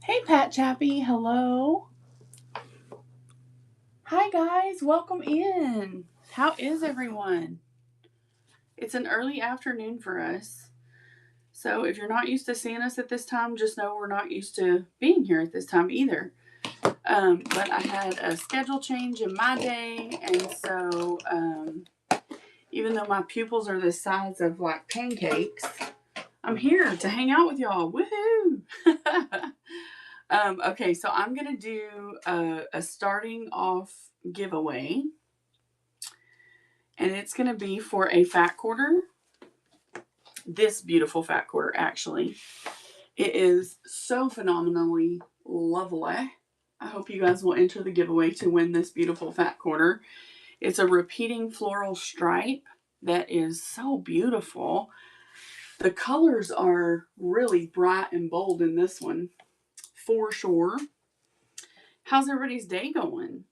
Hey, Pat Chappie. Hello. Hi, guys. Welcome in. How is everyone? It's an early afternoon for us. So if you're not used to seeing us at this time, just know we're not used to being here at this time either. But I had a schedule change in my day. And so even though my pupils are the size of like pancakes, I'm here to hang out with y'all. Woohoo! Okay, so I'm going to do a starting off giveaway, and it's going to be for a fat quarter. This beautiful fat quarter, actually. It is so phenomenally lovely. I hope you guys will enter the giveaway to win this beautiful fat quarter. It's a repeating floral stripe that is so beautiful. The colors are really bright and bold in this one, for sure. How's everybody's day going?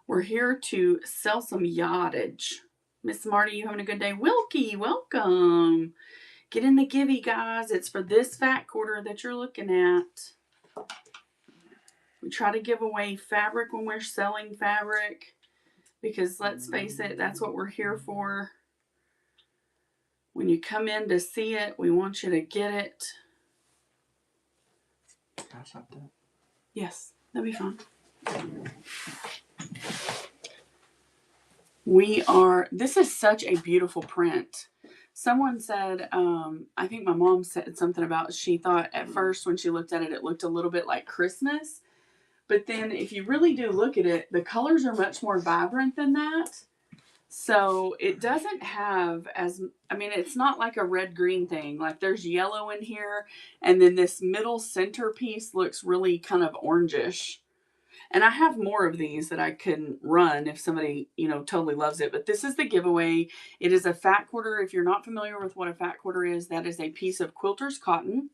We're here to sell some yardage. Miss Marty, you having a good day? Wilkie, welcome. Get in the givey, guys. It's for this fat quarter that you're looking at. We try to give away fabric when we're selling fabric because let's face it, that's what we're here for. When you come in to see it, we want you to get it. Can I stop that? Yes, that'd be fun. This is such a beautiful print. Someone said, I think my mom said something about she thought at first when she looked at it, it looked a little bit like Christmas. But then if you really do look at it, the colors are much more vibrant than that. So it doesn't have it's not like a red-green thing. Like there's yellow in here, and then this middle center piece looks really kind of orangish. And I have more of these that I can run if somebody, totally loves it. But this is the giveaway. It is a fat quarter. If you're not familiar with what a fat quarter is, that is a piece of quilter's cotton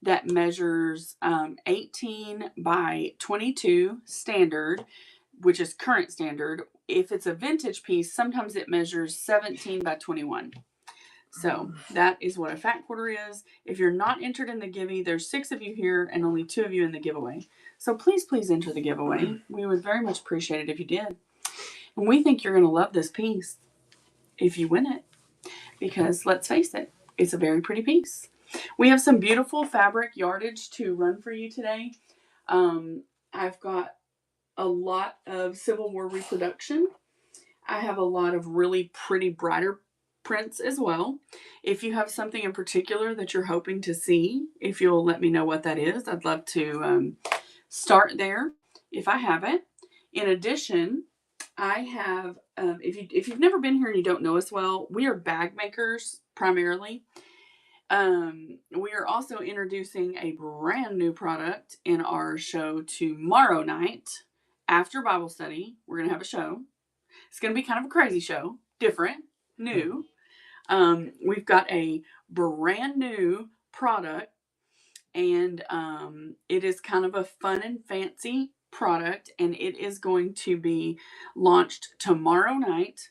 that measures 18 by 22 standard, which is current standard. If it's a vintage piece, sometimes it measures 17 by 21. So that is what a fat quarter is. If you're not entered in the giveaway, there's 6 of you here and only 2 of you in the giveaway. So please enter the giveaway. We would very much appreciate it if you did. And we think you're going to love this piece if you win it. Because let's face it, it's a very pretty piece. We have some beautiful fabric yardage to run for you today. I've got a lot of Civil War reproduction. I have a lot of really pretty brighter prints as well. If you have something in particular that you're hoping to see, if you'll let me know what that is, I'd love to start there if I have it. In addition, I have, if you've never been here and you don't know us well, we are bag makers primarily. We are also introducing a brand new product in our show tomorrow night after Bible study. We're going to have a show. It's going to be kind of a crazy show, different, new. We've got a brand new product, and it is kind of a fun and fancy product, and it is going to be launched tomorrow night.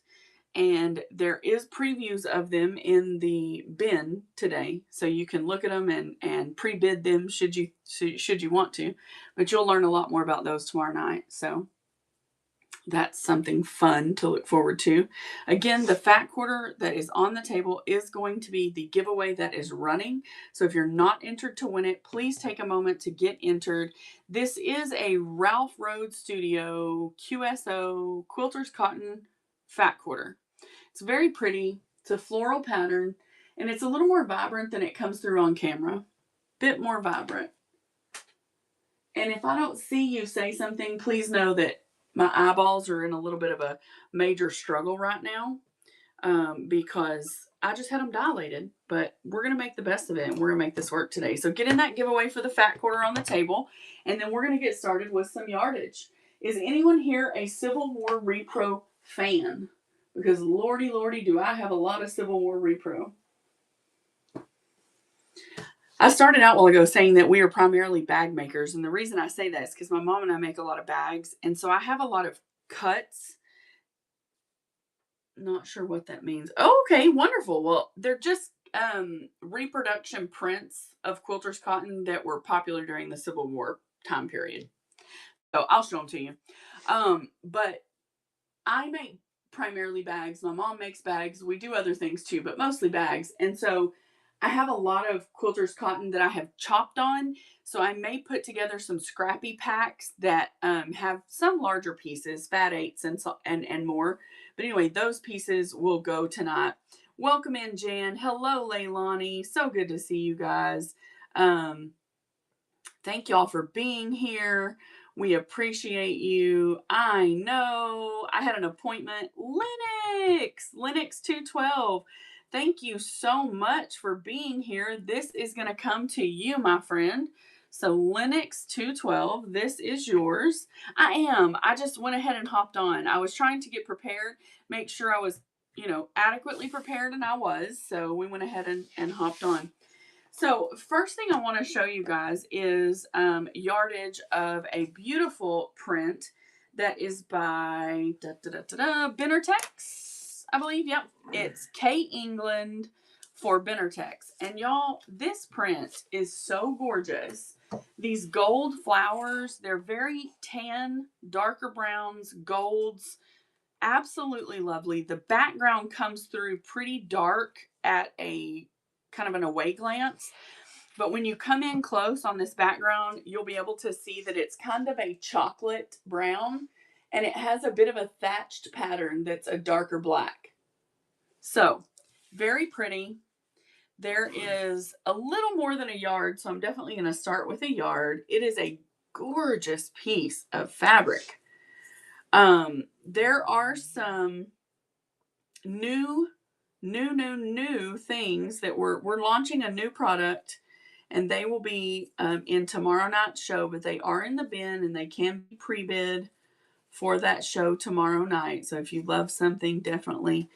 And there is previews of them in the bin today, so you can look at them and pre-bid them should you want to. But you'll learn a lot more about those tomorrow night. So that's something fun to look forward to. Again, the fat quarter that is on the table is going to be the giveaway that is running. So if you're not entered to win it, please take a moment to get entered. This is a Ralph Rhodes Studio QSO Quilter's Cotton fat quarter. It's very pretty. It's a floral pattern, and it's a little more vibrant than it comes through on camera. Bit more vibrant. And if I don't see you say something, please know that my eyeballs are in a little bit of a major struggle right now because I just had them dilated. But we're going to make the best of it, and we're going to make this work today. So get in that giveaway for the fat quarter on the table, and then we're going to get started with some yardage. Is anyone here a Civil War Repro fan? Because lordy, do I have a lot of Civil War Repro. I started out a while ago saying that we are primarily bag makers. And the reason I say that is because my mom and I make a lot of bags. And so I have a lot of cuts. Not sure what that means. Oh, okay, wonderful. Well, they're just reproduction prints of quilters cotton that were popular during the Civil War time period. So I'll show them to you. But I make primarily bags. My mom makes bags. We do other things too, but mostly bags. And so I have a lot of quilters cotton that I have chopped on. So I may put together some scrappy packs that have some larger pieces, fat eights and more. But anyway, those pieces will go tonight. Welcome in, Jan. Hello, Leilani. So good to see you guys. Um, Thank y'all for being here. We appreciate you. I know I had an appointment. Linux 212. Thank you so much for being here. This is going to come to you, my friend. So, Linux 212, this is yours. I just went ahead and hopped on. I was trying to get prepared, make sure I was, adequately prepared, and I was. So, we went ahead and hopped on. So first thing I want to show you guys is yardage of a beautiful print that is by Benartex, I believe. Yep, it's K England for Benartex. And y'all, this print is so gorgeous. These gold flowers, they're very tan, darker browns, golds, absolutely lovely. The background comes through pretty dark at a kind of an away glance. But when you come in close on this background, you'll be able to see that it's kind of a chocolate brown and it has a bit of a thatched pattern that's a darker black. So, very pretty. There is a little more than a yard, so I'm definitely going to start with a yard. It is a gorgeous piece of fabric. There are some new things that we're launching a new product, and they will be in tomorrow night's show, but they are in the bin and they can be pre-bid for that show tomorrow night. So if you love something, definitely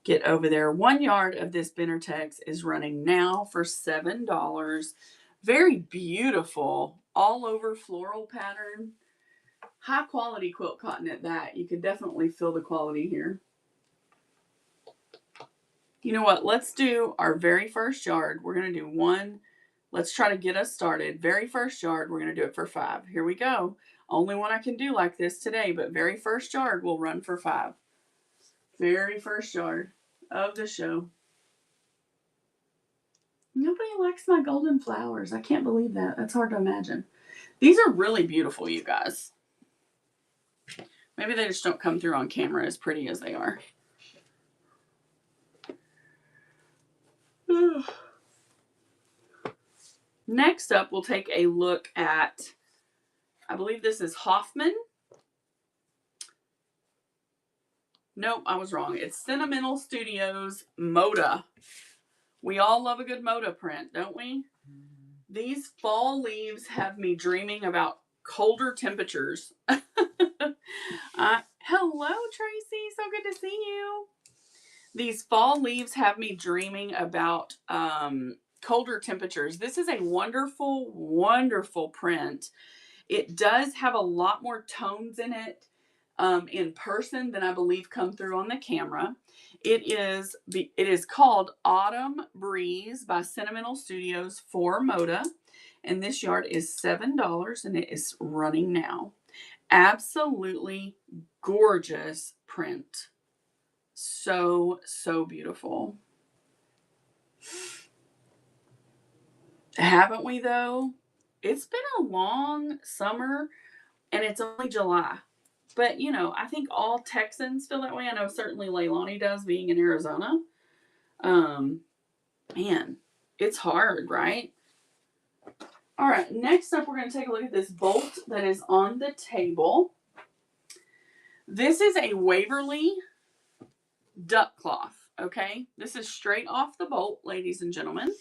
get over there. 1 yard of this Benartex is running now for $7. Very beautiful, all over floral pattern. High quality quilt cotton at that. You can definitely feel the quality here. You know what? Let's do our very first yard. We're going to do one. Let's try to get us started. Very first yard, we're going to do it for $5. Here we go. Only one I can do like this today, but very first yard will run for $5. Very first yard of the show. Nobody likes my golden flowers. I can't believe that. That's hard to imagine. These are really beautiful, you guys. Maybe they just don't come through on camera as pretty as they are. Next up, we'll take a look at, I believe this is Hoffman. Nope, I was wrong. It's Sentimental Studios Moda. We all love a good Moda print, don't we? These fall leaves have me dreaming about colder temperatures. Hello, Tracy. So good to see you. These fall leaves have me dreaming about colder temperatures. This is a wonderful, wonderful print. It does have a lot more tones in it in person than I believe come through on the camera. It is called Autumn Breeze by Sentimental Studios for Moda. And this yard is $7 and it is running now. Absolutely gorgeous print. So, so beautiful. Haven't we though? It's been a long summer and it's only July. But, I think all Texans feel that way. I know certainly Leilani does, being in Arizona. Man, it's hard, right? All right, next up, we're going to take a look at this bolt that is on the table. This is a Waverly duck cloth, okay? This is straight off the bolt, ladies and gentlemen.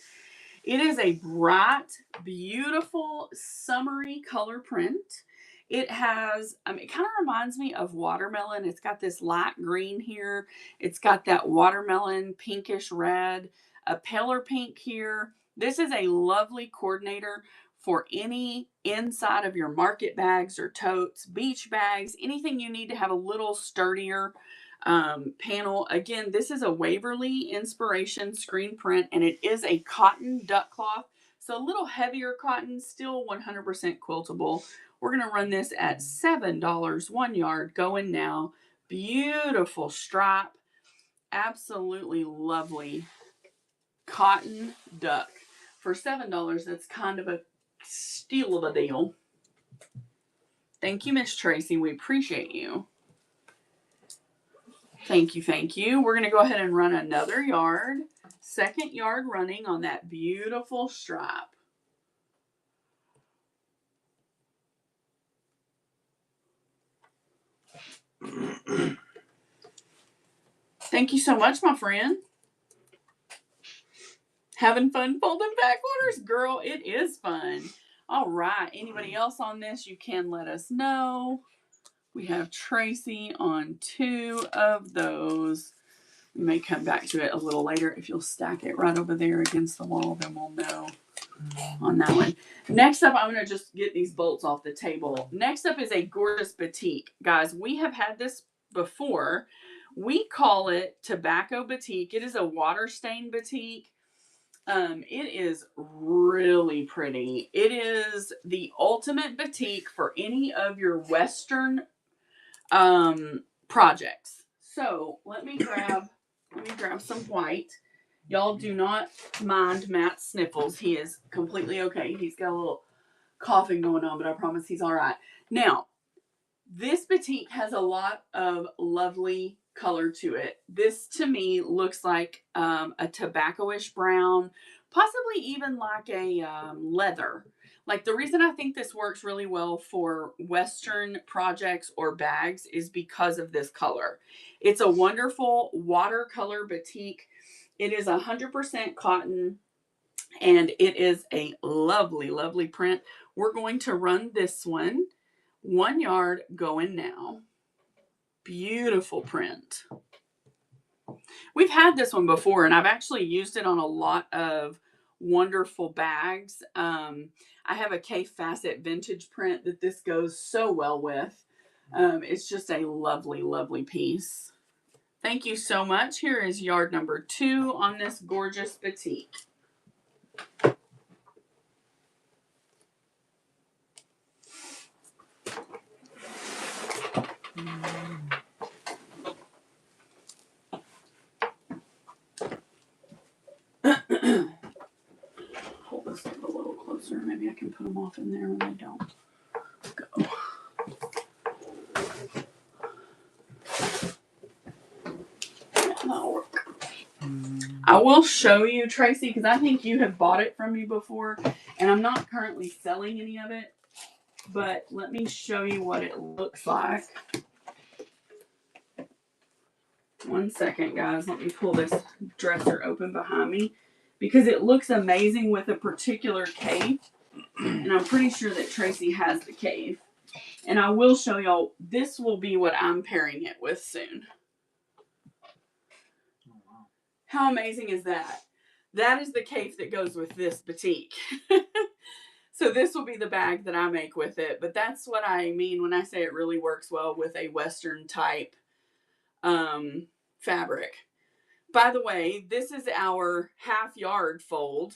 It is a bright, beautiful, summery color print. It has, it kind of reminds me of watermelon. It's got this light green here. It's got that watermelon pinkish red, a paler pink here. This is a lovely coordinator for any inside of your market bags or totes, beach bags, anything you need to have a little sturdier. panel. Again, this is a Waverly Inspiration screen print, and it is a cotton duck cloth. So a little heavier cotton, still 100% quiltable. We're going to run this at $7 1 yard, going now. Beautiful stripe. Absolutely lovely cotton duck. For $7, that's kind of a steal of a deal. Thank you, Miss Tracy. We appreciate you. Thank you, thank you. We're going to go ahead and run another yard. Second yard running on that beautiful stripe. Thank you so much, my friend. Having fun folding back orders? Girl, it is fun. All right. Anybody else on this? You can let us know. We have Tracy on 2 of those. We may come back to it a little later. If you'll stack it right over there against the wall, then we'll know on that one. Next up, I'm going to just get these bolts off the table. Next up is a gorgeous batik. Guys, we have had this before. We call it Tobacco Batik. It is a water stain batik. It is really pretty. It is the ultimate batik for any of your Western projects. So let me grab some white. Y'all do not mind Matt's sniffles. He is completely okay. He's got a little coughing going on, but I promise he's all right. Now, this batik has a lot of lovely color to it. This to me looks like a tobacco-ish brown, possibly even like a leather. Like, the reason I think this works really well for Western projects or bags is because of this color. It's a wonderful watercolor batik. It is 100% cotton, and it is a lovely, lovely print. We're going to run this one 1 yard, going now. Beautiful print. We've had this one before, and I've actually used it on a lot of wonderful bags. I have a K Facet vintage print that this goes so well with. It's just a lovely, lovely piece. Thank you so much. Here is yard number 2 on this gorgeous batik. Hold this up a little closer. Maybe I can put them off in there when they don't go. Yeah, that'll work. I will show you, Tracy, because I think you have bought it from me before, and I'm not currently selling any of it, but let me show you what it looks like. 1 second, guys. Let me pull this dresser open behind me, because it looks amazing with a particular cave, and I'm pretty sure that Tracy has the cave. And I will show y'all, this will be what I'm pairing it with soon. How amazing is that? That is the cave that goes with this batik. So this will be the bag that I make with it. But that's what I mean when I say it really works well with a Western type fabric. By the way, this is our half yard fold.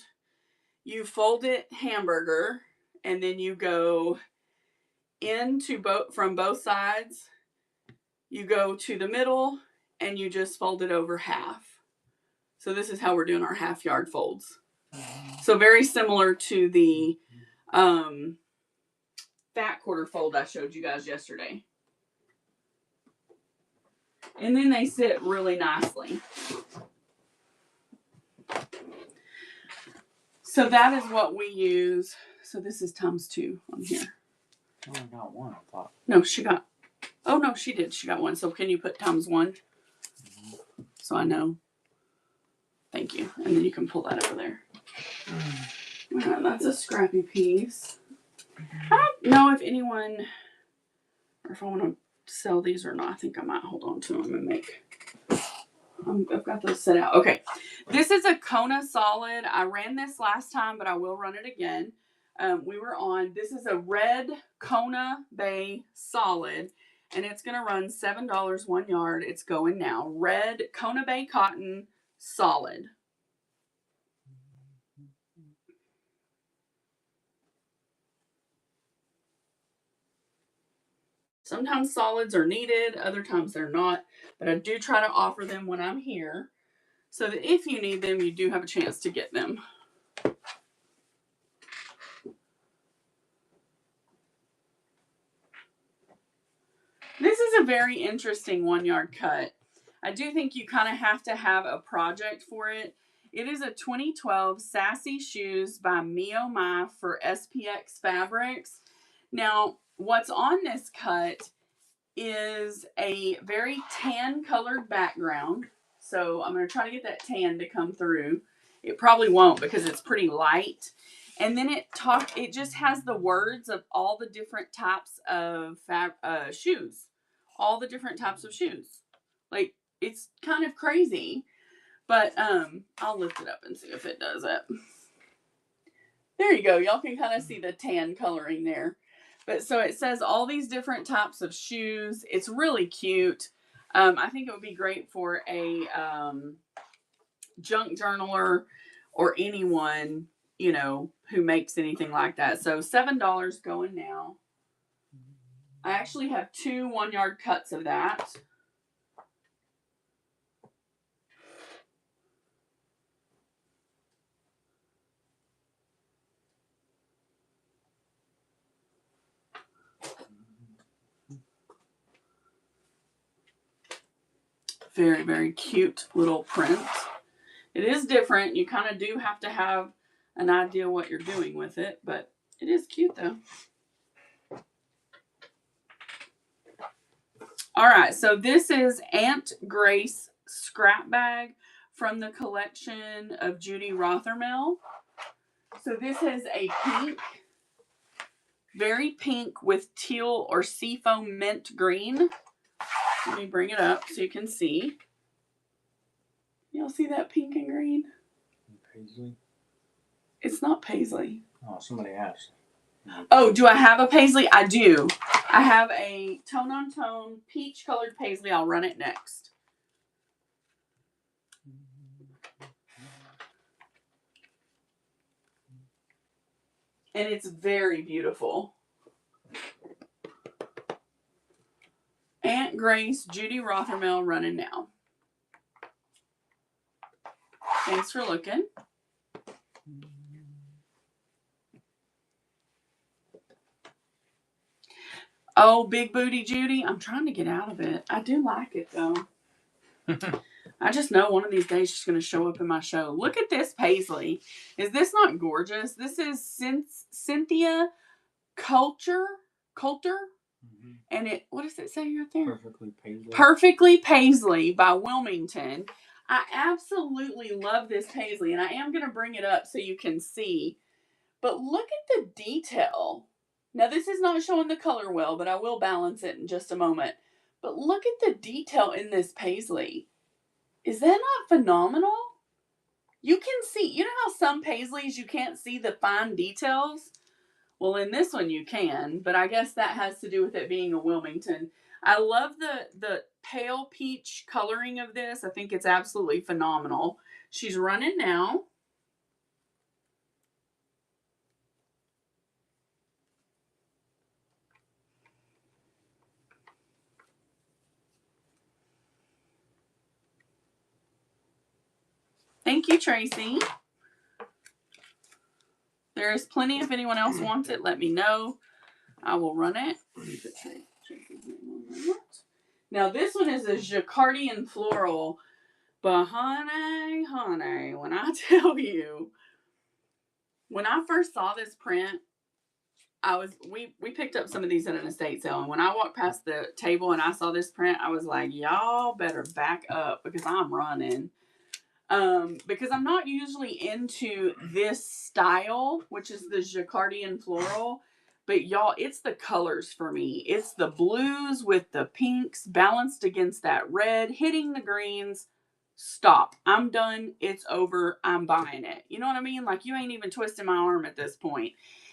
You fold it hamburger, and then you go into from both sides. You go to the middle, and you just fold it over half. So this is how we're doing our half yard folds. So very similar to the fat quarter fold I showed you guys yesterday. And then they sit really nicely. So that is what we use. So this is times 2 on here. I only got 1, I thought. No, she got, oh no, she did. She got 1. So can you put times 1? So I know. Thank you. And then you can pull that over there. All right, that's a scrappy piece. I don't know if anyone, or if I want to sell these or not. I think I might hold on to them and make, I've got those set out. Okay, this is a Kona solid. I ran this last time, but I will run it again. This is a red Kona Bay solid, and it's going to run $7 1 yard. It's going now. Red Kona Bay cotton, solid. Sometimes solids are needed, other times they're not, but I do try to offer them when I'm here so that if you need them, you do have a chance to get them. This is a very interesting 1 yard cut. I do think you kind of have to have a project for it. It is a 2012 Sassy Shoes by Mio Mai for SPX Fabrics. Now, what's on this cut is a very tan colored background. So I'm going to try to get that tan to come through. It probably won't because it's pretty light. And then it just has the words of all the different types of shoes. All the different types of shoes. Like, it's kind of crazy. But I'll lift it up and see if it does it. There you go. Y'all can kind of see the tan coloring there. But so it says all these different types of shoes. It's really cute. I think it would be great for a junk journaler or anyone, you know, who makes anything like that. So $7 going now. I actually have 2 1 yard cuts of that. Very, very cute little print. It is different. You kind of do have to have an idea what you're doing with it, but it is cute though. All right, so this is Aunt Grace Scrap Bag from the collection of Judy Rothermel. So this is a pink, very pink with teal or seafoam mint green. Let me bring it up so you can see. Y'all see that pink and green? Paisley? It's not paisley. Oh, somebody asked. Oh, do I have a paisley? I do. I have a tone-on-tone peach-colored paisley. I'll run it next. And it's very beautiful. Aunt Grace, Judy Rothermel, running now. Thanks for looking. Oh, Big Booty Judy. I'm trying to get out of it. I do like it, though. I just know one of these days she's going to show up in my show. Look at this paisley. Is this not gorgeous? This is Cynthia Coulter. Mm-hmm. And it, what does it say right there? Perfectly Paisley. Perfectly Paisley by Wilmington. I absolutely love this paisley, and I am going to bring it up so you can see. But look at the detail. Now, this is not showing the color well, but I will balance it in just a moment. But look at the detail in this paisley. Is that not phenomenal? You can see, you know how some paisleys you can't see the fine details? Well, in this one you can, but I guess that has to do with it being a Wilmington. I love the pale peach coloring of this. I think it's absolutely phenomenal. She's running now. Thank you, Tracy. There is plenty. If anyone else wants it, let me know. I will run it. Now, this one is a Jacquardian floral. But honey, when I tell you, when I first saw this print, we picked up some of these at an estate sale, and when I walked past the table and I saw this print, I was like, y'all better back up because I'm running. Because I'm not usually into this style, which is the Jacquardian floral, but y'all, it's the colors for me. It's the blues with the pinks balanced against that red, hitting the greens. Stop. I'm done. It's over. I'm buying it. You know what I mean? Like, you ain't even twisting my arm at this point.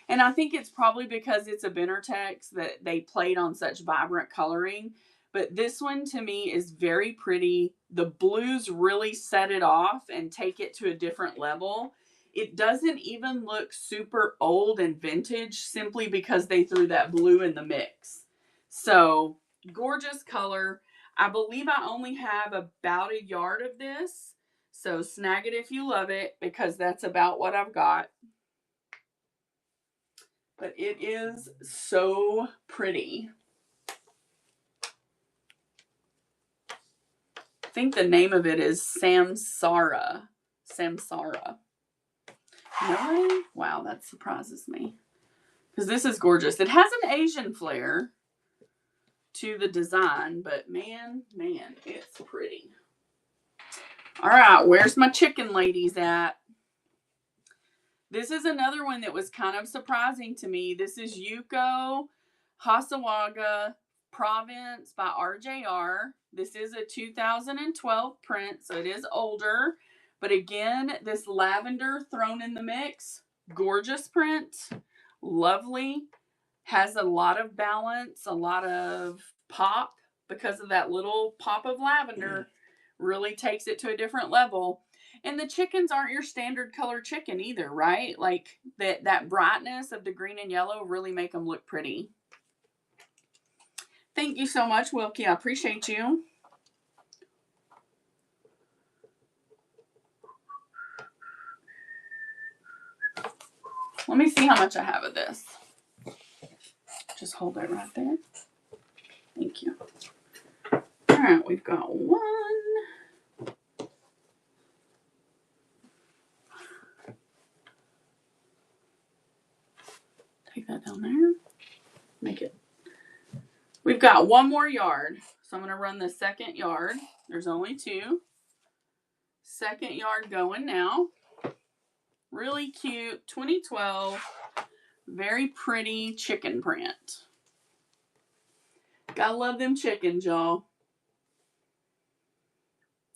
And I think it's probably because it's a Benartex that they played on such vibrant coloring. But this one to me is very pretty. The blues really set it off and take it to a different level. It doesn't even look super old and vintage simply because they threw that blue in the mix. So, gorgeous color. I believe I only have about a yard of this. So snag it if you love it, because that's about what I've got. But it is so pretty. I think the name of it is Samsara. Samsara. Really? Wow, that surprises me. Because this is gorgeous. It has an Asian flair to the design, but man, it's pretty. All right, where's my chicken ladies at? This is another one that was kind of surprising to me. This is Yuko Hasegawa Province by RJR. This is a 2012 print, so it is older. But again, this lavender thrown in the mix. Gorgeous print. Lovely. Has a lot of balance, a lot of pop because of that little pop of lavender. Really takes it to a different level. And the chickens aren't your standard color chicken either, right? Like that brightness of the green and yellow really make them look pretty. Thank you so much, Wilkie. I appreciate you. Let me see how much I have of this. Just hold it right there. Thank you. All right, we've got one. Take that down there. Make it. We've got one more yard. So I'm going to run the second yard. There's only two. Second yard going now. Really cute. 2012. Very pretty chicken print. Gotta love them chickens, y'all.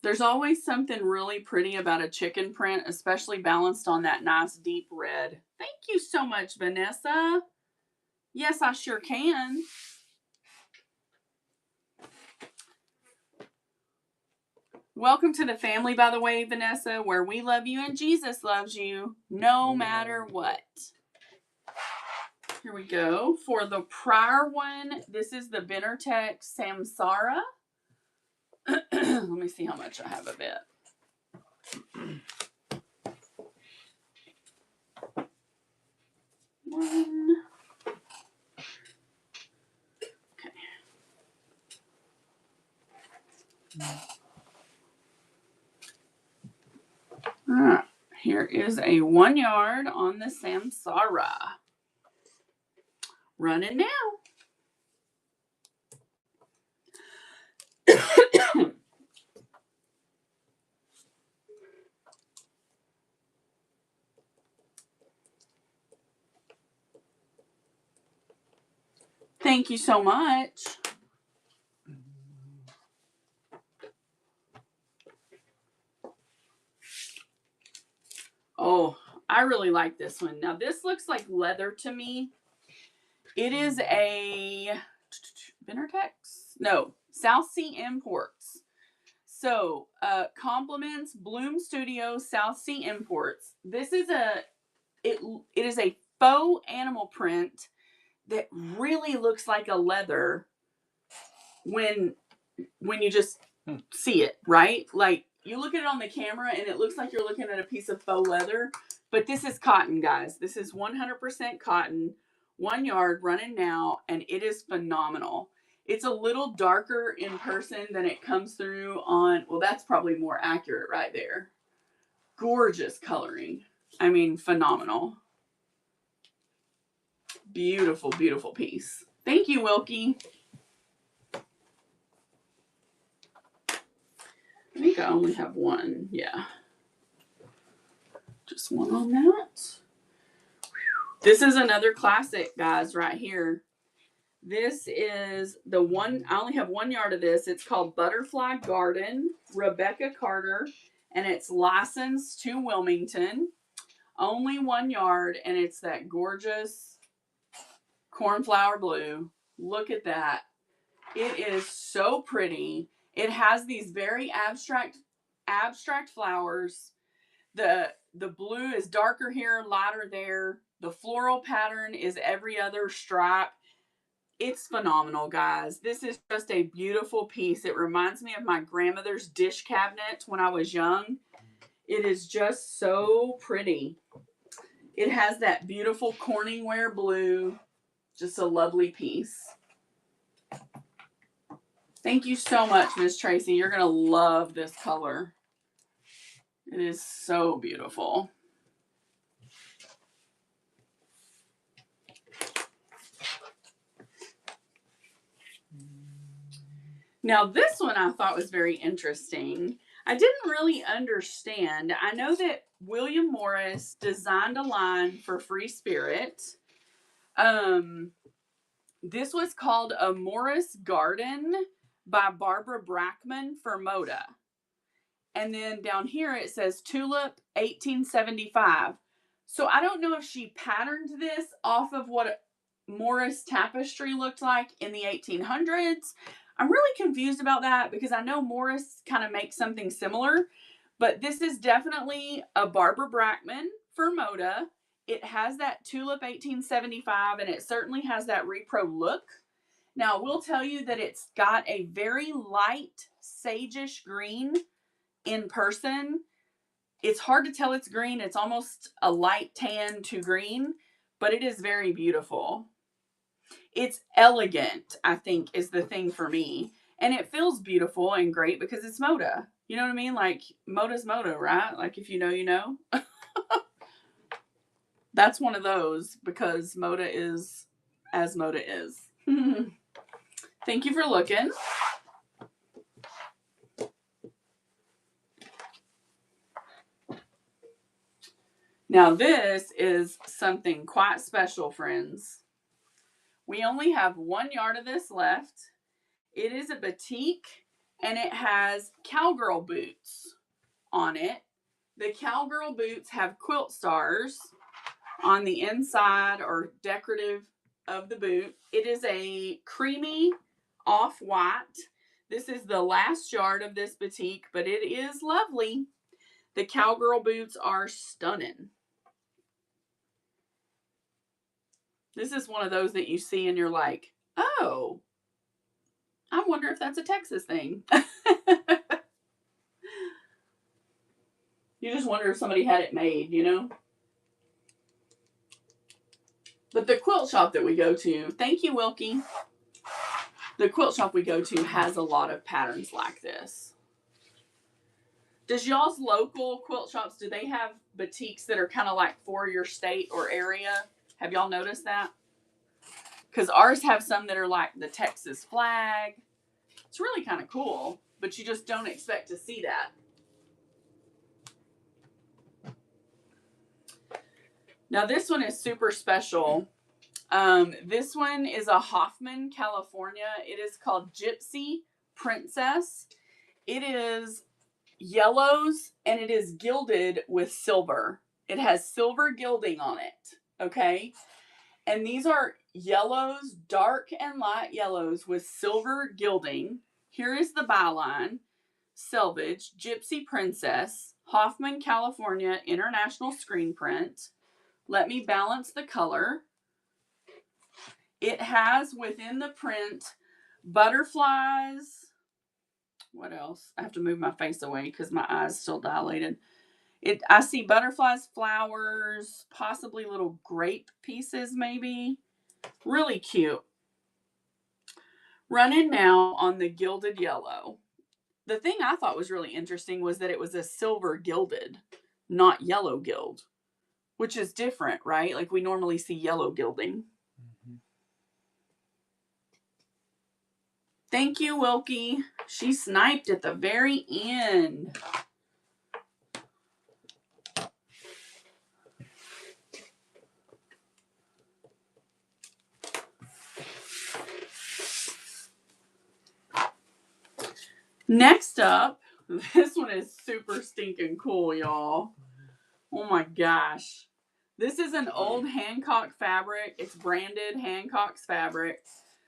There's always something really pretty about a chicken print, especially balanced on that nice deep red. Thank you so much, Vanessa. Yes, I sure can. Welcome to the family, by the way, Vanessa, where we love you and Jesus loves you no matter what. Here we go. For the prior one, this is the Benartex Samsara. Let me see how much I have of it. One. Okay. All right. Here is a 1 yard on the Samsara. Running now. Thank you so much. Oh, I really like this one. Now, this looks like leather to me. It is a Benartex? No, South Sea Imports. So, compliments Bloom Studio South Sea Imports. This is it is a faux animal print that really looks like a leather when you just see it, right? Like you look at it on the camera and it looks like you're looking at a piece of faux leather, but this is cotton, guys. This is 100% cotton, 1 yard running now, and it is phenomenal. It's a little darker in person than it comes through on, well, that's probably more accurate right there. Gorgeous coloring. I mean, phenomenal. Beautiful, beautiful piece. Thank you, Wilkie. I think I only have one. Yeah. Just one on that. This is another classic, guys, right here. This is the one, I only have 1 yard of this. It's called Butterfly Garden, Rebecca Carter, and it's licensed to Wilmington. Only 1 yard, and it's that gorgeous cornflower blue. Look at that. It is so pretty. It has these very abstract flowers. The blue is darker here, lighter there. The floral pattern is every other stripe. It's phenomenal, guys. This is just a beautiful piece. It reminds me of my grandmother's dish cabinet when I was young. It is just so pretty. It has that beautiful Corningware blue. Just a lovely piece. Thank you so much, Miss Tracy. You're going to love this color. It is so beautiful. Now, this one I thought was very interesting. I didn't really understand. I know that William Morris designed a line for Free Spirit. This was called a Morris Garden by Barbara Brackman for Moda. And then down here it says Tulip 1875. So I don't know if she patterned this off of what Morris tapestry looked like in the 1800s. I'm really confused about that because I know Morris kind of makes something similar, but this is definitely a Barbara Brackman for Moda. It has that Tulip 1875, and it certainly has that repro look. Now, I will tell you that it's got a very light sage-ish green in person. It's hard to tell it's green. It's almost a light tan to green, but it is very beautiful. It's elegant, I think, is the thing for me. And it feels beautiful and great because it's Moda. You know what I mean? Like, Moda's Moda, right? Like, if you know, you know. That's one of those because Moda is as Moda is. Thank you for looking. Now, this is something quite special, friends. We only have 1 yard of this left. It is a batik, and it has cowgirl boots on it. The cowgirl boots have quilt stars on the inside or decorative of the boot. It is a creamy off-white. This is the last yard of this batik, but it is lovely. The cowgirl boots are stunning. This is one of those that you see and you're like, oh, I wonder if that's a Texas thing. You just wonder if somebody had it made, you know? But the quilt shop that we go to, thank you, Wilkie. The quilt shop we go to has a lot of patterns like this. Does y'all's local quilt shops, do they have batiks that are kind of like for your state or area? Have y'all noticed that? Because ours have some that are like the Texas flag. It's really kind of cool, but you just don't expect to see that. Now this one is super special. This one is a Hoffman, California. It is called Gypsy Princess. It is yellows and it is gilded with silver. It has silver gilding on it. Okay. And these are yellows, dark and light yellows with silver gilding. Here is the byline. Selvage, Gypsy Princess, Hoffman, California, International Screen Print. Let me balance the color. It has within the print butterflies. What else? I have to move my face away because my eyes still dilated. I see butterflies, flowers, possibly little grape pieces maybe. Really cute. Running now on the gilded yellow. The thing I thought was really interesting was that it was a silver gilded, not yellow gild, which is different, right? Like we normally see yellow gilding. Mm-hmm. Thank you, Wilkie. She sniped at the very end. Next up, this one is super stinking cool, y'all. Oh my gosh. This is an old Hancock fabric. It's branded Hancock's fabric.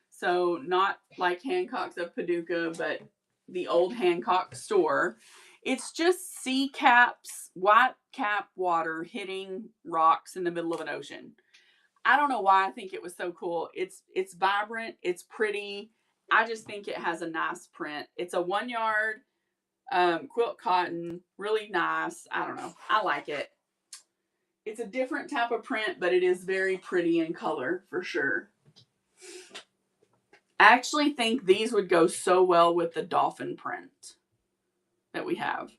So not like Hancock's of Paducah, but the old Hancock store. It's just sea caps, white cap water hitting rocks in the middle of an ocean. I don't know why I think it was so cool. It's vibrant, it's pretty. I just think it has a nice print. It's a 1 yard quilt cotton, really nice. I don't know. I like it. It's a different type of print, but it is very pretty in color for sure. I actually think these would go so well with the dolphin print that we have.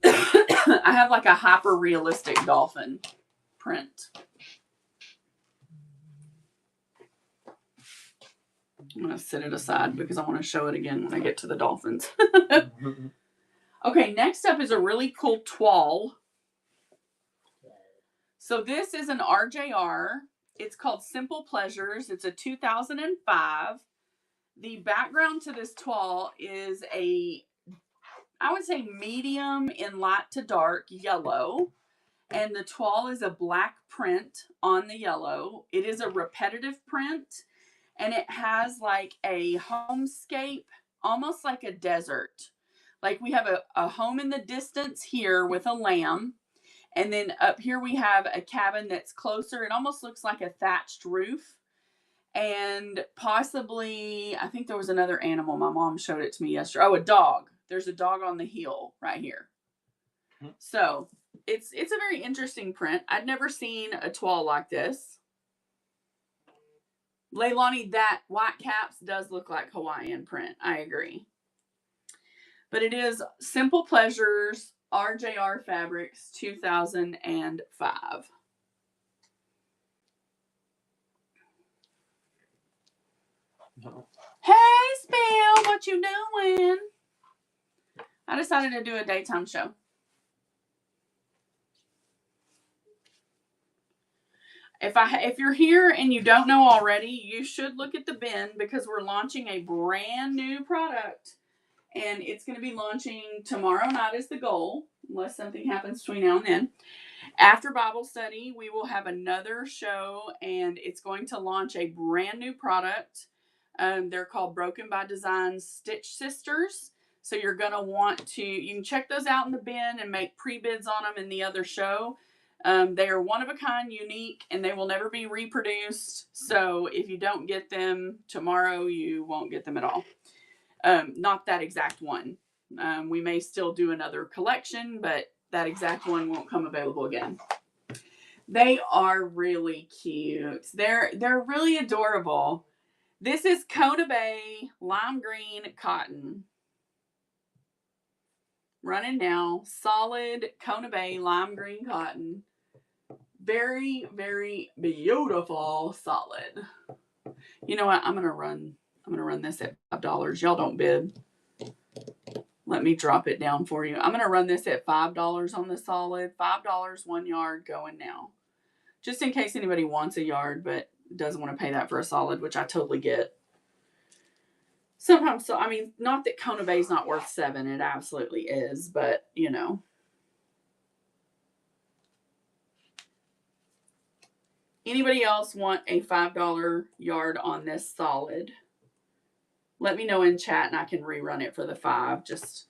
I have like a hyper realistic dolphin print. I'm going to set it aside because I want to show it again when I get to the dolphins. Okay, next up is a really cool toile. So this is an RJR. It's called Simple Pleasures. It's a 2005. The background to this toile is a, I would say, medium in light to dark yellow. And the toile is a black print on the yellow. It is a repetitive print. And it has like a homescape, almost like a desert. Like we have a home in the distance here with a lamb. And then up here we have a cabin that's closer. It almost looks like a thatched roof. And possibly, I think there was another animal. My mom showed it to me yesterday. Oh, a dog. There's a dog on the hill right here. So it's a very interesting print. I'd never seen a toile like this. Leilani, that white caps does look like Hawaiian print. I agree. But it is Simple Pleasures, RJR Fabrics, 2005. No. Hey, Spill, what you doing? I decided to do a daytime show. If you're here and you don't know already, you should look at the bin because we're launching a brand new product. And it's going to be launching tomorrow night is the goal, unless something happens between now and then. After Bible study, we will have another show, and it's going to launch a brand new product. They're called Broken by Design Stitch Sisters. So you're going to want to, you can check those out in the bin and make pre-bids on them in the other show. They are one of a kind, unique, and they will never be reproduced. So if you don't get them tomorrow, you won't get them at all. Not that exact one. We may still do another collection, but that exact one won't come available again. They are really cute. They're really adorable. This is Kona Bay lime green cotton. Running now. Solid Kona Bay lime green cotton. Very, very beautiful solid. You know what? I'm gonna run this at $5. Y'all don't bid. Let me drop it down for you. I'm gonna run this at $5 on the solid. $5 1 yard going now. Just in case anybody wants a yard but doesn't want to pay that for a solid, which I totally get. Sometimes, so I mean, not that Kona Bay's not worth $7. It absolutely is, but you know. Anybody else want a $5 yard on this solid? Let me know in chat and I can rerun it for the $5. Just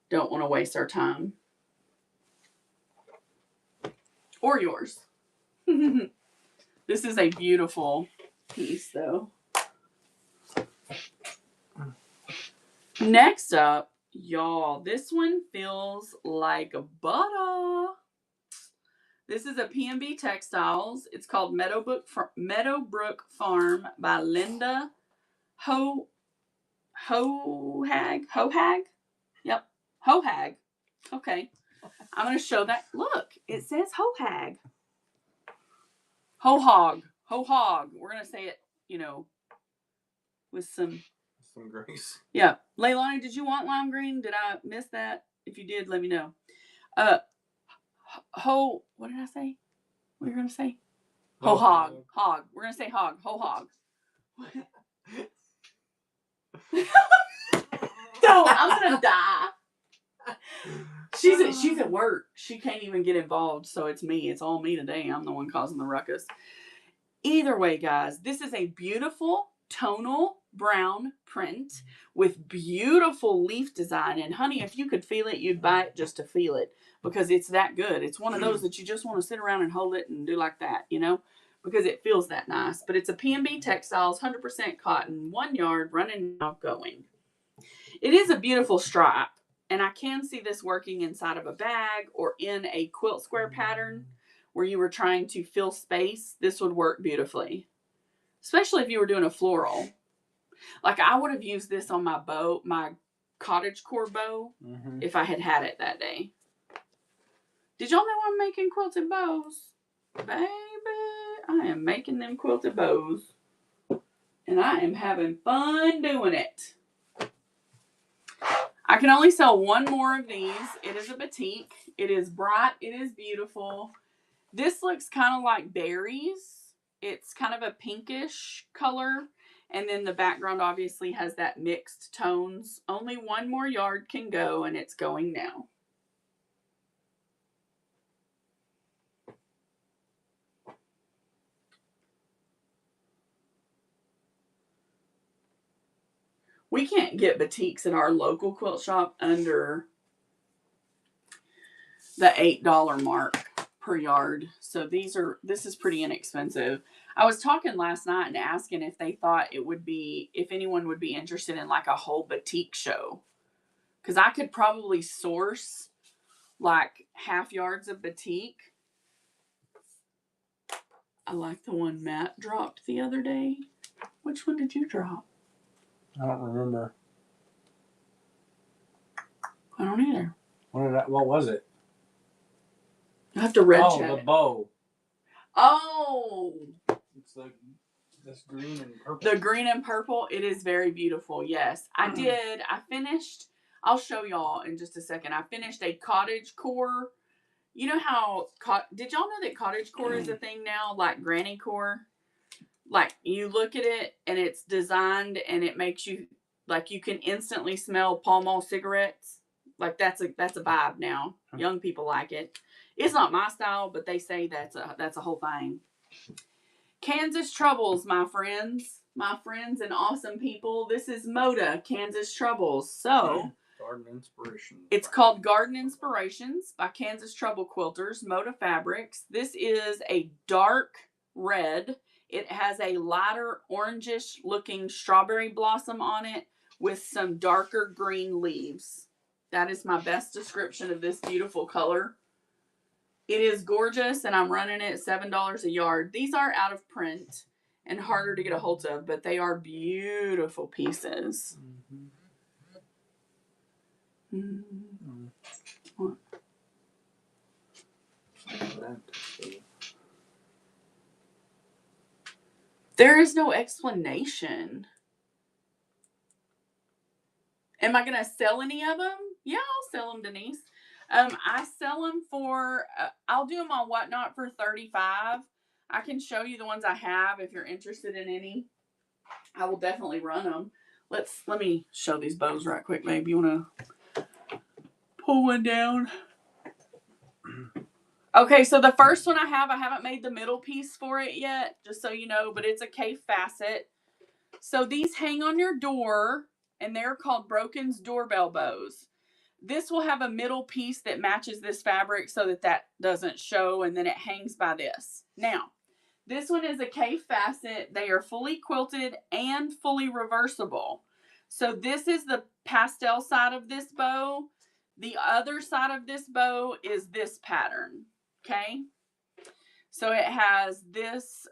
don't want to waste our time. Or yours. This is a beautiful piece though. Next up, y'all, this one feels like butter. This is a P&B Textiles. It's called Meadowbrook Farm by Linda Hohag. Yep. Hohag. Okay. I'm going to show that. Look, it says Hohag. Hohag. Hohag. We're going to say it, you know, with some grace. Yeah. Leilani, did you want lime green? Did I miss that? If you did, let me know. What did I say? What are you going to say? Hohag. Hog. We're going to say hog. Hohag. Don't. I'm going to die. She's at work. She can't even get involved, so it's me. It's all me today. I'm the one causing the ruckus. Either way, guys, this is a beautiful tonal brown print with beautiful leaf design. And honey, if you could feel it, you'd buy it just to feel it because it's that good. It's one of those that you just want to sit around and hold it and do like that, you know, because it feels that nice. But it's a P&B Textiles, 100% cotton, 1 yard, running, outgoing. It is a beautiful stripe, and I can see this working inside of a bag or in a quilt square pattern where you were trying to fill space. This would work beautifully, especially if you were doing a floral. Like I would have used this on my bow, my cottage core bow, if I had had it that day. Did y'all know I'm making quilted bows? Baby, I am making them quilted bows, and I am having fun doing it. I can only sell one more of these. It is a batik. It is bright. It is beautiful. This looks kind of like berries. It's kind of a pinkish color. And then the background obviously has that mixed tones. Only 1 more yard can go, and it's going now. We can't get batiks at our local quilt shop under the $8 mark per yard. So this is pretty inexpensive. I was talking last night and asking if they thought it would be, if anyone would be interested in like a whole batik show. Because I could probably source like half yards of batik. I like the one Matt dropped the other day. Which one did you drop? I don't remember. I don't either. What was it? I have to red check. Oh, the bow. Oh! It's like this green and purple. The green and purple, it is very beautiful, yes. I finished, I'll show y'all in just a second. I finished a cottage core. You know how, did y'all know that cottage core is a thing now, like granny core? Like, you look at it, and it's designed, and it makes you, like, you can instantly smell Pall Mall cigarettes. Like, that's a vibe now. Young people like it. It's not my style, but they say that's a whole thing. Kansas Troubles, my friends and awesome people. This is Moda Kansas Troubles. So, Garden Inspirations. It's called Garden Inspirations by Kansas Trouble Quilters, Moda Fabrics. This is a dark red. It has a lighter orangish looking strawberry blossom on it with some darker green leaves. That is my best description of this beautiful color. It is gorgeous, and I'm running it $7 a yard. These are out of print and harder to get a hold of, but they are beautiful pieces. What? There is no explanation. Am I going to sell any of them? Yeah, I'll sell them, Denise. I sell them for, I'll do them on Whatnot for $35. I can show you the ones I have if you're interested in any. I will definitely run them. Let me show these bows right quick, babe. You want to pull one down? Okay, so the first one I haven't made the middle piece for it yet, just so you know, but it's a K facet. So these hang on your door, and they're called Broken's doorbell bows. This will have a middle piece that matches this fabric so that doesn't show, and then it hangs by this. Now, this one is a K facet. They are fully quilted and fully reversible. So this is the pastel side of this bow. The other side of this bow is this pattern. Okay? So it has this,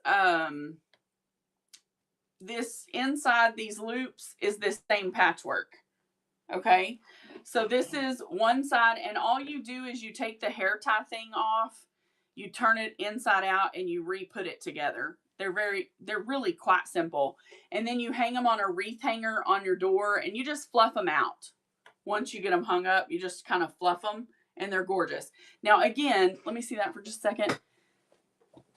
this inside these loops is this same patchwork. Okay? So this is one side, and all you do is you take the hair tie thing off, you turn it inside out, and you re-put it together. They're really quite simple. And then you hang them on a wreath hanger on your door, and you just fluff them out. Once you get them hung up, you just kind of fluff them, and they're gorgeous. Now, again, let me see that for just a second.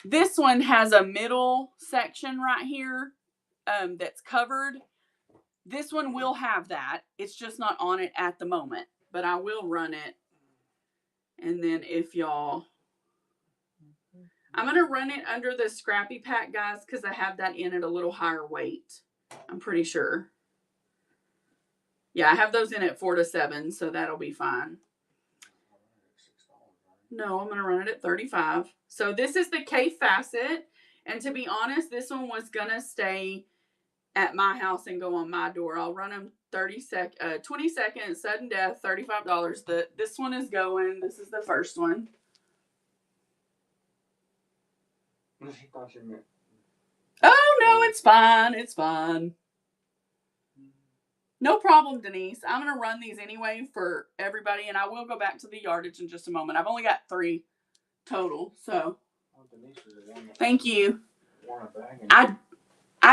This one has a middle section right here that's covered. This one will have that. It's just not on it at the moment, but I will run it And then if y'all, I'm going to run it under the Scrappy Pack, guys, because I have that in at a little higher weight. I'm pretty sure. Yeah, I have those in at 4 to 7, so that'll be fine. No, I'm going to run it at 35. So this is the K-Facet. And to be honest, this one was going to stay at my house and go on my door. I'll run them 20 seconds, sudden death, $35. This one is going. This is the first one. Oh, no, it's fine. It's fine. No problem, Denise. I'm going to run these anyway for everybody, and I will go back to the yardage in just a moment. I've only got 3 total, so. Thank you. I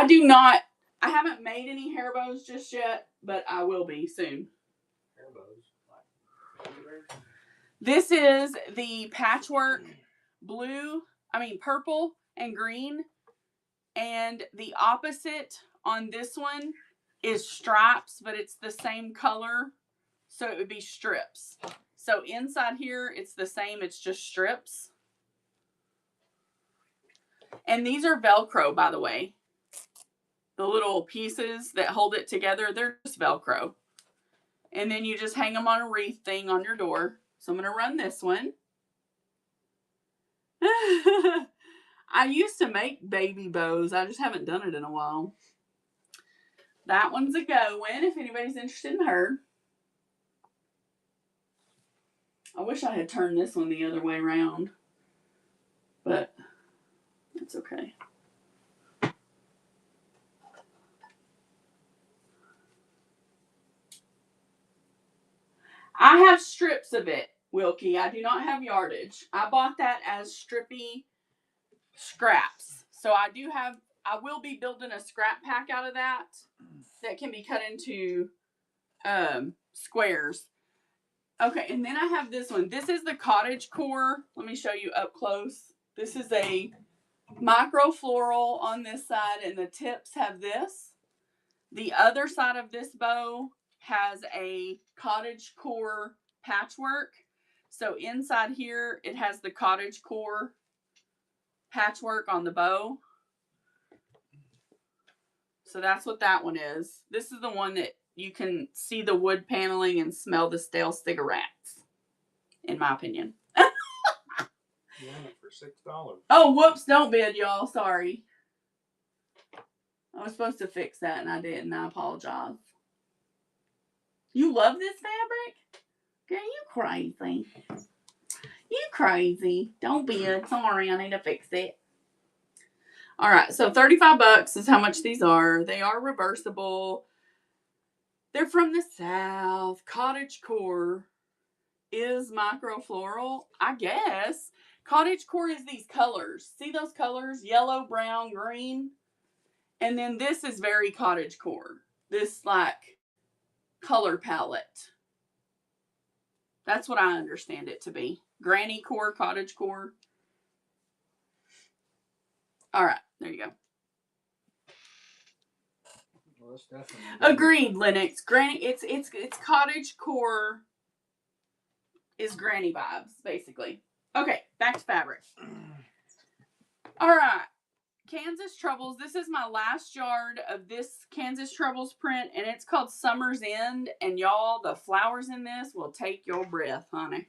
do not, I haven't made any hair bows just yet, but I will be soon. Hair bows? This is the patchwork purple and green, and the opposite on this one is stripes, but it's the same color, so it would be strips. So inside here, it's the same, it's just strips. And these are Velcro, by the way. The little pieces that hold it together, they're just Velcro. And then you just hang them on a wreath thing on your door. So I'm going to run this one. I used to make baby bows. I just haven't done it in a while. That one's a go-in if anybody's interested in her. I wish I had turned this one the other way around. But it's okay. I have strips of it, Wilkie. I do not have yardage. I bought that as strippy scraps. So I will be building a scrap pack out of that can be cut into squares. Okay, and then I have this one. This is the cottage core. Let me show you up close. This is a micro floral on this side, and the tips have this. The other side of this bow has a cottage core patchwork. So inside here, it has the cottage core patchwork on the bow. So that's what that one is. This is the one that you can see the wood paneling and smell the stale cigarettes, in my opinion. You have it for $6. Oh, whoops, don't bid, y'all. Sorry. I was supposed to fix that and I didn't. I apologize. You love this fabric? Girl, you crazy. You crazy. Don't bid. Sorry, I need to fix it. All right, so $35 is how much these are. They are reversible. They're from the South. Cottage core is micro floral, I guess. Cottage core is these colors. See those colors? Yellow, brown, green. And then this is very cottage core. This like color palette. That's what I understand it to be. Granny core, cottage core. All right, there you go. Well, agreed, Lennox. Granny, it's cottage core is granny vibes, basically. Okay, back to fabric. All right, Kansas Troubles. This is my last yard of this Kansas Troubles print, and it's called Summer's End. And y'all, the flowers in this will take your breath, honey.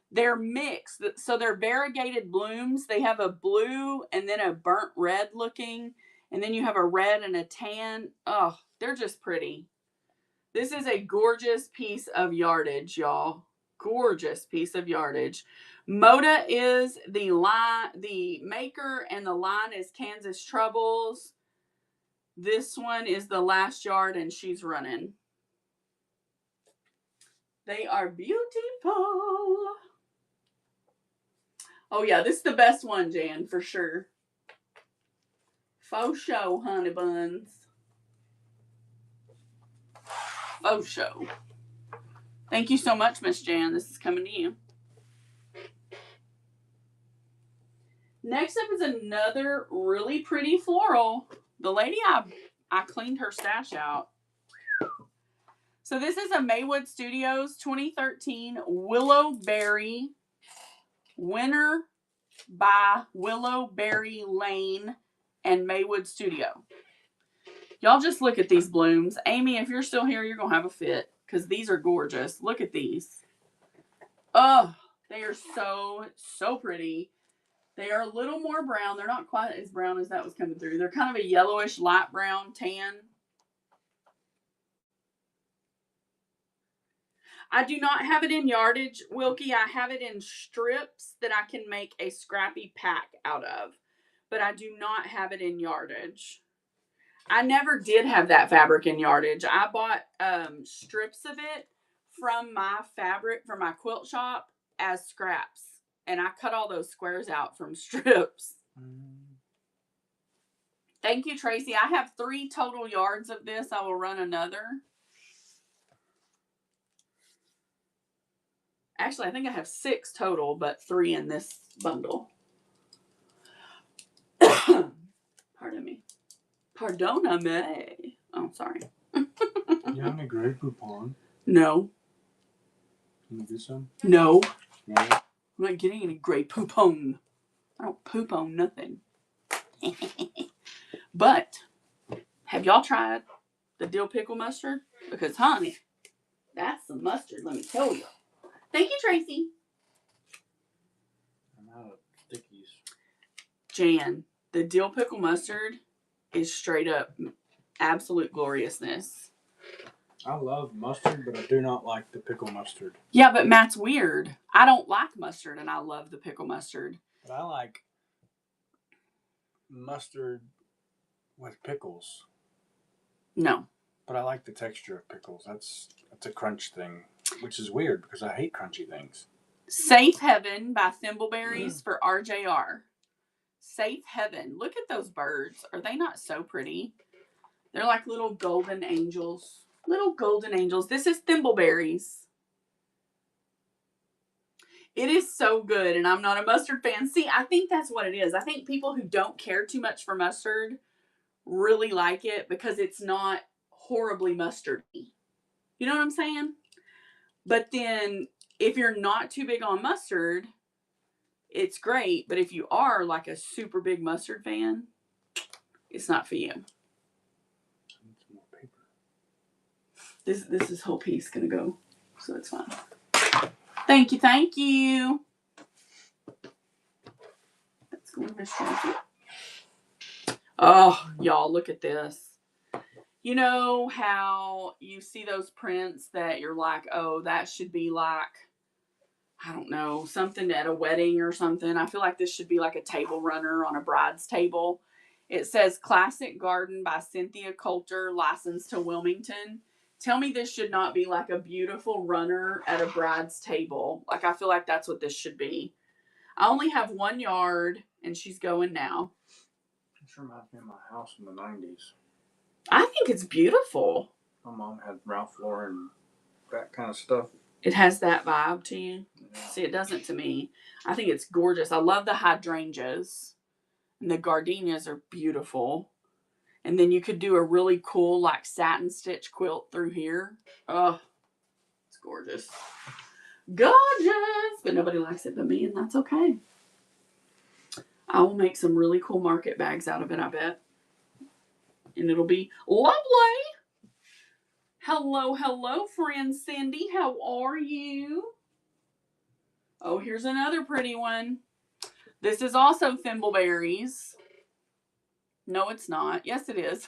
They're mixed, so they're variegated blooms. They have a blue and then a burnt red looking, and then you have a red and a tan. Oh, they're just pretty. This is a gorgeous piece of yardage, y'all. Gorgeous piece of yardage. Moda is the maker, and the line is Kansas Troubles. This one is the last yard, and she's running. They are beautiful. Oh, yeah, this is the best one, Jan, for sure. Faux show, honey buns. Faux show. Thank you so much, Miss Jan. This is coming to you. Next up is another really pretty floral. The lady, I cleaned her stash out. So this is a Maywood Studios 2013 Willowberry Winter by Willowberry Lane and Maywood Studio. Y'all just look at these blooms. Amy, if you're still here, you're going to have a fit because these are gorgeous. Look at these. Oh, they are so pretty. They are a little more brown. They're not quite as brown as that was coming through. They're kind of a yellowish, light brown, tan. I do not have it in yardage, Wilkie. I have it in strips that I can make a scrappy pack out of. But I do not have it in yardage. I never did have that fabric in yardage. I bought strips of it from my fabric, from my quilt shop as scraps. And I cut all those squares out from strips. Thank you, Tracy. I have 3 total yards of this. I will run another. Actually, I think I have 6 total, but 3 in this bundle. Pardon me. Pardoname. Oh, sorry. You have any Grey Poupon? No. Can you get some? No. No. I'm not getting any Grey Poupon. I don't poop on nothing. But, have y'all tried the dill pickle mustard? Because, honey, that's some mustard, let me tell you. Thank you, Tracy. I'm out of stickies. Jan, the dill pickle mustard is straight up absolute gloriousness. I love mustard, but I do not like the pickle mustard. Yeah, but Matt's weird. I don't like mustard, and I love the pickle mustard. But I like mustard with pickles. No. But I like the texture of pickles. That's a crunch thing, which is weird because I hate crunchy things. Safe Heaven by Thimbleberries for RJR. Safe Heaven. Look at those birds. Are they not so pretty? They're like little golden angels. Little golden angels. This is Thimbleberries. It is so good, and I'm not a mustard fan. See, I think that's what it is. I think people who don't care too much for mustard really like it because it's not horribly mustardy. You know what I'm saying? But then if you're not too big on mustard, it's great. But if you are like a super big mustard fan, it's not for you. Some more paper. This whole piece gonna go, so it's fine. Thank you, thank you. That's going to Miss Tracy. Oh, y'all, look at this. You know how you see those prints that you're like, oh, that should be like, I don't know, something at a wedding or something. I feel like this should be like a table runner on a bride's table. It says Classic Garden by Cynthia Coulter, licensed to Wilmington. Tell me this should not be like a beautiful runner at a bride's table. Like, I feel like that's what this should be. I only have 1 yard, and she's going now. This reminds me of my house in the 90s. I think it's beautiful. My mom had Ralph Lauren, that kind of stuff. It has that vibe to you? Yeah. See, it doesn't to me. I think it's gorgeous. I love the hydrangeas. And the gardenias are beautiful. And then you could do a really cool, like, satin stitch quilt through here. Oh, it's gorgeous. Gorgeous! But nobody likes it but me, and that's okay. I will make some really cool market bags out of it, I bet. And it'll be lovely. Hello, hello, friend Cindy. How are you? Oh, here's another pretty one. This is also Thimbleberries. No, it's not. Yes, it is.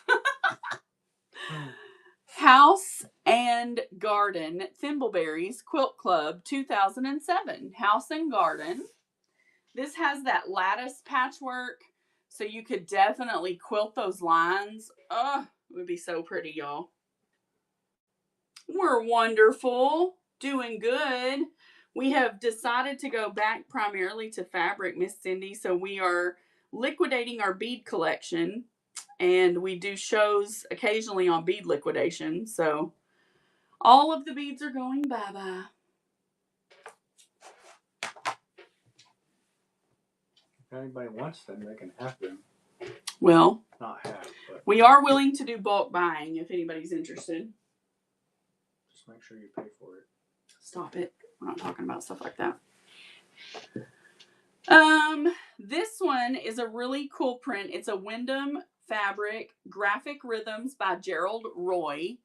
House and Garden Thimbleberries Quilt Club 2007. House and Garden. This has that lattice patchwork, so you could definitely quilt those lines. Oh, it would be so pretty, y'all. We're wonderful. Doing good. We have decided to go back primarily to fabric, Miss Cindy, so we are liquidating our bead collection, and we do shows occasionally on bead liquidation, so all of the beads are going bye-bye. If anybody wants them, they can have them. Well, Not have, but we are willing to do bulk buying if anybody's interested. make sure you pay for it. Stop it. We're not talking about stuff like that. This one is a really cool print. It's a Wyndham fabric, Graphic Rhythms by Gerald Roy.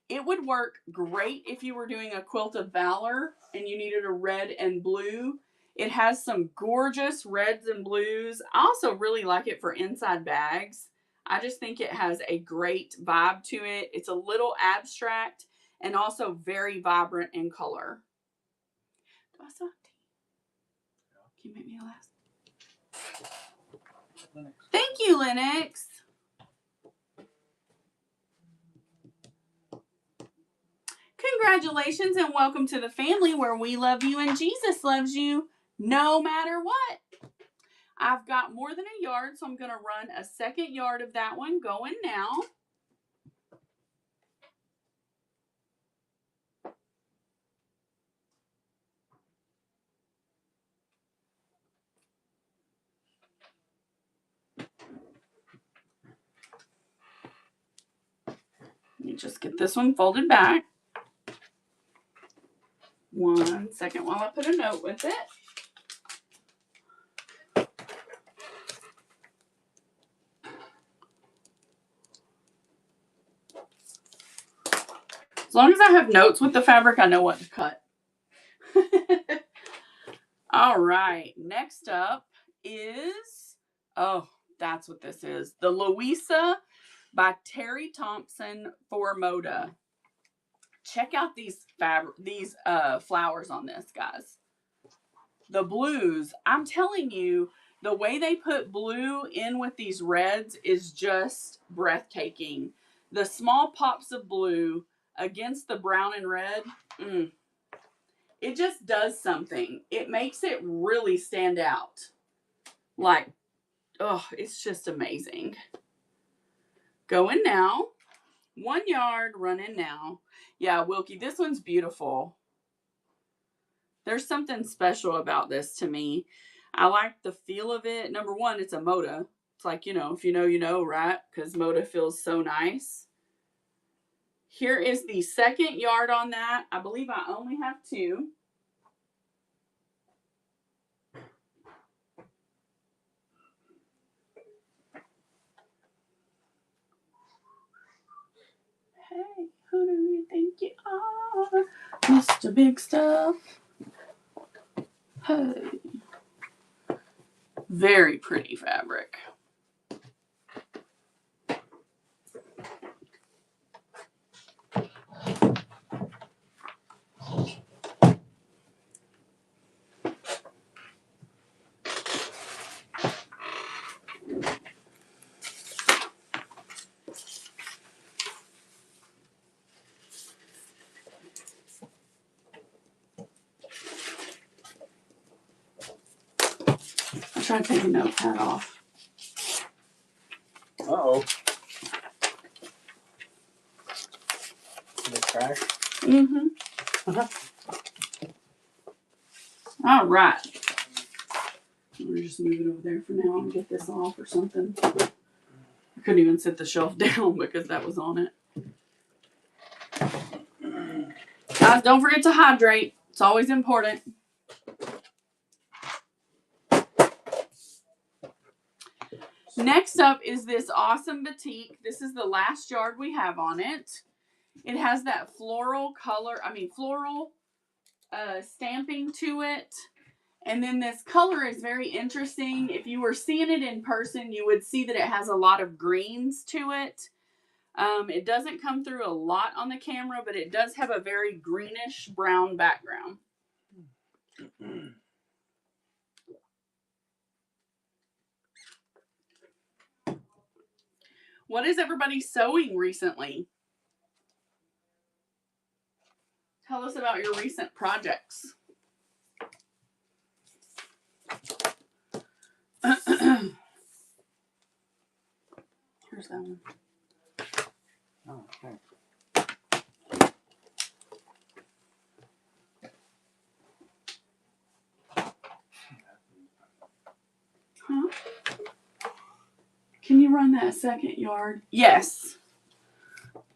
It would work great if you were doing a quilt of valor and you needed a red and blue. It has some gorgeous reds and blues. I also really like it for inside bags. I just think it has a great vibe to it. It's a little abstract and also very vibrant in color. Do I still have tea? Can you make me a glass? Lennox. Thank you, Lennox. Congratulations and welcome to the family where we love you and Jesus loves you no matter what. I've got more than a yard, so I'm going to run a second yard of that one going now. Let me just get this one folded back. 1 second while I put a note with it. As long as I have notes with the fabric, I know what to cut. All right. Next up is, oh, that's what this is. The Louisa by Terry Thompson for Moda. Check out these flowers on this, guys. The blues. I'm telling you, the way they put blue in with these reds is just breathtaking. The small pops of blue against the brown and red, it just does something. It makes it really stand out. Like, oh, it's just amazing. Going now. 1 yard, running now. Yeah, Wilkie, this one's beautiful. There's something special about this to me. I like the feel of it. Number one, it's a Moda. It's like, you know, if you know, you know, right? Because Moda feels so nice. Here is the second yard on that. I believe I only have 2. Hey, who do you think you are? Mr. Big Stuff. Hey. Very pretty fabric. I'm trying to take a notepad off. Uh-oh. Did it crash? Mm-hmm. All right. We're just move it over there for now and get this off or something. I couldn't even set the shelf down because that was on it. Guys, don't forget to hydrate. It's always important. Next up is this awesome batik. This is the last yard we have on it. It has that floral stamping to it. And then this color is very interesting. If you were seeing it in person, you would see that it has a lot of greens to it. It doesn't come through a lot on the camera, but it does have a very greenish brown background. What is everybody sewing recently? Tell us about your recent projects. Here's that one. Oh, okay. Huh? Can you run that second yard? Yes.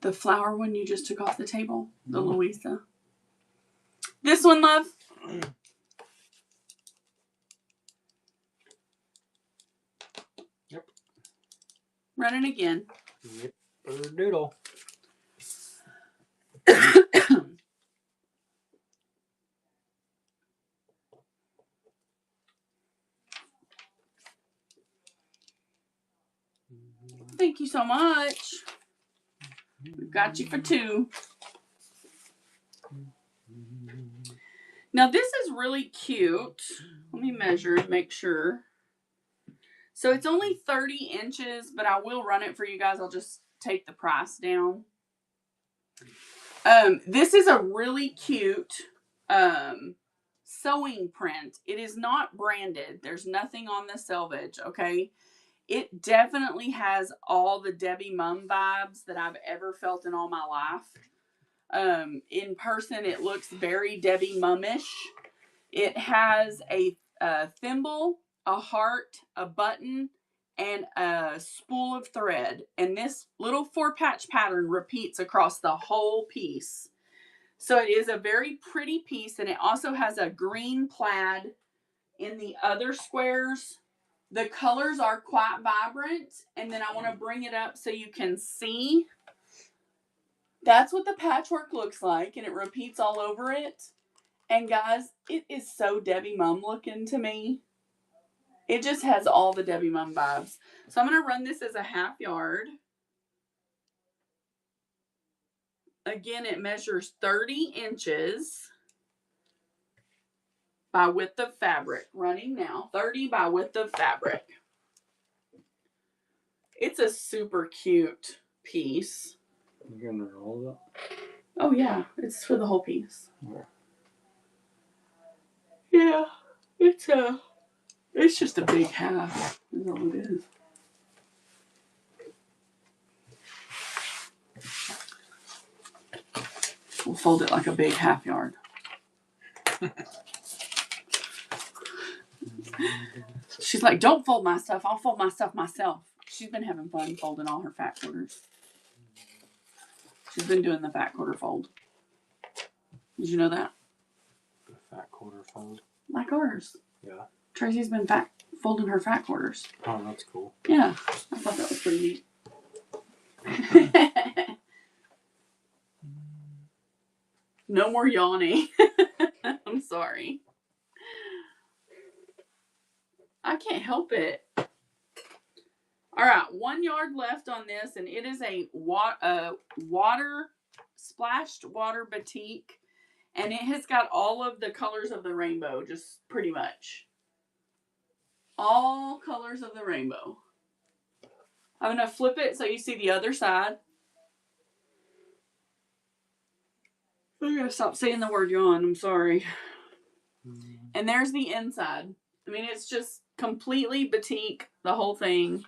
The flower one you just took off the table, the Louisa. This one, love. Yep. Running again. Yep. Doodle. Thank you so much. We've got you for 2. Now this is really cute. Let me measure and make sure. So it's only 30 inches, but I will run it for you guys. I'll just take the price down. This is a really cute sewing print. It is not branded. There's nothing on the selvage, okay? It definitely has all the Debbie Mum vibes that I've ever felt in all my life. In person, it looks very Debbie Mum-ish. It has a thimble, a heart, a button, and a spool of thread. And this little 4-patch pattern repeats across the whole piece. So it is a very pretty piece, and it also has a green plaid in the other squares. The colors are quite vibrant, and then I want to bring it up so you can see. That's what the patchwork looks like, and it repeats all over it. And guys, it is so Debbie Mum looking to me. It just has all the Debbie Mum vibes. So I'm going to run this as a 1/2 yard. Again, it measures 30 inches by width of fabric. Running now. 30 by width of fabric. It's a super cute piece. You're going to roll it? Oh, yeah. It's for the whole piece. Okay. Yeah. It's just a big 1/2. That's all it is. We'll fold it like a big 1/2 yard. She's like, don't fold my stuff. I'll fold my stuff myself. She's been having fun folding all her fat quarters. She's been doing the fat quarter fold. Did you know that? The fat quarter fold? Like ours. Yeah. Tracy's been folding her fat quarters. Oh, that's cool. Yeah. I thought that was pretty neat. No more yawning. I'm sorry. I can't help it. All right, 1 yard left on this, and it is a splashed water batik, and it has got all of the colors of the rainbow, just pretty much. All colors of the rainbow. I'm going to flip it so you see the other side. I'm going to stop saying the word yawn. I'm sorry. And there's the inside. I mean, it's just completely batik, the whole thing.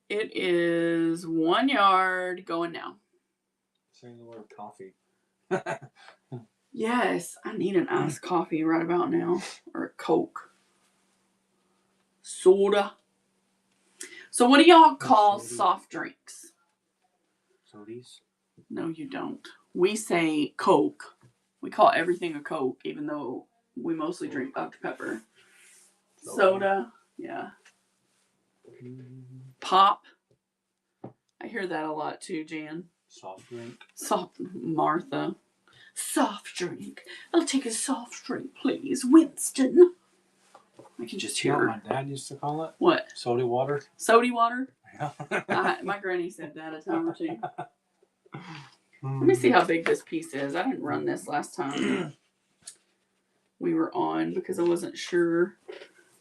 It is 1 yard going now. Saying the word coffee. Yes, I need an iced coffee right about now. Or a Coke. Soda. So what do y'all call soft drinks? Sodies? No, you don't. We say Coke. We call everything a Coke, even though we mostly drink Dr. Pepper. Soda. Yeah. Pop. I hear that a lot too, Jan. Soft drink. Martha. Soft drink. I'll take a soft drink, please. Winston. I can just hear You know her. what my dad used to call it? What? Soda water. Sody water? Yeah. My granny said that a time or two. Let me see how big this piece is. I didn't run this last time we were on because I wasn't sure.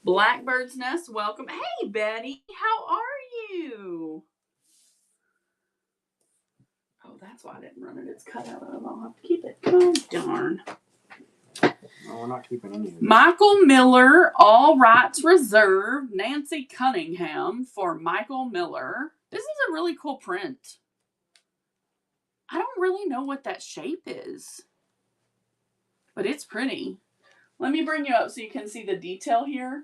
Blackbird's Nest, welcome. Hey, Betty. How are you? Oh, that's why I didn't run it. It's cut out of. I'll have to keep it. Oh, darn. No, we're not keeping any of it. Michael Miller, all rights reserved. Nancy Cunningham for Michael Miller. This is a really cool print. I don't really know what that shape is, but it's pretty. Let me bring you up so you can see the detail here.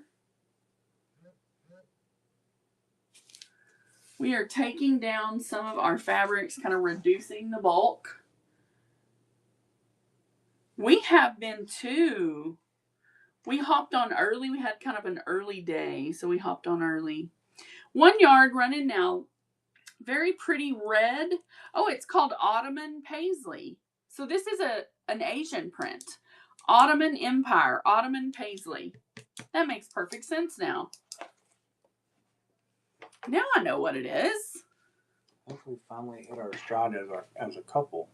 We are taking down some of our fabrics, kind of reducing the bulk. We have been too. We hopped on early. We had kind of an early day, so we hopped on early. 1 yard running now. Very pretty red. Oh, it's called Ottoman Paisley. So this is an Asian print. Ottoman Empire, Ottoman Paisley. That makes perfect sense now. Now I know what it is. I think we finally hit our stride as a couple.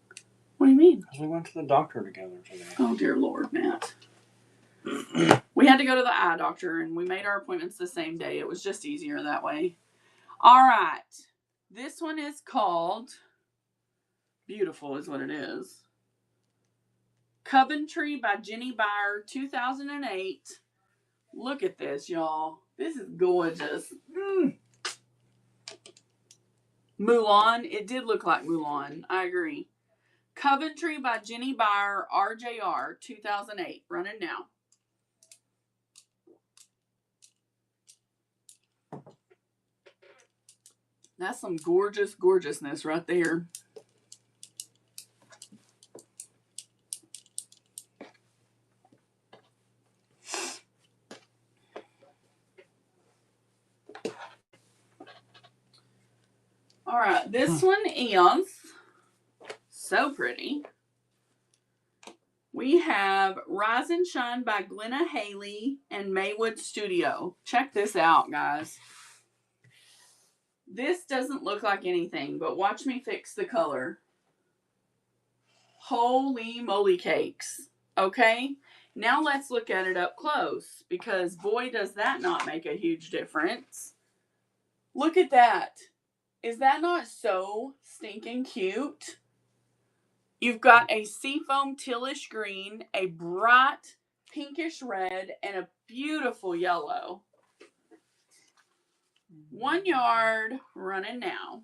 What do you mean? Because we went to the doctor together today. Oh, dear Lord, Matt. We had to go to the eye doctor, and we made our appointments the same day. It was just easier that way. All right. This one is called Beautiful is what it is. Coventry by Jenny Beyer, 2008. Look at this, y'all. This is gorgeous. Mulan. It did look like Mulan. I agree. Coventry by Jenny Beyer, RJR, 2008. Running now. That's some gorgeous gorgeousness right there. All right, this one is so pretty. We have Rise and Shine by Glenna Haley and Maywood Studio. Check this out, guys. This doesn't look like anything, but watch me fix the color. Holy moly cakes. Okay, now let's look at it up close, because boy, does that not make a huge difference. Look at that. Is that not so stinking cute? You've got a seafoam tealish green, a bright pinkish red, and a beautiful yellow. 1 yard, running now.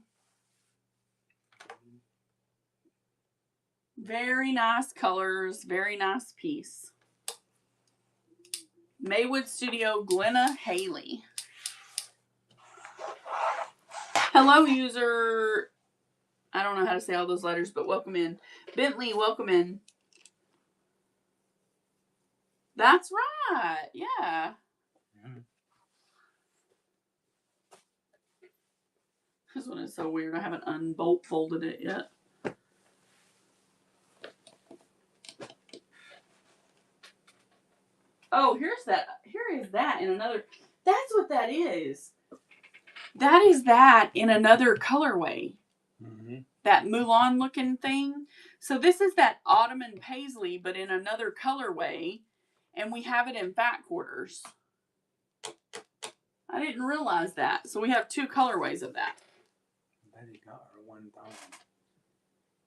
Very nice colors, very nice piece. Maywood Studio, Glenna Haley. Hello, user. I don't know how to say all those letters, but welcome in. Bentley, welcome in. That's right. Yeah. This one is so weird. I haven't unbolt folded it yet. Oh, here's that. Here is that in another. That's what that is. That is that in another colorway. Mm-hmm. That Mulan looking thing. So this is that Ottoman Paisley, but in another colorway. And we have it in fat quarters. I didn't realize that. So we have 2 colorways of that. Betty got her 1,000.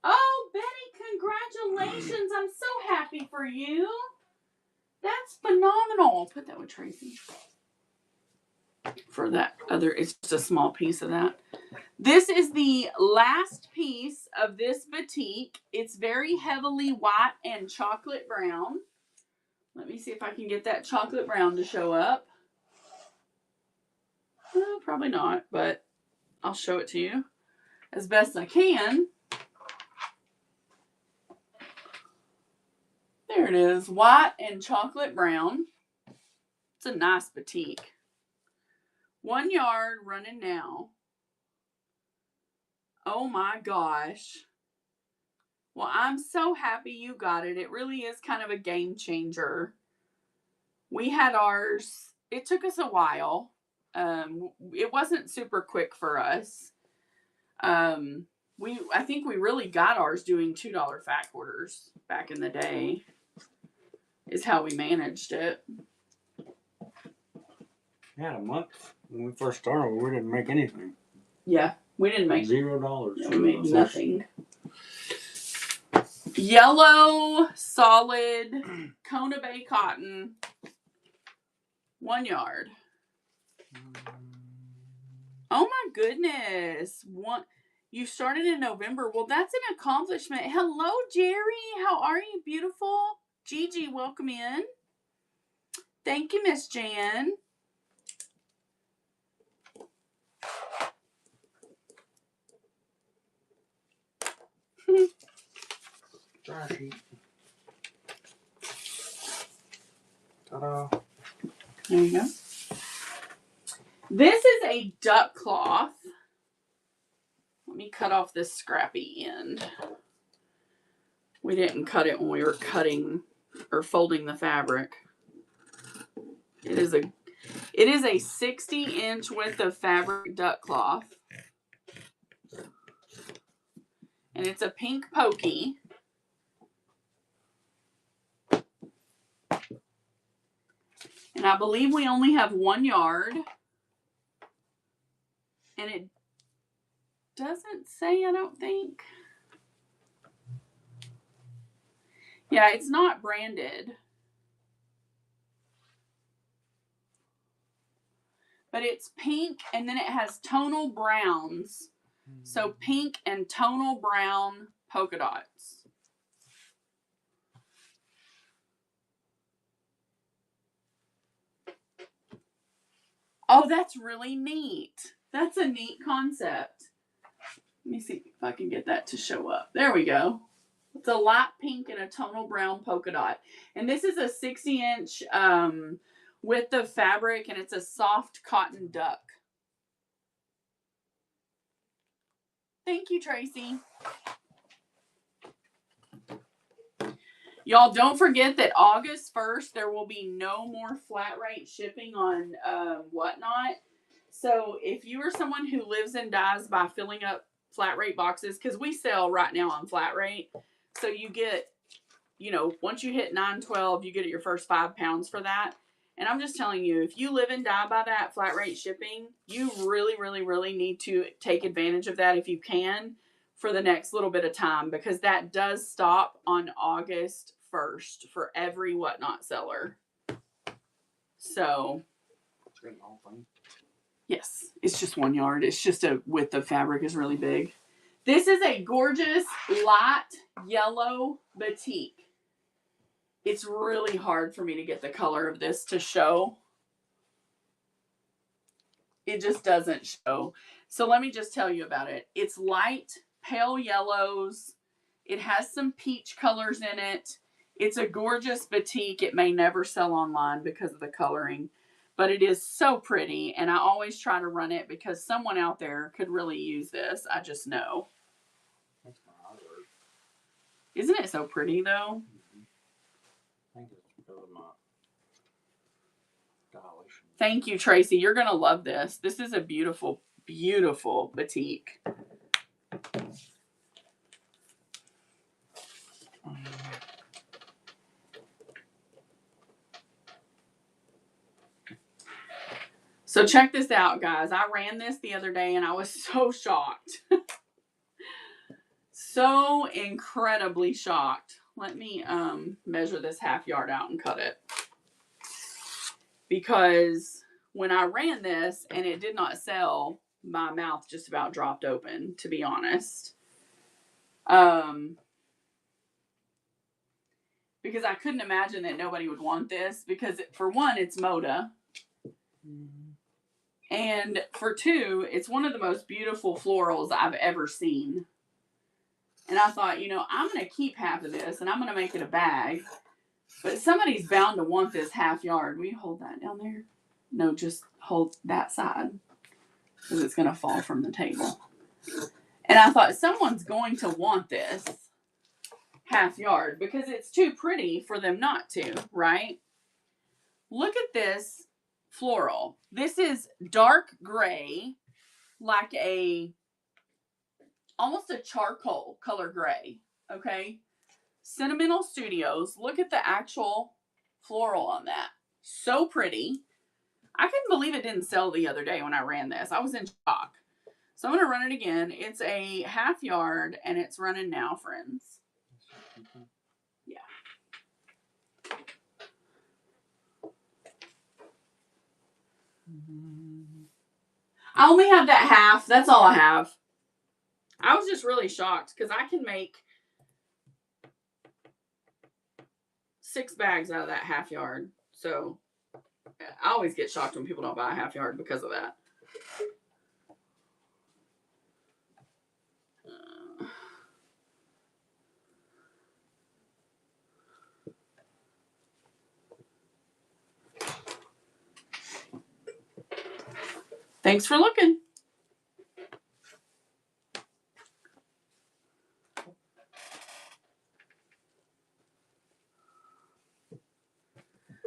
Oh, Betty, congratulations. I'm so happy for you. That's phenomenal. I'll put that with Tracy. For that other, it's just a small piece of that. This is the last piece of this batik. It's very heavily white and chocolate brown. Let me see if I can get that chocolate brown to show up. Probably not, but I'll show it to you as best I can. There it is, white and chocolate brown. It's a nice batik. 1 yard, running now. Oh my gosh. Well, I'm so happy you got it. It really is kind of a game changer. We had ours. It took us a while. It wasn't super quick for us. I think we really got ours doing $2 fat quarters back in the day. Is how we managed it. Yeah, a month when we first started, we didn't make anything. Yeah, we didn't make $0. Yeah, we made nothing. Yellow solid Kona Bay cotton, 1 yard. Oh my goodness! You started in November. Well, that's an accomplishment. Hello, Jerry. How are you, beautiful? Gigi, welcome in. Thank you, Miss Jan. Fire sheet. Ta-da. There you go. This is a duck cloth. Let me cut off this scrappy end. We didn't cut it when we were cutting or folding the fabric. It is a 60-inch width of fabric duck cloth. And it's a pink pokey. And I believe we only have 1 yard. And it doesn't say, I don't think. Yeah, it's not branded. But it's pink and then it has tonal browns. So pink and tonal brown polka dots. Oh, that's really neat. That's a neat concept. Let me see if I can get that to show up. There we go. It's a light pink and a tonal brown polka dot. And this is a 60-inch width of fabric, and it's a soft cotton duck. Thank you, Tracy. Y'all, don't forget that August 1st, there will be no more flat rate shipping on Whatnot. So if you are someone who lives and dies by filling up flat rate boxes, because we sell right now on flat rate, so you get, you know, once you hit 912, you get your first 5 pounds for that. And I'm just telling you, if you live and die by that flat rate shipping, you really, really, really need to take advantage of that if you can for the next little bit of time, because that does stop on August 1st for every Whatnot seller. So, yes, it's just 1 yard. It's just a width of fabric is really big. This is a gorgeous light yellow batik. It's really hard for me to get the color of this to show. It just doesn't show. So let me just tell you about it. It's light, pale yellows. It has some peach colors in it. It's a gorgeous batik. It may never sell online because of the coloring, but it is so pretty. And I always try to run it because someone out there could really use this. I just know. That's my artwork. Isn't it so pretty though? I think it's because of my dilation. Thank you, Tracy. You're going to love this. This is a beautiful, beautiful batik. So check this out, guys. I ran this the other day and I was so shocked. So incredibly shocked. Let me measure this half yard out and cut it. Because when I ran this and it did not sell, my mouth just about dropped open, to be honest. Because I couldn't imagine that nobody would want this. Because for one, it's Moda. And for two, it's one of the most beautiful florals I've ever seen. And I thought, you know, I'm going to keep half of this and I'm going to make it a bag. But somebody's bound to want this half yard. Will you hold that down there? No, just hold that side. Because it's going to fall from the table. And I thought, someone's going to want this half yard because it's too pretty for them not to, right? Look at this floral. This is dark gray, like almost a charcoal color gray, okay? Sentimental Studios. Look at the actual floral on that. So pretty. I couldn't believe it didn't sell the other day when I ran this. I was in shock. So I'm going to run it again. It's a half yard and it's running now, friends. Yeah. I only have that half. That's all I have. I was just really shocked because I can make 6 bags out of that half yard. So I always get shocked when people don't buy a half yard because of that. Thanks for looking.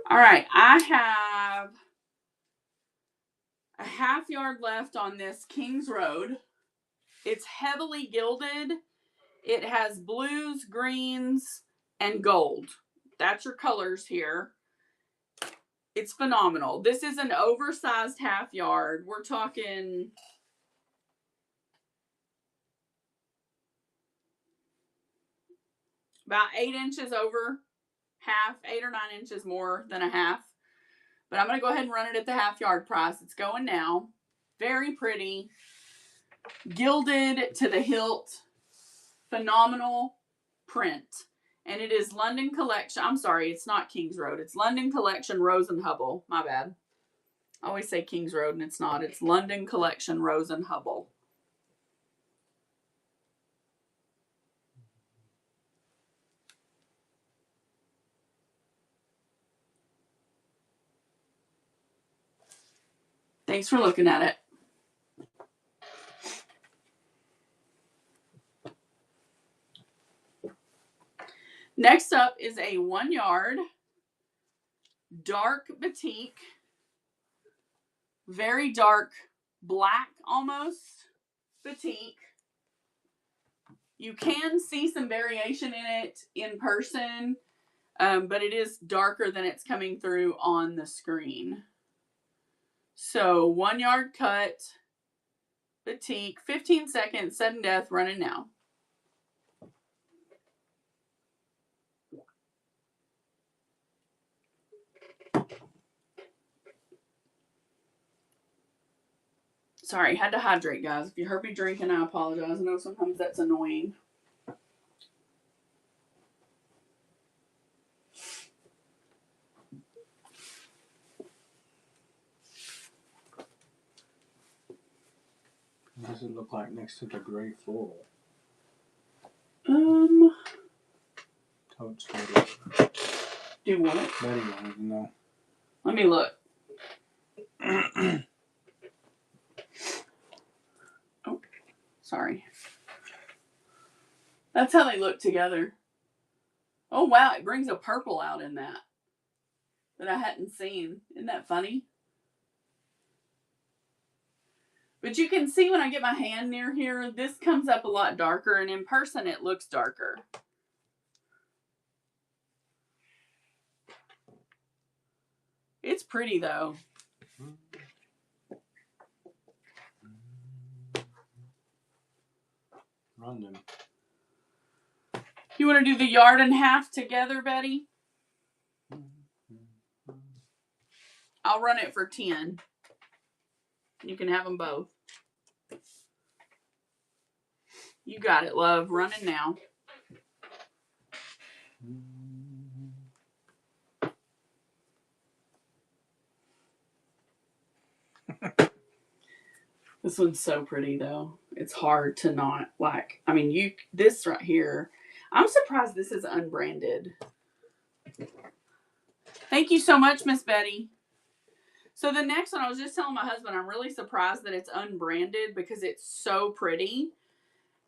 All right, I have a half yard left on this Kings Road. It's heavily gilded. It has blues, greens, and gold. That's your colors here. It's phenomenal. This is an oversized half yard. We're talking about 8 inches over half, 8 or 9 inches more than a half. But I'm going to go ahead and run it at the half yard price. It's going now. Very pretty. Gilded to the hilt. Phenomenal print. And it is London Collection. I'm sorry, it's not Kings Road. It's London Collection Rose and Hubble. My bad. I always say Kings Road and it's not. It's London Collection Rose and Hubble. Thanks for looking at it. Next up is a 1 yard dark batik. Very dark black almost batik. You can see some variation in it in person, but it is darker than it's coming through on the screen. So 1 yard cut, batik, 15 seconds, sudden death, running now. Sorry, had to hydrate, guys. If you heard me drinking, I apologize. I know sometimes that's annoying. What does it look like next to the gray floral? Totes ready. Do what? Betty wanted to know. Let me look. Oh, sorry. That's how they look together. Oh, wow. It brings a purple out in that I hadn't seen. Isn't that funny? But you can see when I get my hand near here, this comes up a lot darker, and in person it looks darker. It's pretty, though. Run them. You want to do the yard and half together, Betty? I'll run it for 10. You can have them both. You got it, love. Running now. This one's so pretty, though. It's hard to not like. I mean, this right here. I'm surprised this is unbranded. Thank you so much, Miss Betty. So the next one, I was just telling my husband, I'm really surprised that it's unbranded because it's so pretty.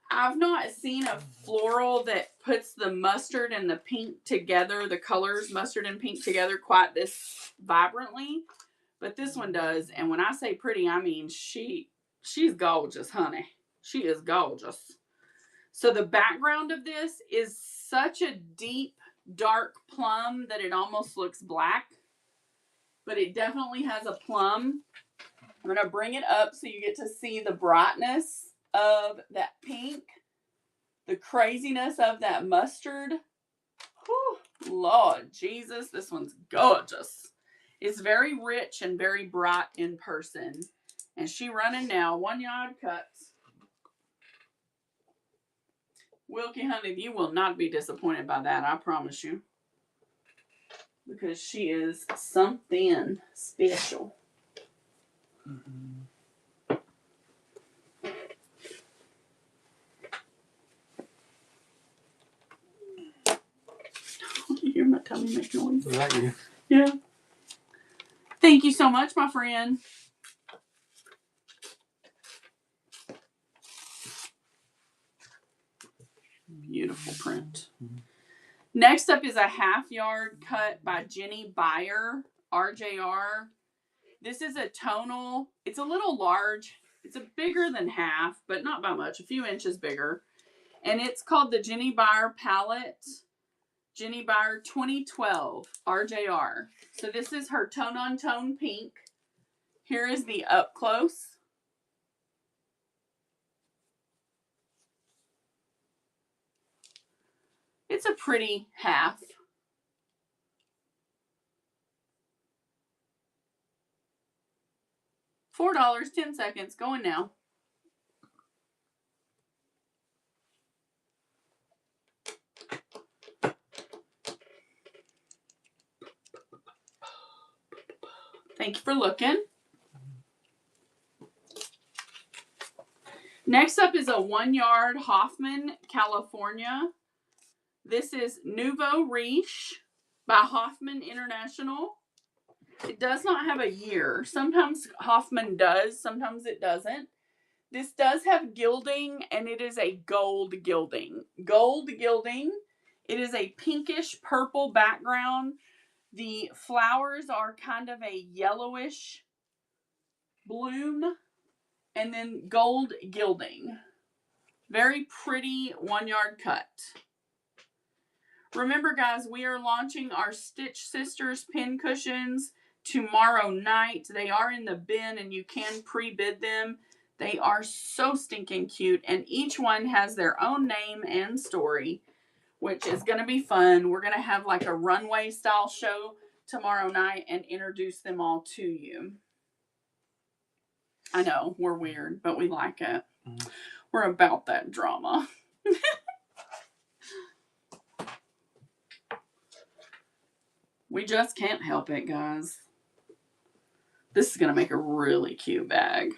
I've not seen a floral that puts the mustard and the pink together, the colors mustard and pink together quite this vibrantly. But this one does. And when I say pretty, I mean she's gorgeous, honey. She is gorgeous. So the background of this is such a deep, dark plum that it almost looks black. But it definitely has a plum. I'm going to bring it up so you get to see the brightness of that pink. The craziness of that mustard. Whew, Lord Jesus, this one's gorgeous. It's very rich and very bright in person. And she running now, 1 yard cuts. Wilkie, honey, you will not be disappointed by that, I promise you. Because she is something special. Mm-hmm. You hear my tummy make noise? Is that you? Yeah. Thank you so much, my friend. beautiful print. Next up is a half yard cut by Jenny Beyer, RJR. This is a tonal. It's a little large. It's a bigger than half, but not by much, a few inches bigger. And it's called the Jenny Beyer Palette. Jenny Beyer 2012 RJR. So this is her tone on tone pink. Here is the up close. It's a pretty half. $4, 10 seconds, going now. Thank you for looking. Next up is a 1 yard Hoffman, California. This is Nouveau Riche by Hoffman International. It does not have a year. Sometimes Hoffman does, sometimes it doesn't. This does have gilding, and it is a gold gilding. Gold gilding. It is a pinkish purple background. The flowers are kind of a yellowish bloom, and then gold gilding. Very pretty 1 yard cut. Remember, guys, we are launching our Stitch Sisters pin cushions tomorrow night. They are in the bin, and you can pre-bid them. They are so stinking cute, and each one has their own name and story, which is going to be fun. We're going to have like a runway style show tomorrow night and introduce them all to you. I know, we're weird, but we like it. We're about that drama. We just can't help it, guys. This is going to make a really cute bag.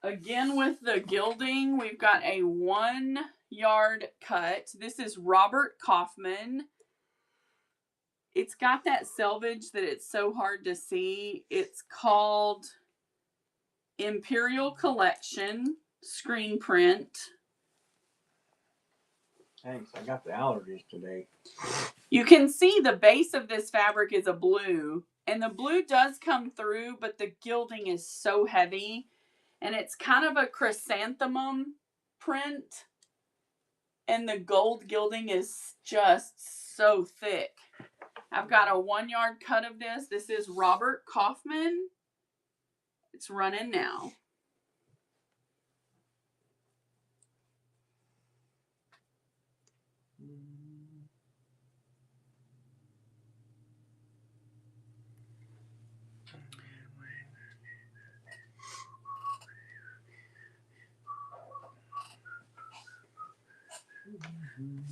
Again, with the gilding, we've got a 1 yard cut. This is Robert Kaufman. It's got that selvage that it's so hard to see. It's called Imperial Collection screen print. Thanks. I got the allergies today. You can see the base of this fabric is a blue, and the blue does come through, but the gilding is so heavy, and it's kind of a chrysanthemum print, and the gold gilding is just so thick. I've got a 1 yard cut of this. This is Robert Kaufman. It's running now.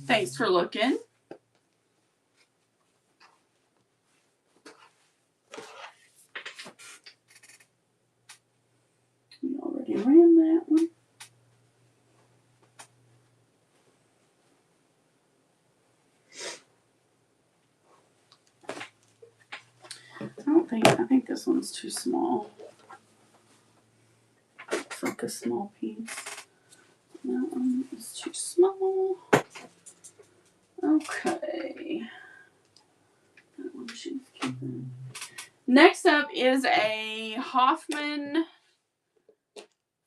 Thanks for looking. We already ran that one. I think this one's too small. It's like a small piece. That one is too small. Okay. That one she's keeping. Next up is a Hoffman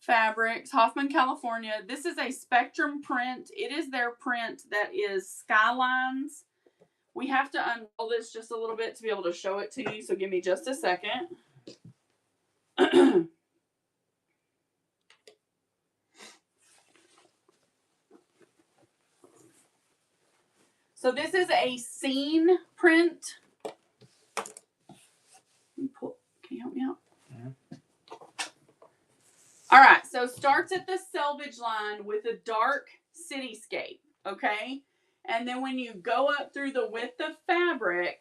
Fabrics, Hoffman, California. This is a Spectrum print. It is their print that is Skylines. We have to unroll this just a little bit to be able to show it to you, so give me just a second. So this is a scene print. Can you help me out? All right, so starts at the selvage line with a dark cityscape, okay? And then when you go up through the width of fabric,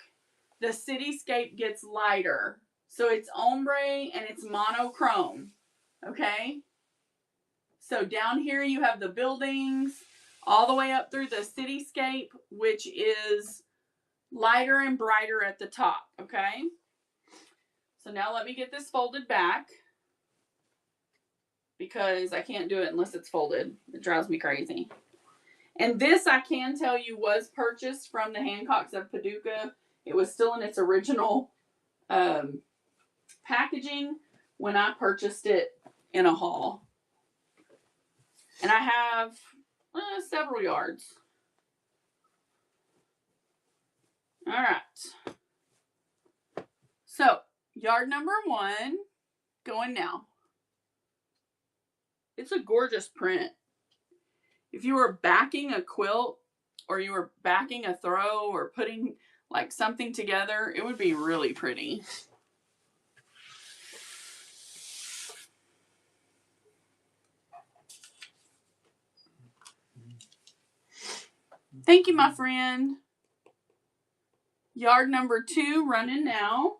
the cityscape gets lighter. So it's ombre and it's monochrome, okay? So down here you have the buildings, all the way up through the cityscape, which is lighter and brighter at the top, okay? So So now let me get this folded back, because I can't do it unless it's folded. It drives me crazy. And this, I can tell you, was purchased from the Hancocks of Paducah. It was still in its original packaging when I purchased it in a haul. And I have several yards. All right. So, yard number 1, going now. It's a gorgeous print. If you were backing a quilt, or you were backing a throw, or putting like something together, it would be really pretty. Thank you, my friend. Yard number 2 running now.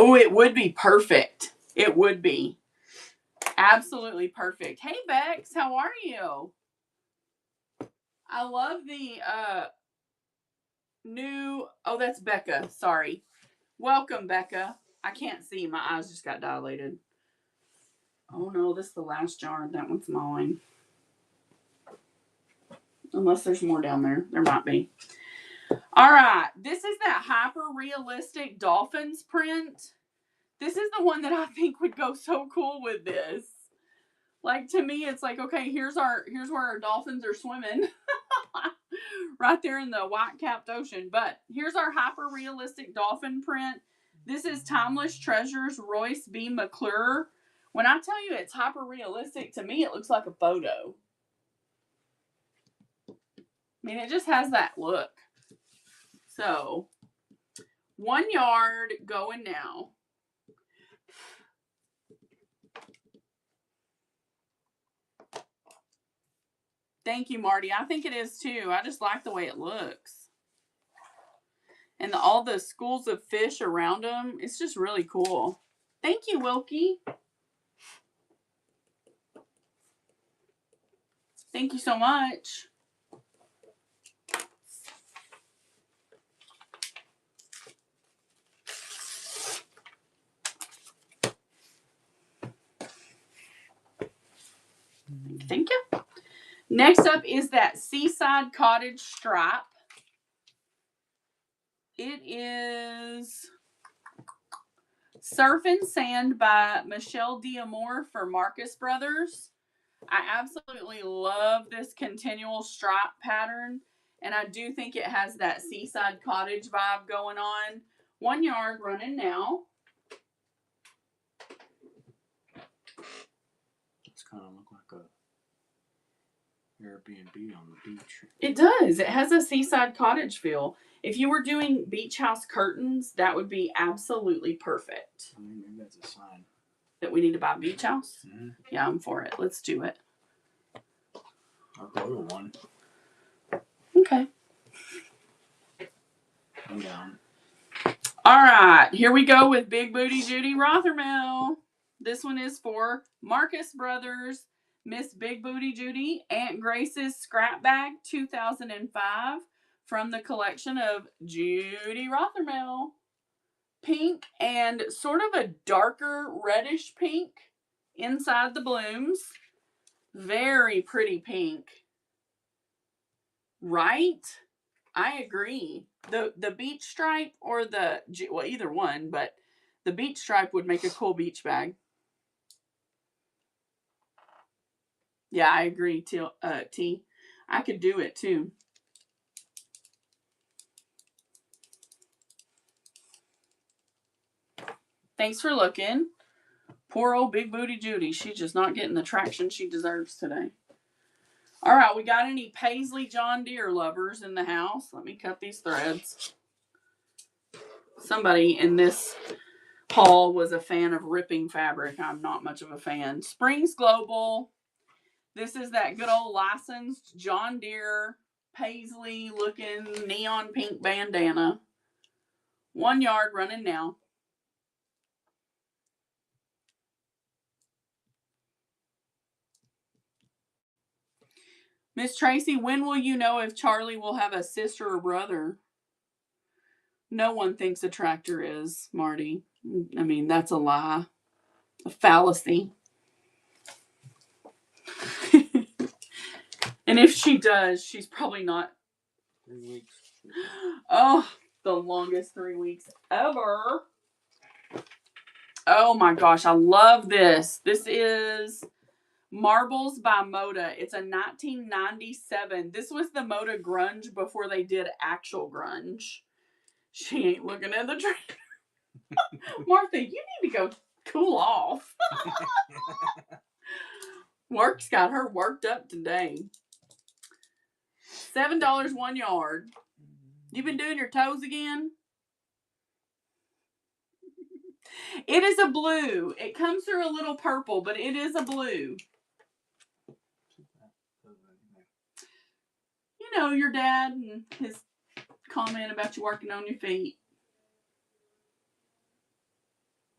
Oh, it would be perfect. It would be absolutely perfect. Hey, Bex, how are you? I love the new, oh, that's Becca. Sorry. Welcome, Becca. I can't see. My eyes just got dilated. Oh, no, this is the last jar. That one's mine. Unless there's more down there. There might be. All right. This is that hyper-realistic dolphins print. This is the one that I think would go so cool with this. Like, to me, it's like, okay, here's where our dolphins are swimming. Right there in the white-capped ocean. But here's our hyper-realistic dolphin print. This is Timeless Treasures Royce B. McClure. When I tell you it's hyper-realistic, to me it looks like a photo. I mean, it just has that look. So, 1 yard going now. Thank you, Marty. I think it is too. I just like the way it looks. And all the schools of fish around them. It's just really cool. Thank you, Wilkie. Thank you so much. Thank you. Next up is that Seaside Cottage Stripe. It is Surf and Sand by Michelle D'Amour for Marcus Brothers. I absolutely love this continual stripe pattern, and I do think it has that Seaside Cottage vibe going on. 1 yard running now. It's kind of look like a Airbnb on the beach. It does. It has a Seaside Cottage feel. If you were doing beach house curtains, that would be absolutely perfect. I mean, maybe that's a sign. That we need to buy a beach house? Mm-hmm. Yeah, I'm for it. Let's do it. I'll go to one. Okay. I'm down. All right. Here we go with Big Booty Judy Rothermel. This one is for Marcus Brothers, Miss Big Booty Judy, Aunt Grace's Scrap Bag 2005 from the collection of Judy Rothermel. Pink and sort of a darker reddish pink inside the blooms. Very pretty pink. Right? I agree. The beach stripe or well, either one, but the beach stripe would make a cool beach bag. Yeah, I agree, T. I could do it too. Thanks for looking. Poor old Big Booty Judy. She's just not getting the traction she deserves today. All right, we got any Paisley John Deere lovers in the house? Let me cut these threads. Somebody in this haul was a fan of ripping fabric. I'm not much of a fan. Springs Global. This is that good old licensed John Deere paisley looking neon pink bandana. 1 yard, running now. Miss Tracy, when will you know if Charlie will have a sister or brother? No one thinks a tractor is, Marty. I mean, that's a lie. A fallacy. And if she does, she's probably not. 3 weeks. Oh, the longest 3 weeks ever. Oh my gosh, I love this. This is Marbles by Moda. It's a 1997. This was the Moda grunge before they did actual grunge. She ain't looking at the tree. Martha, you need to go cool off. Work's got her worked up today. $7 1 yard. You been doing your toes again? It is a blue. It comes through a little purple, but it is a blue. You know, your dad and his comment about you working on your feet.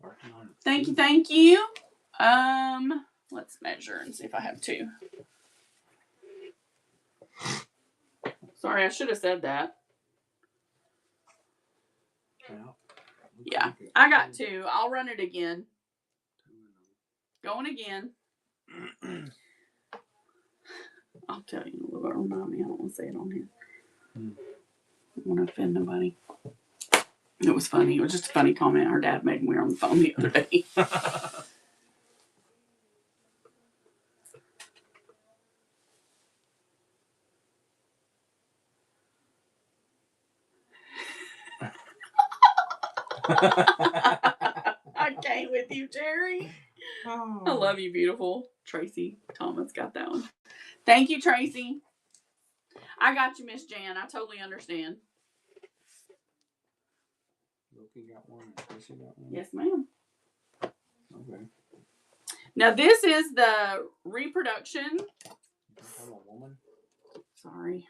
Working on it. Thank you. Let's measure and see if I have 2. Sorry, I should have said that. Yeah, I got 2. I'll run it again. Going again. I'll tell you in a little bit. Remind me. I don't want to say it on here. I don't want to offend nobody. It was funny. It was just a funny comment her dad made when we were on the phone the other day. I can't with you, Jerry. Oh. I love you, beautiful. Tracy Thomas got that one. Thank you, Tracy. I got you, Miss Jan. I totally understand. Loki got one. Tracy got one. Yes, ma'am. Okay. Now, this is the reproduction. I'm a woman. Sorry.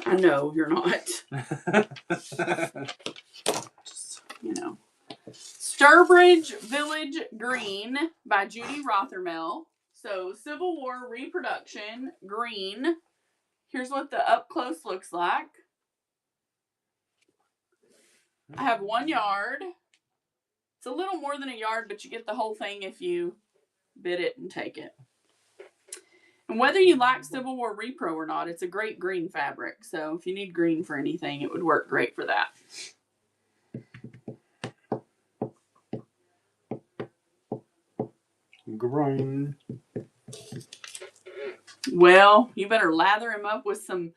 I know you're not. Just, you know. Sturbridge Village Green by Judy Rothermel. So, Civil War reproduction green. Here's what the up close looks like. I have 1 yard. It's a little more than a yard, but you get the whole thing if you bid it and take it. And whether you like Civil War Repro or not, it's a great green fabric. So if you need green for anything, it would work great for that. Green. Well, you better lather him up with some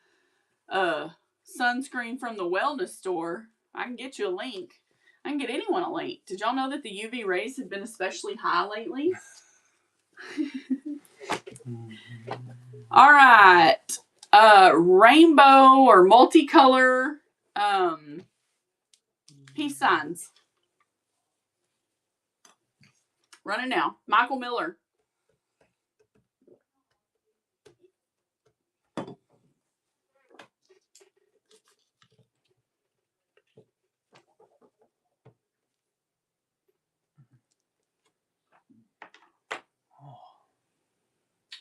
sunscreen from the wellness store. I can get you a link. I can get anyone a link. Did y'all know that the UV rays have been especially high lately? All right. Rainbow or multicolor peace signs. Running now. Michael Miller.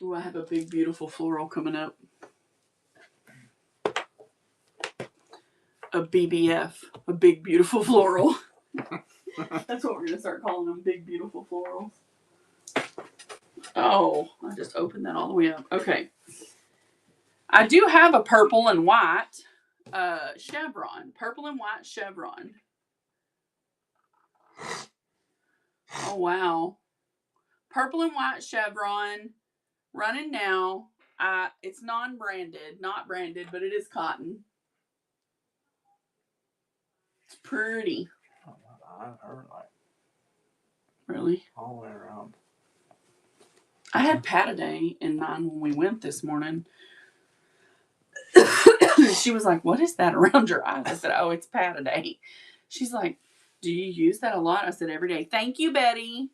Ooh, I have a big, beautiful floral coming up. A BBF. A big, beautiful floral. That's what we're going to start calling them. Big, beautiful florals. Oh, I just opened that all the way up. Okay. I do have a purple and white chevron. Purple and white chevron. Oh, wow. Purple and white chevron. Running now. It's non-branded. Not branded, but it is cotton. It's pretty. I've heard like Really? all the way around. I had Pat-a-day in mine when we went this morning. She was like, what is that around your eyes? I said, oh, it's Pat-a-day. She's like, do you use that a lot? I said, every day. Thank you, Betty.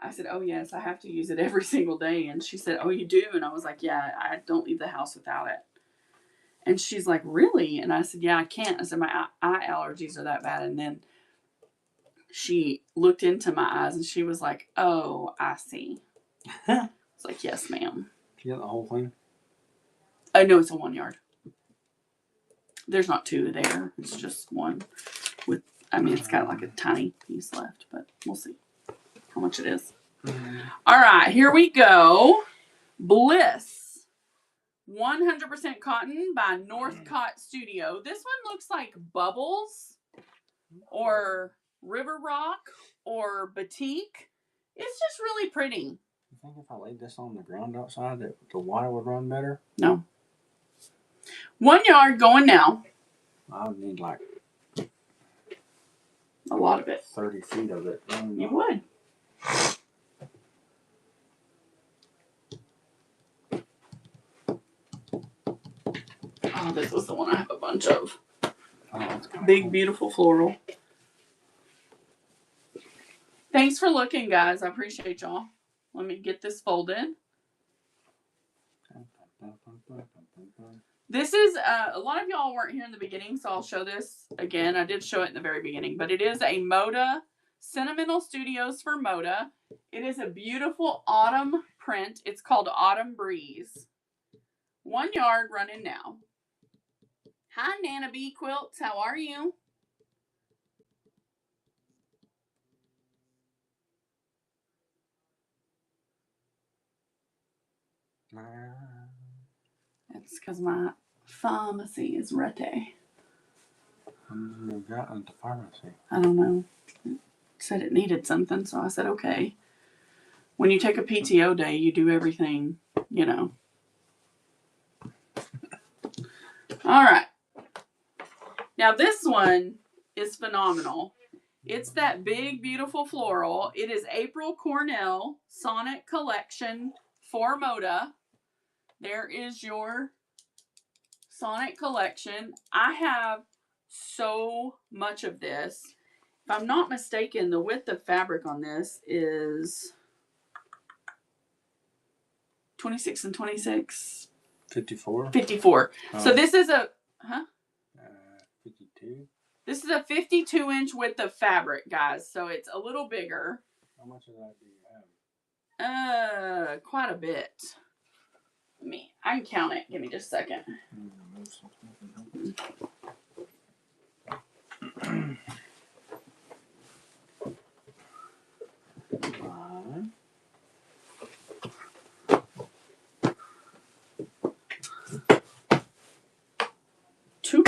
I said, oh, yes, I have to use it every single day. And she said, oh, you do? And I was like, yeah, I don't leave the house without it. And she's like, really? And I said, yeah, I can't. I said, my eye allergies are that bad. And then she looked into my eyes and she was like, oh, I see. It's like, yes, ma'am. You got the whole thing? I know it's a 1 yard. There's not two there. It's just one with, I mean, it's got like a tiny piece left, but we'll see how much it is. All right, here we go. Bliss. 100% cotton by Northcott Studio. This one looks like Bubbles or River Rock or Batik. It's just really pretty. You think if I laid this on the ground outside that the water would run better? No. 1 yard going now. I would need like A lot of it. 30 feet of it. You would. Oh, this was the one I have a bunch of. Oh, that's kinda Big, cool. beautiful floral. Thanks for looking, guys. I appreciate y'all. Let me get this folded. This is, a lot of y'all weren't here in the beginning, so I'll show this again. I did show it in the very beginning, but it is a Moda, Sentimental Studios for Moda. It is a beautiful autumn print. It's called Autumn Breeze. 1 yard running now. Hi, Nana B Quilts. How are you? It's because my pharmacy is rete. You got at the pharmacy. I don't know. It said it needed something, so I said, okay. When you take a PTO day, you do everything, you know. All right. Now, this one is phenomenal. It's that big, beautiful floral. It is April Cornell Sonnet Collection for Moda. There is your Sonnet Collection. I have so much of this. If I'm not mistaken, the width of fabric on this is 26 and 26. 54? 54. So this is a, 52? This is a 52-inch width of fabric, guys. So it's a little bigger. How much of that do you have? Quite a bit. I can count it. Give me just a second. Two.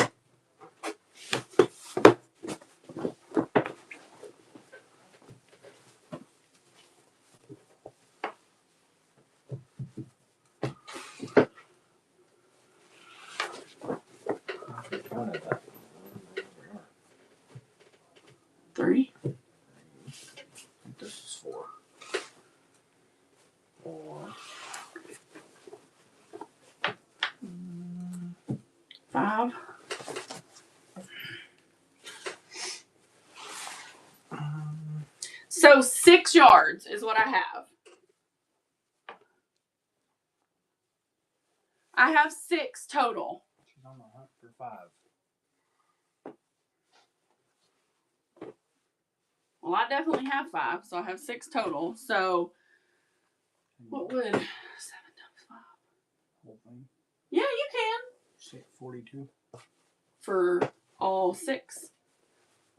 Three. This is 4. 4. 5. So 6 yards is what I have. I have 6 total. She's on the hunt for 5. Well, I definitely have 5, so I have 6 total. So what would 7 times 5? Whole thing? Yeah, you can. 42. For all 6.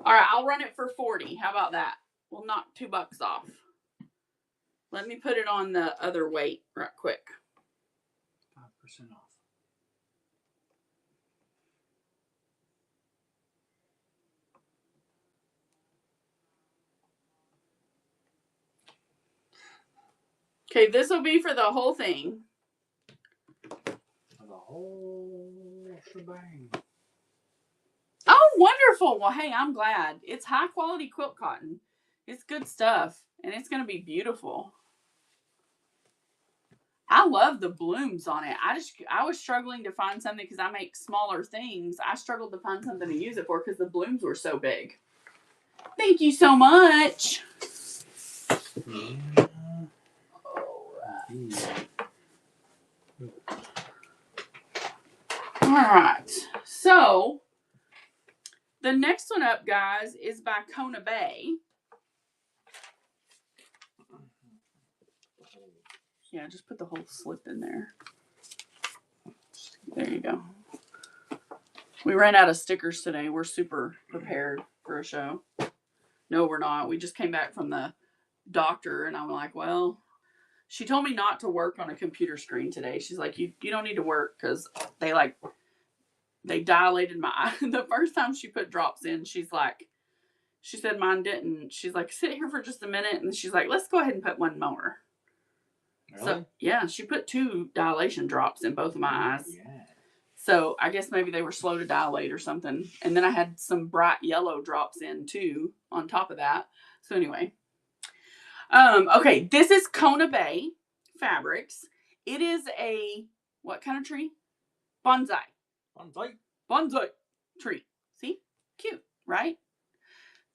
All right, I'll run it for 40. How about that? We'll knock $2 off. Let me put it on the other weight right quick. 5% off. Okay, this will be for the whole thing. For the whole shebang. Oh, wonderful. Well, hey, I'm glad. It's high quality quilt cotton. It's good stuff, and it's going to be beautiful. I love the blooms on it. I was struggling to find something because I make smaller things. I struggled to find something to use it for because the blooms were so big. Thank you so much. Yeah. All right. So the next one up, guys, is by Kona Bay. Yeah, just put the whole slip in there. There you go. We ran out of stickers today. We're super prepared for a show. No, we're not. We just came back from the doctor, and I'm like, well, she told me not to work on a computer screen today. She's like, you don't need to work because they dilated my eye. The first time she put drops in, she said mine didn't. She's like, sit here for just a minute, and she's like, let's go ahead and put one more. Really? So yeah, she put 2 dilation drops in both of my eyes. Yeah. So I guess maybe they were slow to dilate or something. And then I had some bright yellow drops in too on top of that. So anyway. Okay, this is Kona Bay Fabrics. It is a what kind of tree? Bonsai. Bonsai tree. See? Cute, right?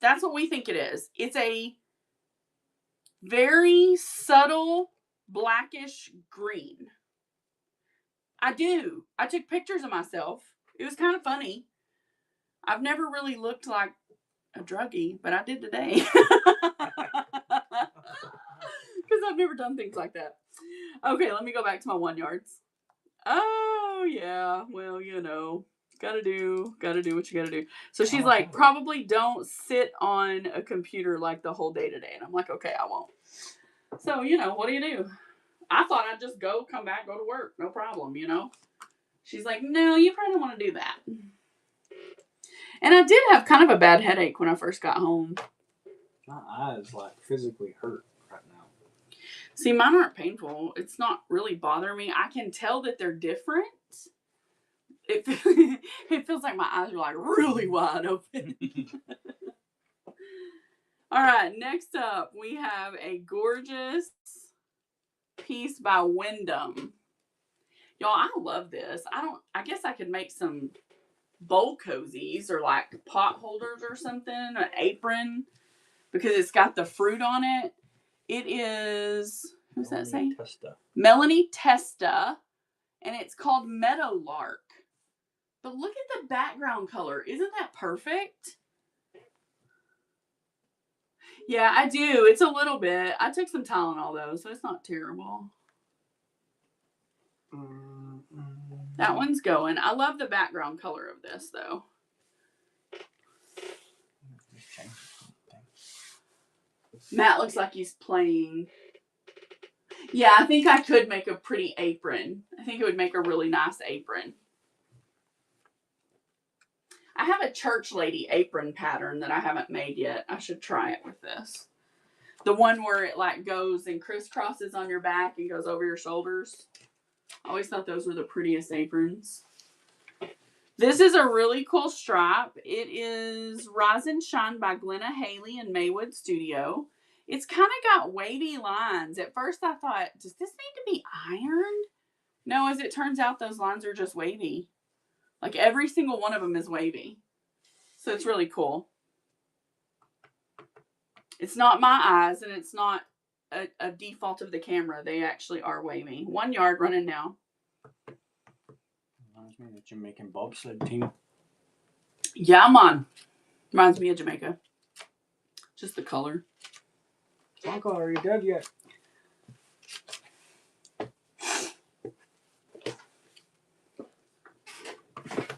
That's what we think it is. It's a very subtle blackish green. I took pictures of myself. It was kind of funny. I've never really looked like a druggie, but I did today. Because I've never done things like that. Okay, let me go back to my 1 yards. Oh, yeah. Well, gotta do what you gotta do. So she's like, probably don't sit on a computer like the whole day today. And I'm like, okay, I won't. So, what do? I thought I'd just come back, go to work. No problem, She's like, no, you probably don't want to do that. And I did have kind of a bad headache when I first got home. My eyes physically hurt right now. See, mine aren't painful. It's not really bothering me. I can tell that they're different. It feels like my eyes are really wide open. All right, next up we have a gorgeous piece by Wyndham. Y'all, I love this. I guess I could make some bowl cozies or pot holders or something, an apron, because it's got the fruit on it. It is, who's that say? Melanie Testa, and it's called Meadowlark. But look at the background color. Isn't that perfect? Yeah, I do. It's a little bit. I took some Tylenol though, so it's not terrible. That one's going. I love the background color of this though. Matt looks like he's playing. Yeah, I think I could make a pretty apron. I think it would make a really nice apron. I have a church lady apron pattern that I haven't made yet. I should try it with this. The one where it goes and crisscrosses on your back and goes over your shoulders. I always thought those were the prettiest aprons. This is a really cool stripe. It is Rise and Shine by Glenna Haley and Maywood Studio. It's kind of got wavy lines. At first I thought, does this need to be ironed? No, as it turns out, those lines are just wavy. Every single one of them is wavy. So it's really cool. It's not my eyes, and it's not a default of the camera. They actually are wavy. 1 yard running now. Reminds me of the Jamaican bobsled team. Yeah, man. Reminds me of Jamaica. Just the color. Uncle, are you dead yet?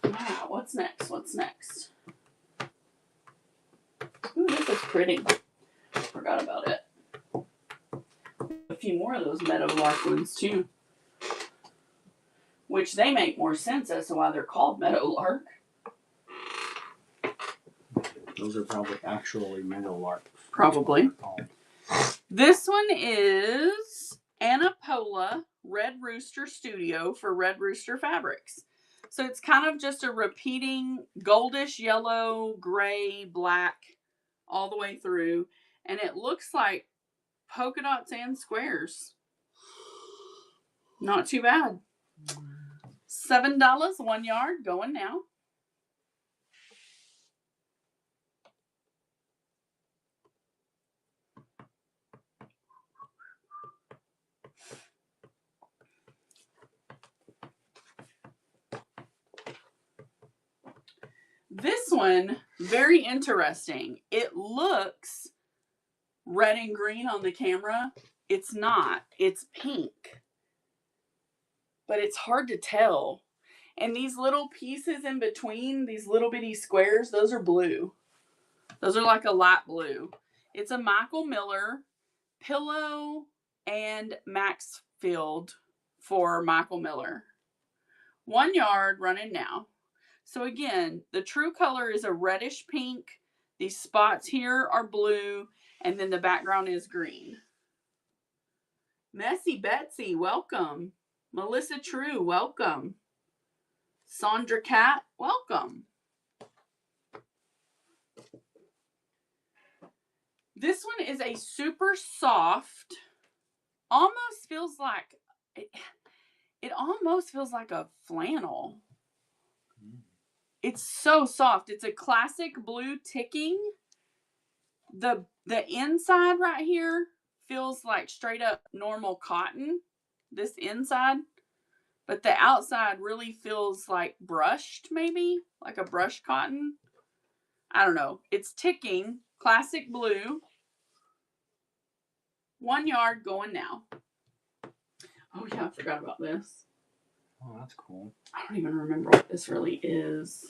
Wow, what's next? Ooh, this is pretty. Forgot about it. A few more of those Meadowlark ones too. Which they make more sense as to why they're called Meadowlark. Those are probably actually Meadowlark. Probably. This one is Anapola Red Rooster Studio for Red Rooster Fabrics. So it's kind of just a repeating goldish yellow, gray, black all the way through. And it looks like polka dots and squares. Not too bad. $7, 1 yard, going now. one, very interesting. It looks red and green on the camera. It's not. It's pink. But it's hard to tell. And these little pieces in between, these little bitty squares, those are blue. Those are like a light blue. It's a Michael Miller pillow and Maxfield for Michael Miller. 1 yard, running now. So again, the true color is a reddish pink. These spots here are blue, and then the background is green. Messy Betsy, welcome. Melissa True, welcome. Sandra Cat, welcome. This one is a super soft, almost feels like, it almost feels like a flannel. It's so soft. It's a classic blue ticking. The inside right here feels like straight up normal cotton, this inside. But the outside really feels like brushed, maybe, like a brushed cotton. I don't know. It's ticking, classic blue. 1 yard, going now. Oh yeah, I forgot about this. Oh, that's cool. I don't even remember what this really is.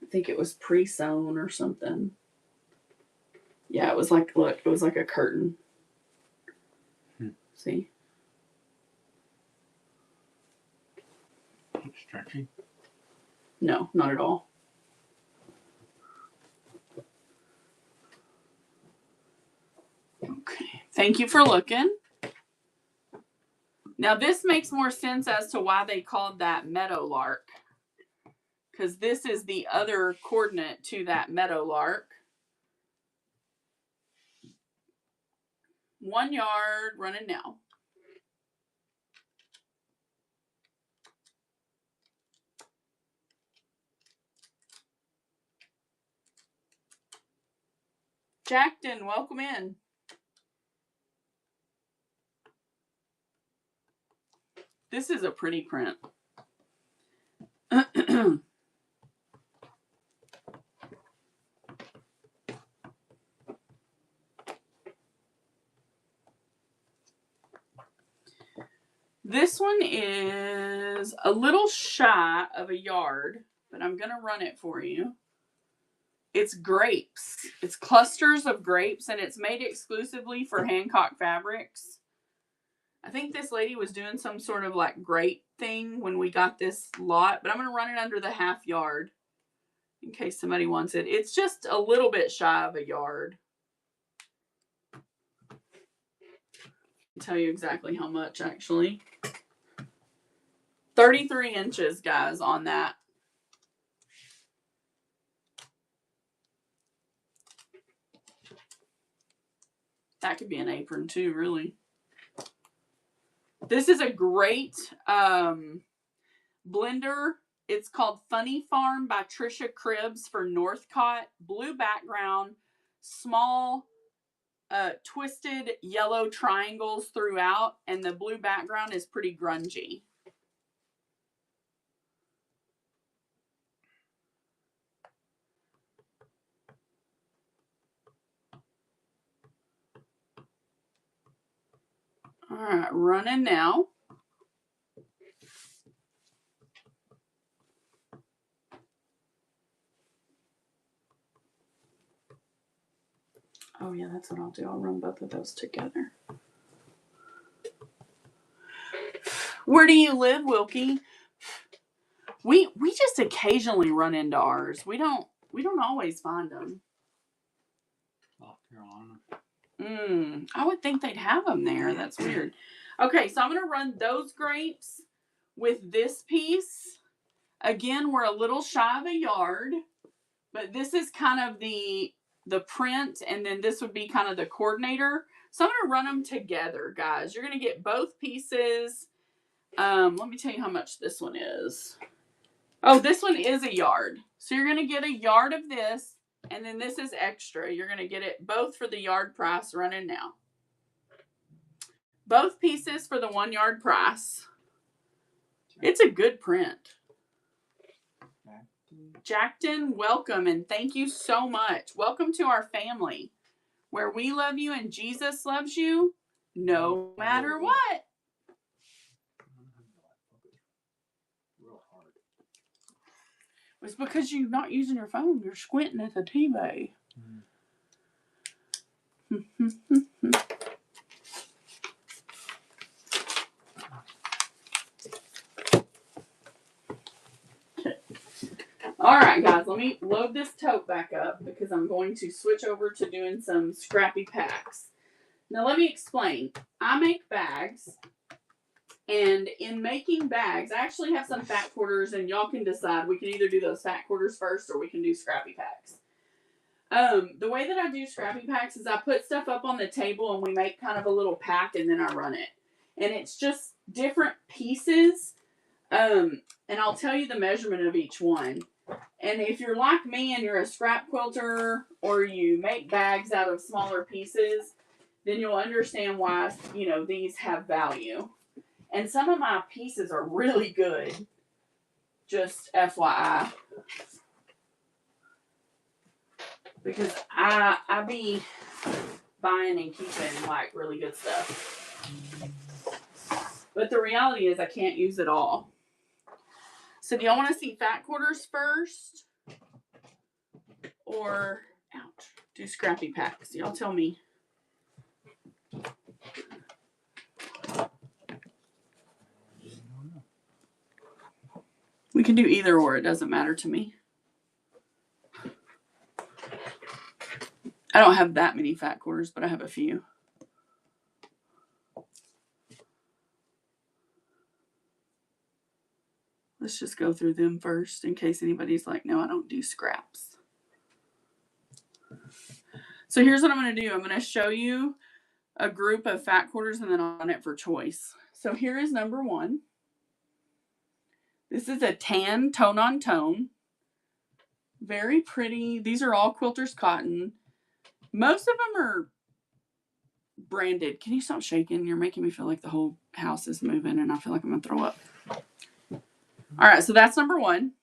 I think it was pre-sewn or something. Yeah, it was like, look, it was like a curtain. See? Stretchy? No, not at all. Okay, thank you for looking. Now this makes more sense as to why they called that meadowlark. Because this is the other coordinate to that meadowlark. 1 yard, running now. Jackton, welcome in. This is a pretty print. This one is a little shy of a yard, but I'm going to run it for you. It's grapes. It's clusters of grapes, and it's made exclusively for Hancock Fabrics. I think this lady was doing some sort of like grape thing when we got this lot, but I'm going to run it under the half yard in case somebody wants it. It's just a little bit shy of a yard. I'll tell you exactly how much, actually. 33 inches, guys, on that. That could be an apron too, really. This is a great blender. It's called Funny Farm by Trisha Cribbs for Northcott. Blue background, small twisted yellow triangles throughout, and the blue background is pretty grungy. All right, running now. Oh yeah, that's what I'll do. I'll run both of those together. Where do you live, Wilkie? We just occasionally run into ours. We don't always find them. South Carolina. I would think they'd have them there. That's weird. Okay, so I'm going to run those grapes with this piece. Again, we're a little shy of a yard, but this is kind of the print, and then this would be kind of the coordinator. So I'm going to run them together, guys. You're going to get both pieces. Let me tell you how much this one is. Oh, this one is a yard. So you're going to get a yard of this. And then this is extra. You're going to get it both for the yard price, running now. Both pieces for the 1 yard price. It's a good print. Back to Jackton, welcome and thank you so much. Welcome to our family where we love you and Jesus loves you no matter what. Real hard. It's because you're not using your phone. You're squinting at the TV. All right, guys, let me load this tote back up because I'm going to switch over to doing some scrappy packs. Now, let me explain. I make bags, and in making bags, I actually have some fat quarters, and y'all can decide. We can either do those fat quarters first, or we can do scrappy packs. The way that I do scrappy packs is I put stuff up on the table, and we make kind of a little pack, and then I run it. And it's just different pieces, and I'll tell you the measurement of each one. And if you're like me and you're a scrap quilter or you make bags out of smaller pieces, then you'll understand why, these have value. And some of my pieces are really good. Just FYI. Because I be buying and keeping like really good stuff. But the reality is I can't use it all. So do y'all want to see fat quarters first? Or, ouch, do scrappy packs? Y'all tell me. We can do either or. It doesn't matter to me. I don't have that many fat quarters, but I have a few. Let's just go through them first in case anybody's like, no, I don't do scraps. So here's what I'm going to do. I'm going to show you a group of fat quarters and then I'll run it for choice. So here is number 1. This is a tan tone on tone. Very pretty. These are all Quilters cotton. Most of them are branded. Can you stop shaking? You're making me feel like the whole house is moving and I feel like I'm going to throw up. All right, so that's number 1.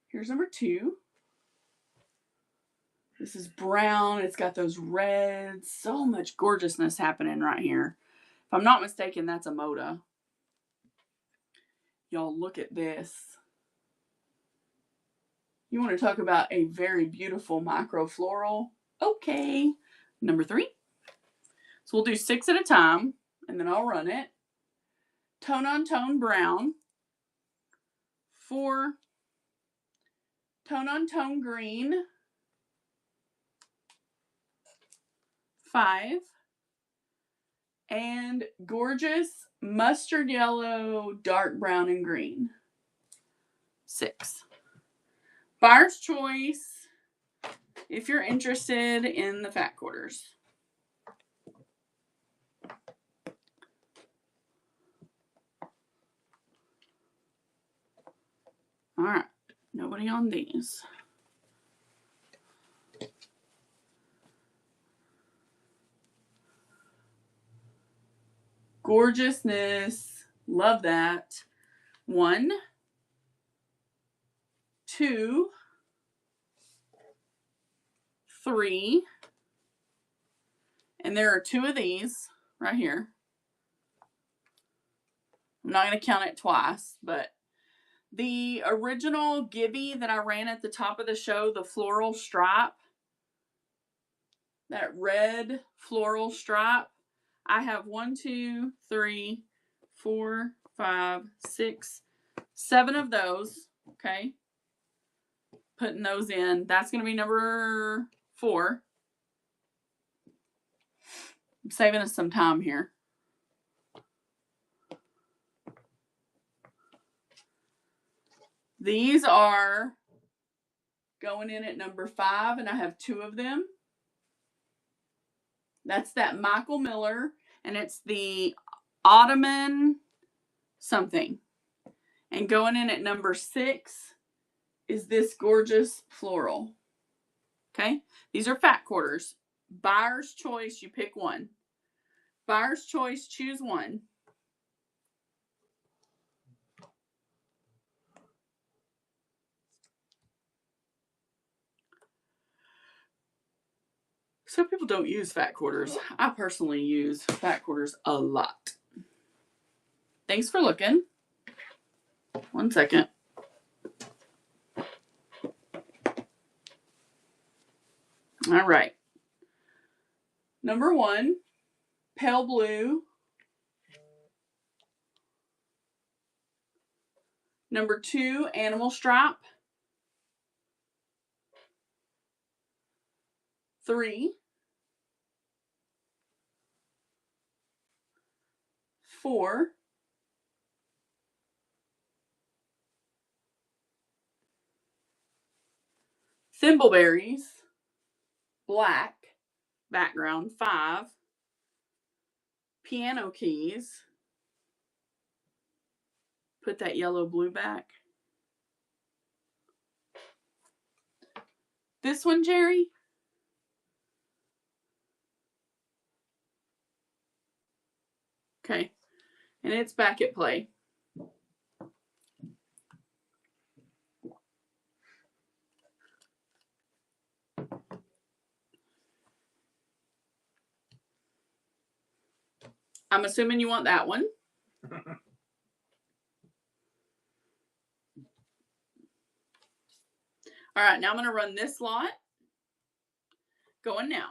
Here's number 2. This is brown. It's got those reds. So much gorgeousness happening right here. If I'm not mistaken, that's a Moda. Y'all look at this. You want to talk about a very beautiful micro floral? Okay. Number 3. So we'll do 6 at a time, and then I'll run it. Tone on tone brown. 4. Tone on tone green. 5. And gorgeous mustard yellow, dark brown, and green. 6. Buyer's choice if you're interested in the fat quarters. All right, nobody on these. Gorgeousness, love that. 1, 2, 3, and there are 2 of these right here. I'm not going to count it twice, but the original Gibby that I ran at the top of the show, the floral stripe, that red floral stripe, I have 1, 2, 3, 4, 5, 6, 7 of those. Okay. Putting those in. That's going to be number 4. I'm saving us some time here. These are going in at number 5, and I have 2 of them. That's that Michael Miller, and it's the Ottoman something. And going in at number 6 is this gorgeous floral. Okay? These are fat quarters. Buyer's choice, you pick one. Buyer's choice, choose one. Some people don't use fat quarters. I personally use fat quarters a lot. Thanks for looking. 1 second. All right. Number 1, pale blue. Number 2, animal stripe. 3, 4, thimbleberries, black background. 5, piano keys. Put that yellow blue back. This one, Jerry. Okay. And it's back at play. I'm assuming you want that one. All right, now I'm going to run this lot. Going now.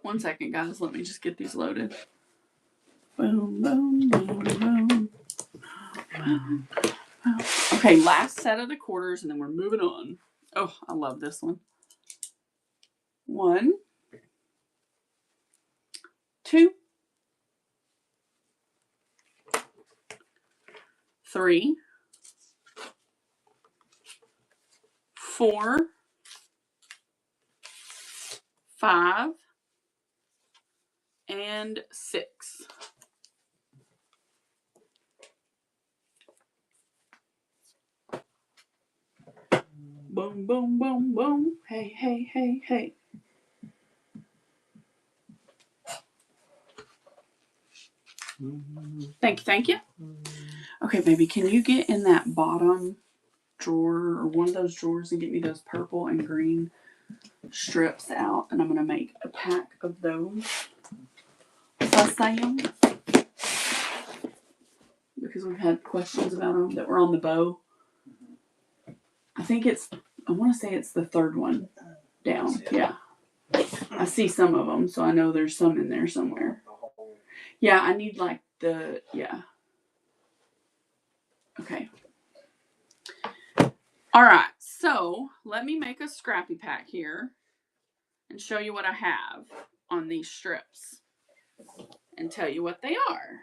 One second, guys. Let me just get these loaded. Boom, boom, boom, boom. Boom. Okay, last set of the quarters, and then we're moving on. Oh, I love this one. 1, 2, 3, 4, 5, and 6. Boom, boom, boom, boom. Hey, hey, hey, hey. Thank you, thank you. Okay, baby, can you get in that bottom drawer or one of those drawers and get me those purple and green strips out? And I'm going to make a pack of those. Sam, because we've had questions about them that were on the bow. I want to say it's the third one down. Yeah. I see some of them, so I know there's some in there somewhere. Yeah, I need like yeah. Okay. All right, so let me make a scrappy pack here and show you what I have on these strips and tell you what they are.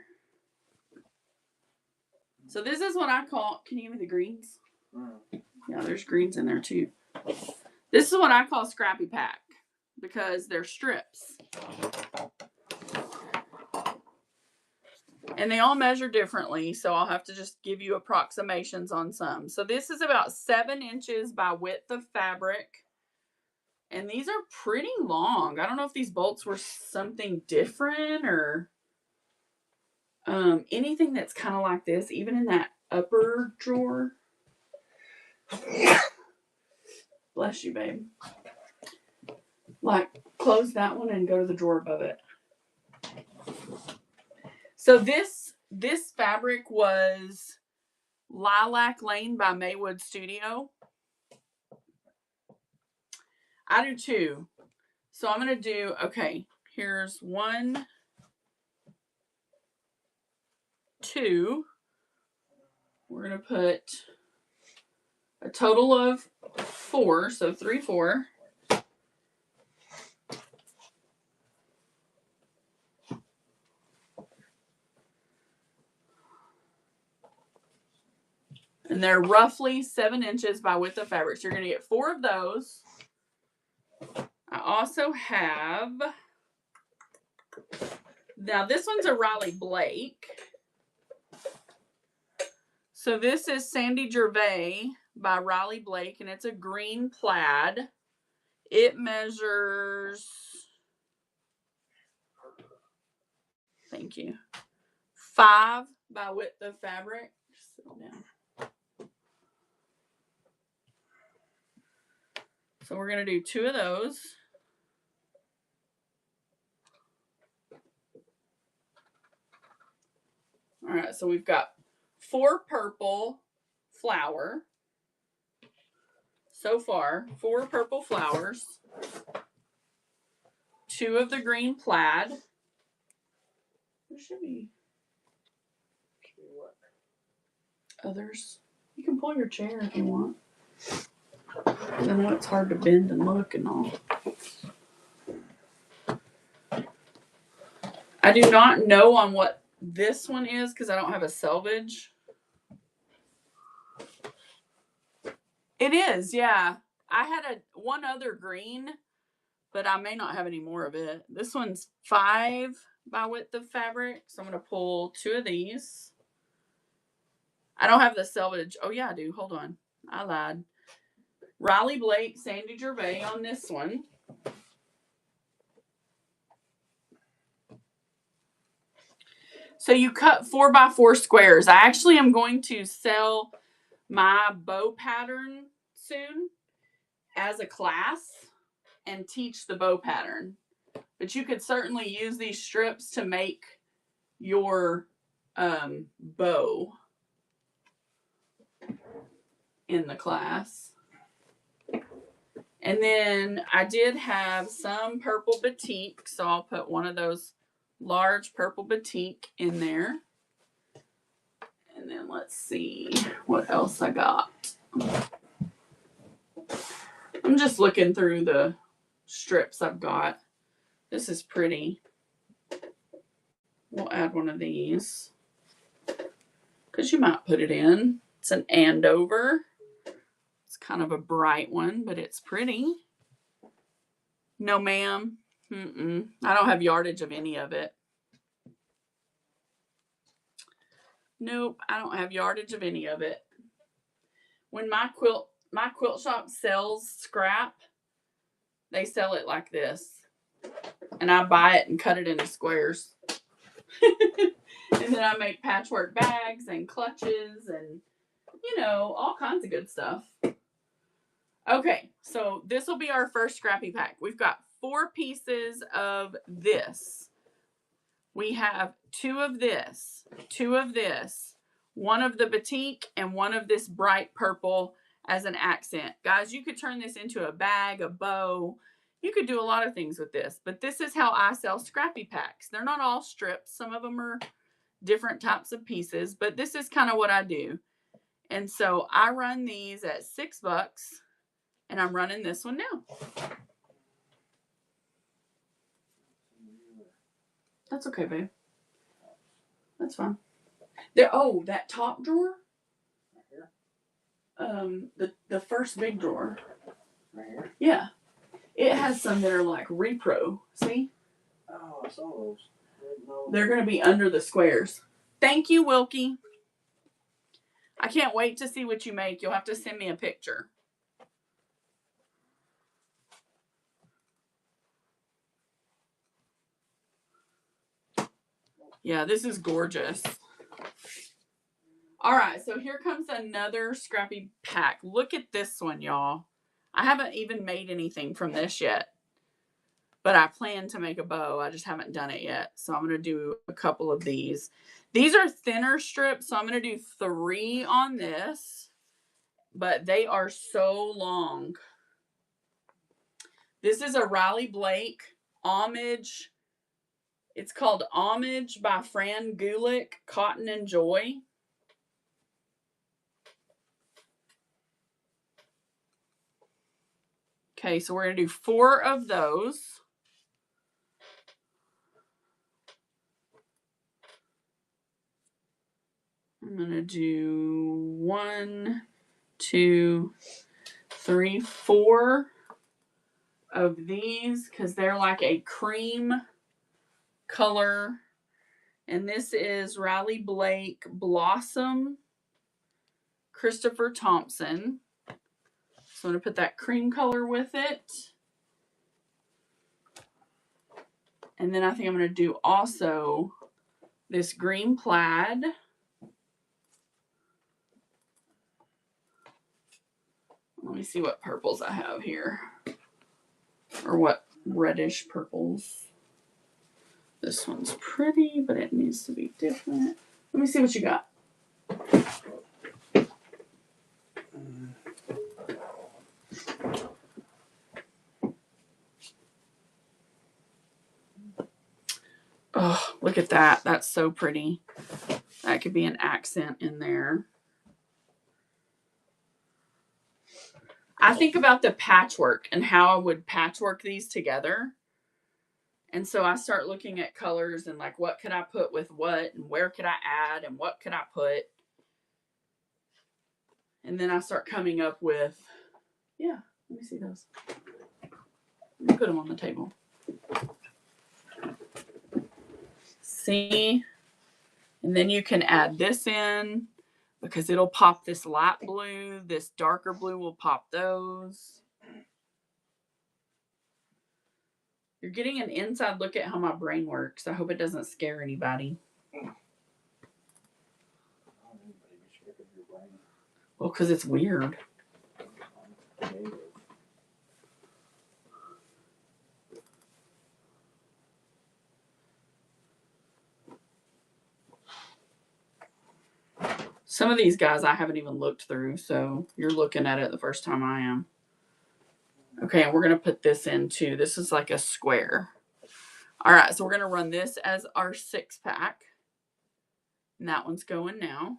So this is what I call, can you give me the greens? Yeah, there's greens in there too. This is what I call scrappy pack because they're strips. And they all measure differently, so I'll have to just give you approximations on some. So this is about 7 inches by width of fabric. And these are pretty long. I don't know if these bolts were something different or anything that's kind of like this, even in that upper drawer. Bless you, babe. Like, close that one and go to the drawer above it. So this fabric was Lilac Lane by Maywood Studio. I do too. So I'm going to do, okay, here's 1, 2. We're going to put a total of 4, so 3, 4. And they're roughly 7 inches by width of fabric. So you're going to get 4 of those. I also have, now this one's a Riley Blake. So this is Sandy Gervais by Riley Blake, and it's a green plaid. It measures, thank you, 5 by width of fabric. Just sit down. So we're going to do 2 of those. All right, so we've got 4 purple flower. So far, 4 purple flowers. 2 of the green plaid. There should be others. You can pull your chair if you want. I know it's hard to bend and look and all. I do not know on what this one is because I don't have a selvage. It is, yeah. I had one other green, but I may not have any more of it. This one's 5 by width of fabric, so I'm going to pull 2 of these. I don't have the selvage. Oh, yeah, I do. Hold on. I lied. Riley Blake, Sandy Gervais on this one. So you cut 4 by 4 squares. I actually am going to sell my bow pattern soon as a class and teach the bow pattern. But you could certainly use these strips to make your bow in the class. And then I did have some purple batik, so I'll put one of those large purple batik in there. And then let's see what else I got. I'm just looking through the strips I've got. This is pretty. We'll add one of these because you might put it in. It's an Andover. It's kind of a bright one, but it's pretty. No, ma'am. I don't have yardage of any of it. Nope, I don't have yardage of any of it. When my quilt shop sells scrap, they sell it like this. And I buy it and cut it into squares. And then I make patchwork bags and clutches and, all kinds of good stuff. Okay, so this will be our first scrappy pack. We've got 4 pieces of this. We have 2 of this, 2 of this, 1 of the batik, and 1 of this bright purple as an accent. Guys, you could turn this into a bag, a bow. You could do a lot of things with this, but this is how I sell scrappy packs. They're not all strips. Some of them are different types of pieces, but this is kind of what I do. And so I run these at $6, and I'm running this one now. That's okay, babe. That's fine. There. Oh, that top drawer. Right here. The first big drawer. Right here. Yeah. It has some that are like repro. See? Oh, I saw those. They're going to be under the squares. Thank you, Wilkie. I can't wait to see what you make. You'll have to send me a picture. Yeah, this is gorgeous. All right, so here comes another scrappy pack. Look at this one, y'all. I haven't even made anything from this yet. But I plan to make a bow. I just haven't done it yet. So I'm going to do a couple of these. These are thinner strips, so I'm going to do 3 on this. But they are so long. This is a Riley Blake Homage. It's called Homage by Fran Gulick, Cotton and Joy. Okay, so we're going to do 4 of those. I'm going to do 1, 2, 3, 4 of these because they're like a cream color. And this is Riley Blake Blossom, Christopher Thompson. So I'm going to put that cream color with it. And then I think I'm going to do also this green plaid. Let me see what purples I have here. Or what reddish purples. This one's pretty, but it needs to be different. Let me see what you got. Oh, look at that. That's so pretty. That could be an accent in there. I think about the patchwork and how I would patchwork these together. And so I start looking at colors and like, what could I put with what and where could I add and what could I put? And then I start coming up with, yeah, let me see those. Let me put them on the table. See? And then you can add this in because it'll pop this light blue. This darker blue will pop those. You're getting an inside look at how my brain works. I hope it doesn't scare anybody. Well, because it's weird. Some of these guys I haven't even looked through, so you're looking at it the first time I am. Okay, and we're going to put this in too. This is like a square. All right, so we're going to run this as our 6-pack. And that one's going now.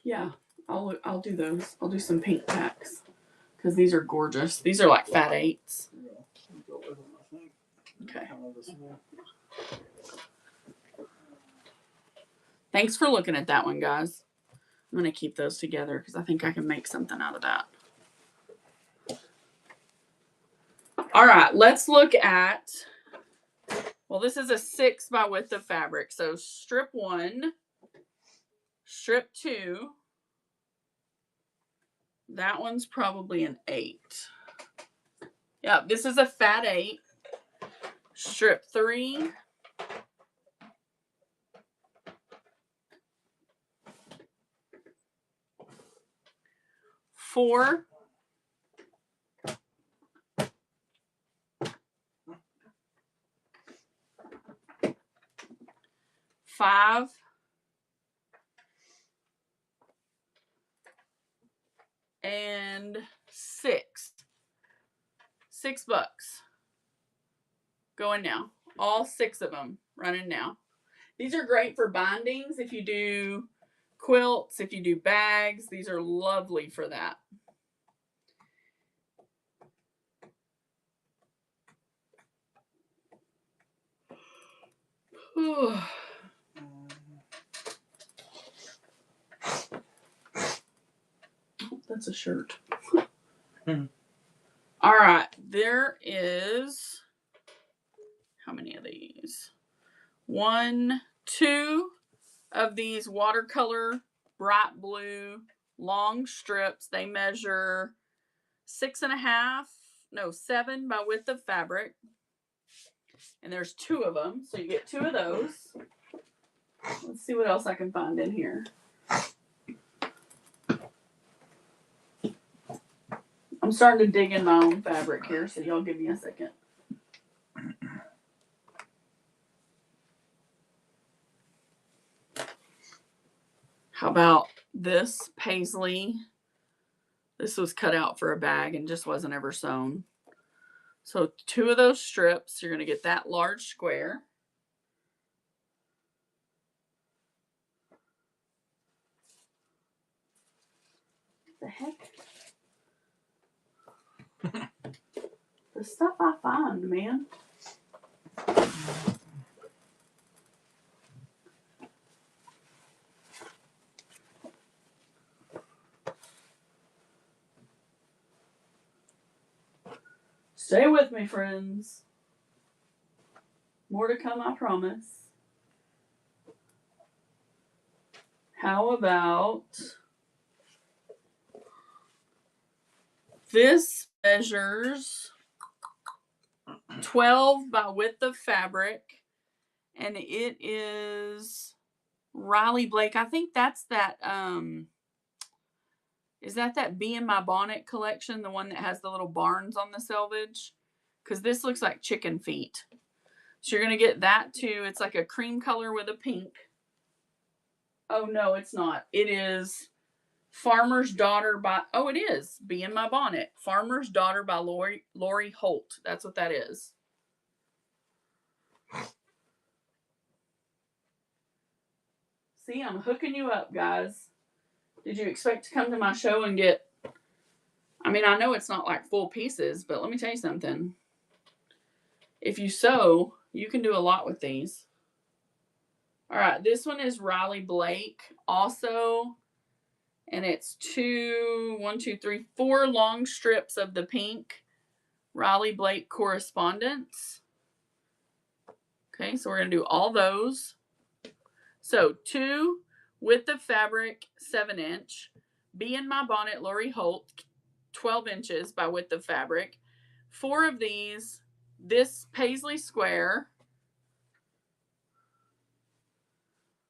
Yeah, I'll do those. I'll do some pink packs because these are gorgeous. These are like fat 8s. Okay. Thanks for looking at that one, guys. I'm going to keep those together because I think I can make something out of that. All right, let's look at, well, this is a 6 by width of fabric. So strip 1, strip 2. That one's probably an 8. Yeah, this is a fat 8. Strip 3. Four. 5. And 6. $6. Going now. All 6 of them running now. These are great for bindings. If you do quilts, if you do bags, these are lovely for that. Whew. That's a shirt. All right. There is, how many of these? 1, 2 of these watercolor bright blue long strips. They measure 6.5, no, 7 by width of fabric. And there's 2 of them. So you get 2 of those. Let's see what else I can find in here. I'm starting to dig in my own fabric here, so y'all give me a second. How about this paisley? This was cut out for a bag and just wasn't ever sewn. So 2 of those strips, you're going to get that large square. What the heck? The stuff I find, man. Stay with me, friends. More to come, I promise. How about This measures 12 by width of fabric, and it is Riley Blake. I think that's that is that Bee in My Bonnet collection, the one that has the little barns on the selvage? Because this looks like chicken feet. So you're going to get that too. It's like a cream color with a pink. Oh, no, it's not. It is Farmer's Daughter by, oh, it is Bee in My Bonnet. Farmer's Daughter by Lori Holt. That's what that is. See, I'm hooking you up, guys. Did you expect to come to my show and get, I mean, I know it's not like full pieces, but let me tell you something. If you sew, you can do a lot with these. All right, this one is Riley Blake also, and it's 4 long strips of the pink Riley Blake Correspondence. Okay, so we're going to do all those. So 2 width of fabric, 7-inch. Bee in My Bonnet, Lori Holt, 12 inches by width of fabric. 4 of these. This paisley square.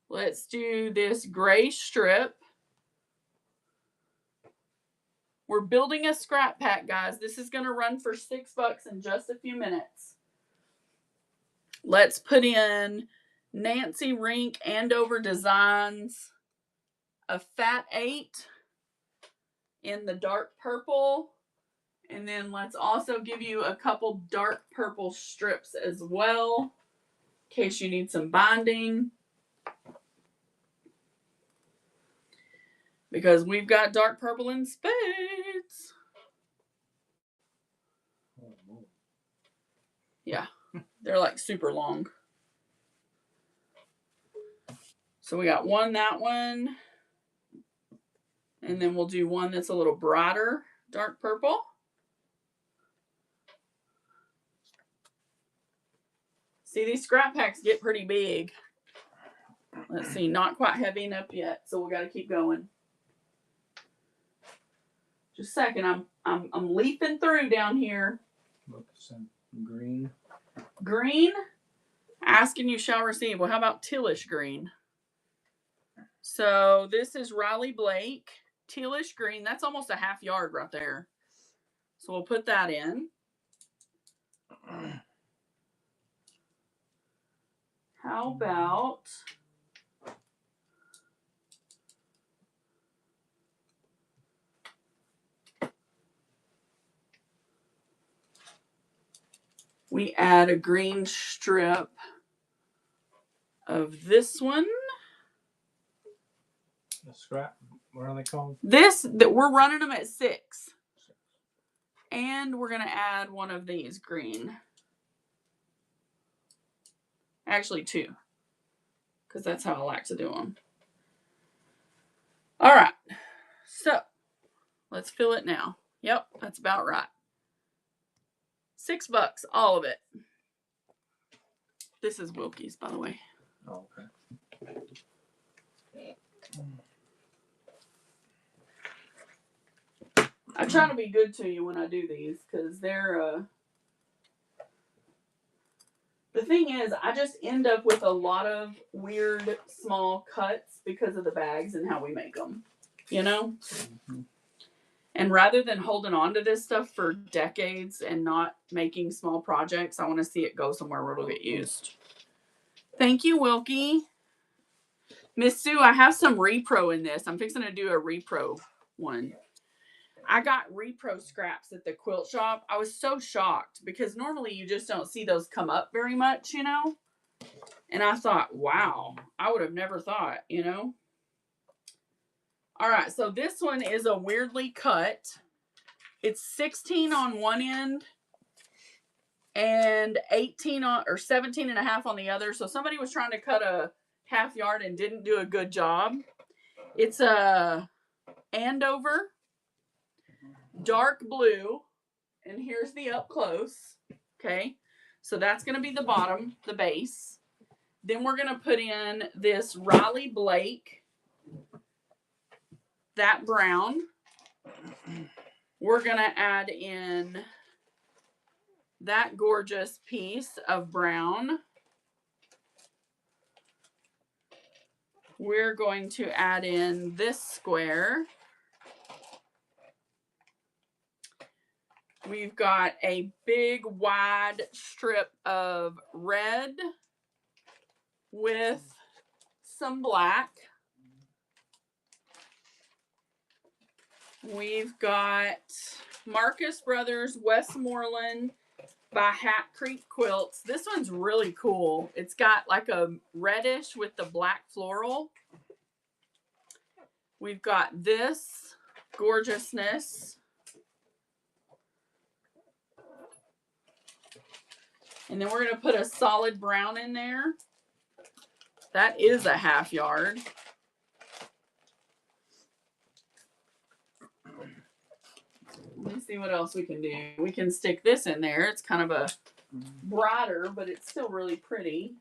Let's do this gray strip. We're building a scrap pack, guys. This is going to run for $6 in just a few minutes. Let's put in Nancy Rink Andover Designs, a fat 8 in the dark purple. And then let's also give you a couple dark purple strips as well, in case you need some binding. Because we've got dark purple in spades. Yeah, they're like super long. So we got that one. And then we'll do one that's a little brighter, dark purple. See, these scrap packs get pretty big. Let's see, not quite heavy enough yet, so we got to keep going. Just a second, I'm leaping through down here. Look, some green. Green, asking you shall receive. Well, how about tealish green? So this is Riley Blake, tealish green. That's almost a half yard right there. So we'll put that in. How about we add a green strip of this one. The scrap, what are they called? That we're running them at 6. And we're going to add one of these green. Actually 2. Because that's how I like to do them. All right. So, let's fill it now. Yep, that's about right. $6, all of it. This is Wilkie's, by the way. Oh, okay. I try to be good to you when I do these, because they're, the thing is, I just end up with a lot of weird small cuts because of the bags and how we make them, you know? Mm-hmm. And rather than holding on to this stuff for decades and not making small projects, I want to see it go somewhere where it'll get used. Thank you, Wilkie. Miss Sue, I have some repro in this. I'm fixing to do a repro one. I got repro scraps at the quilt shop. I was so shocked because normally you just don't see those come up very much, you know? And I thought, wow, I would have never thought, you know? All right, so this one is a weirdly cut. It's 16 on one end and 18 on, or 17 and a half on the other. So somebody was trying to cut a half yard and didn't do a good job. It's a Andover, dark blue, and here's the up close. Okay, so that's going to be the bottom, the base. Then we're going to put in this Riley Blake, that brown. we're going to add in that gorgeous piece of brown. We're going to add in this square. We've got a big wide strip of red with some black. We've got Marcus Brothers Westmoreland by Hat Creek Quilts. This one's really cool. It's got like a reddish with the black floral. We've got this gorgeousness. And then we're going to put a solid brown in there. That is a half yard. Let me see what else we can do. We can stick this in there. It's kind of a brighter, but it's still really pretty.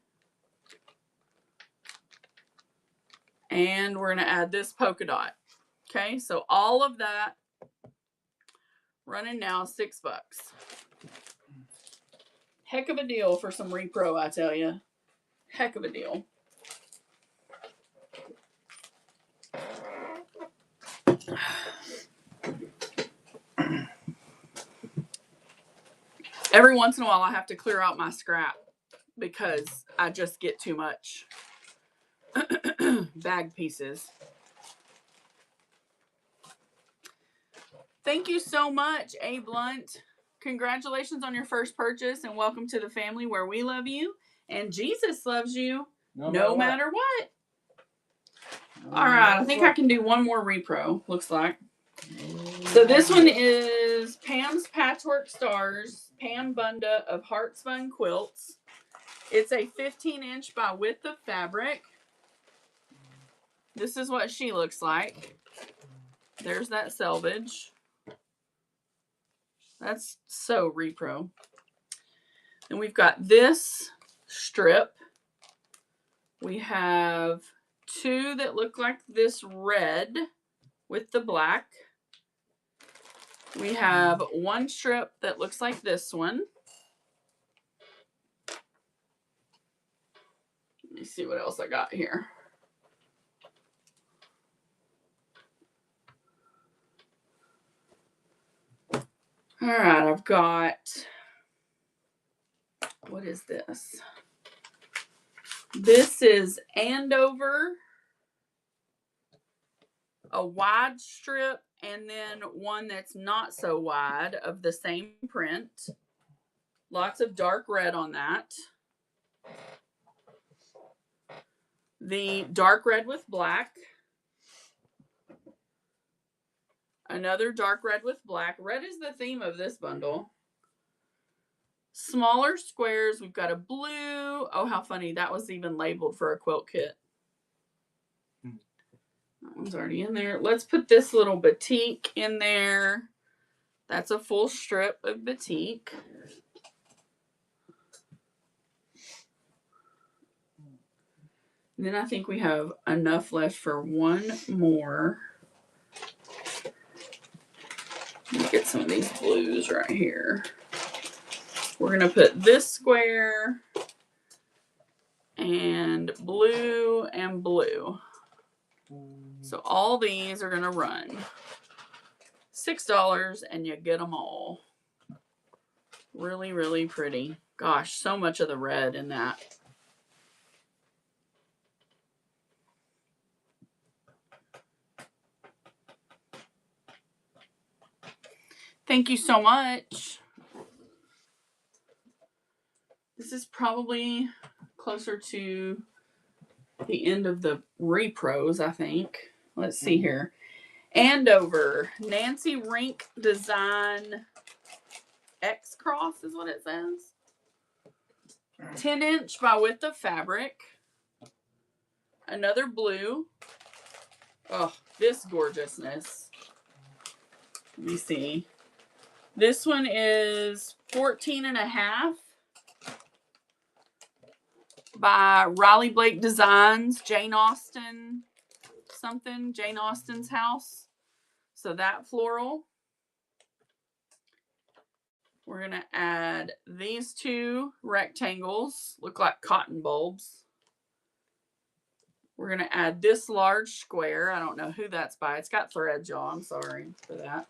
And we're going to add this polka dot. Okay, so all of that running now $6. Heck of a deal for some repro, I tell you. Heck of a deal. Every once in a while, I have to clear out my scrap because I just get too much bag pieces. Thank you so much, A. Blunt. Congratulations on your first purchase and welcome to the family where we love you and Jesus loves you no matter what. All right, I think I can do one more repro, looks like. So this one is Pam's Patchwork Stars, Pam Bunda of Hearts Fun Quilts. It's a 15-inch by width of fabric. This is what she looks like. There's that selvage. That's so repro. And we've got this strip. We have two that look like this red with the black. We have one strip that looks like this one. Let me see what else I got here. All right, I've got, what is this? This is Andover, a wide strip, and then one that's not so wide of the same print. Lots of dark red on that. The dark red with black. Another dark red with black. Red is the theme of this bundle. Smaller squares. We've got a blue. Oh, how funny. That was even labeled for a quilt kit. That one's already in there. Let's put this little batik in there. That's a full strip of batik. And then I think we have enough left for one more. Let me get some of these blues right here. We're going to put this square and blue and blue. So all these are going to run $6 and you get them all. Really, really pretty. Gosh, so much of the red in that. Thank you so much. This is probably closer to the end of the repros, I think. Let's see here. Andover, Nancy Rink Design X Cross is what it says. 10-inch by width of fabric. Another blue. Oh, this gorgeousness. Let me see. This one is 14.5 by Riley Blake Designs, Jane Austen something, Jane Austen's house. So that floral. We're going to add these two rectangles. Look like cotton bulbs. We're going to add this large square. I don't know who that's by. It's got threads, y'all. I'm sorry for that.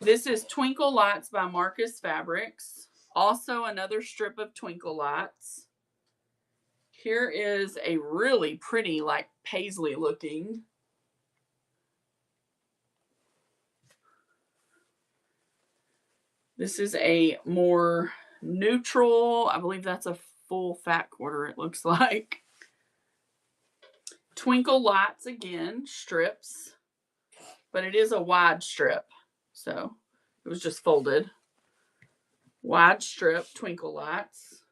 This is Twinkle Lights by Marcus Fabrics. Also another strip of Twinkle Lights. Here is a really pretty, like paisley looking. This is a more neutral, I believe that's a full fat quarter, it looks like. Twinkle Lights again, strips, but it is a wide strip. So it was just folded. Wide strip, Twinkle Lights.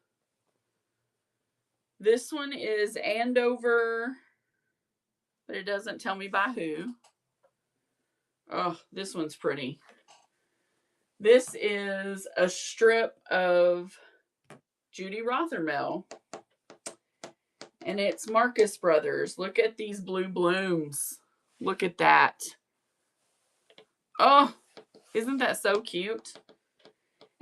This one is Andover, but it doesn't tell me by who. Oh, this one's pretty. This is a strip of Judy Rothermel. And it's Marcus Brothers. Look at these blue blooms. Look at that. Oh, isn't that so cute?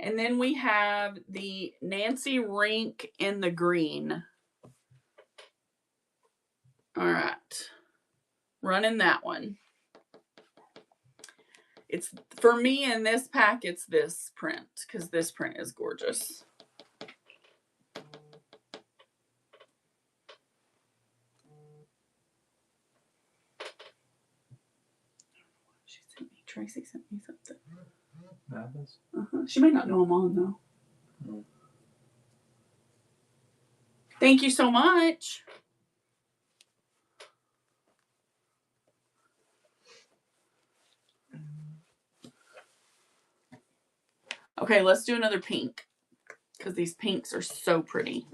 And then we have the Nancy Rink in the green. All right. Running that one. It's for me in this pack, it's this print because this print is gorgeous. Tracy sent me something. Happens. She may not know I'm on though. Mm. Thank you so much. Okay, let's do another pink because these pinks are so pretty.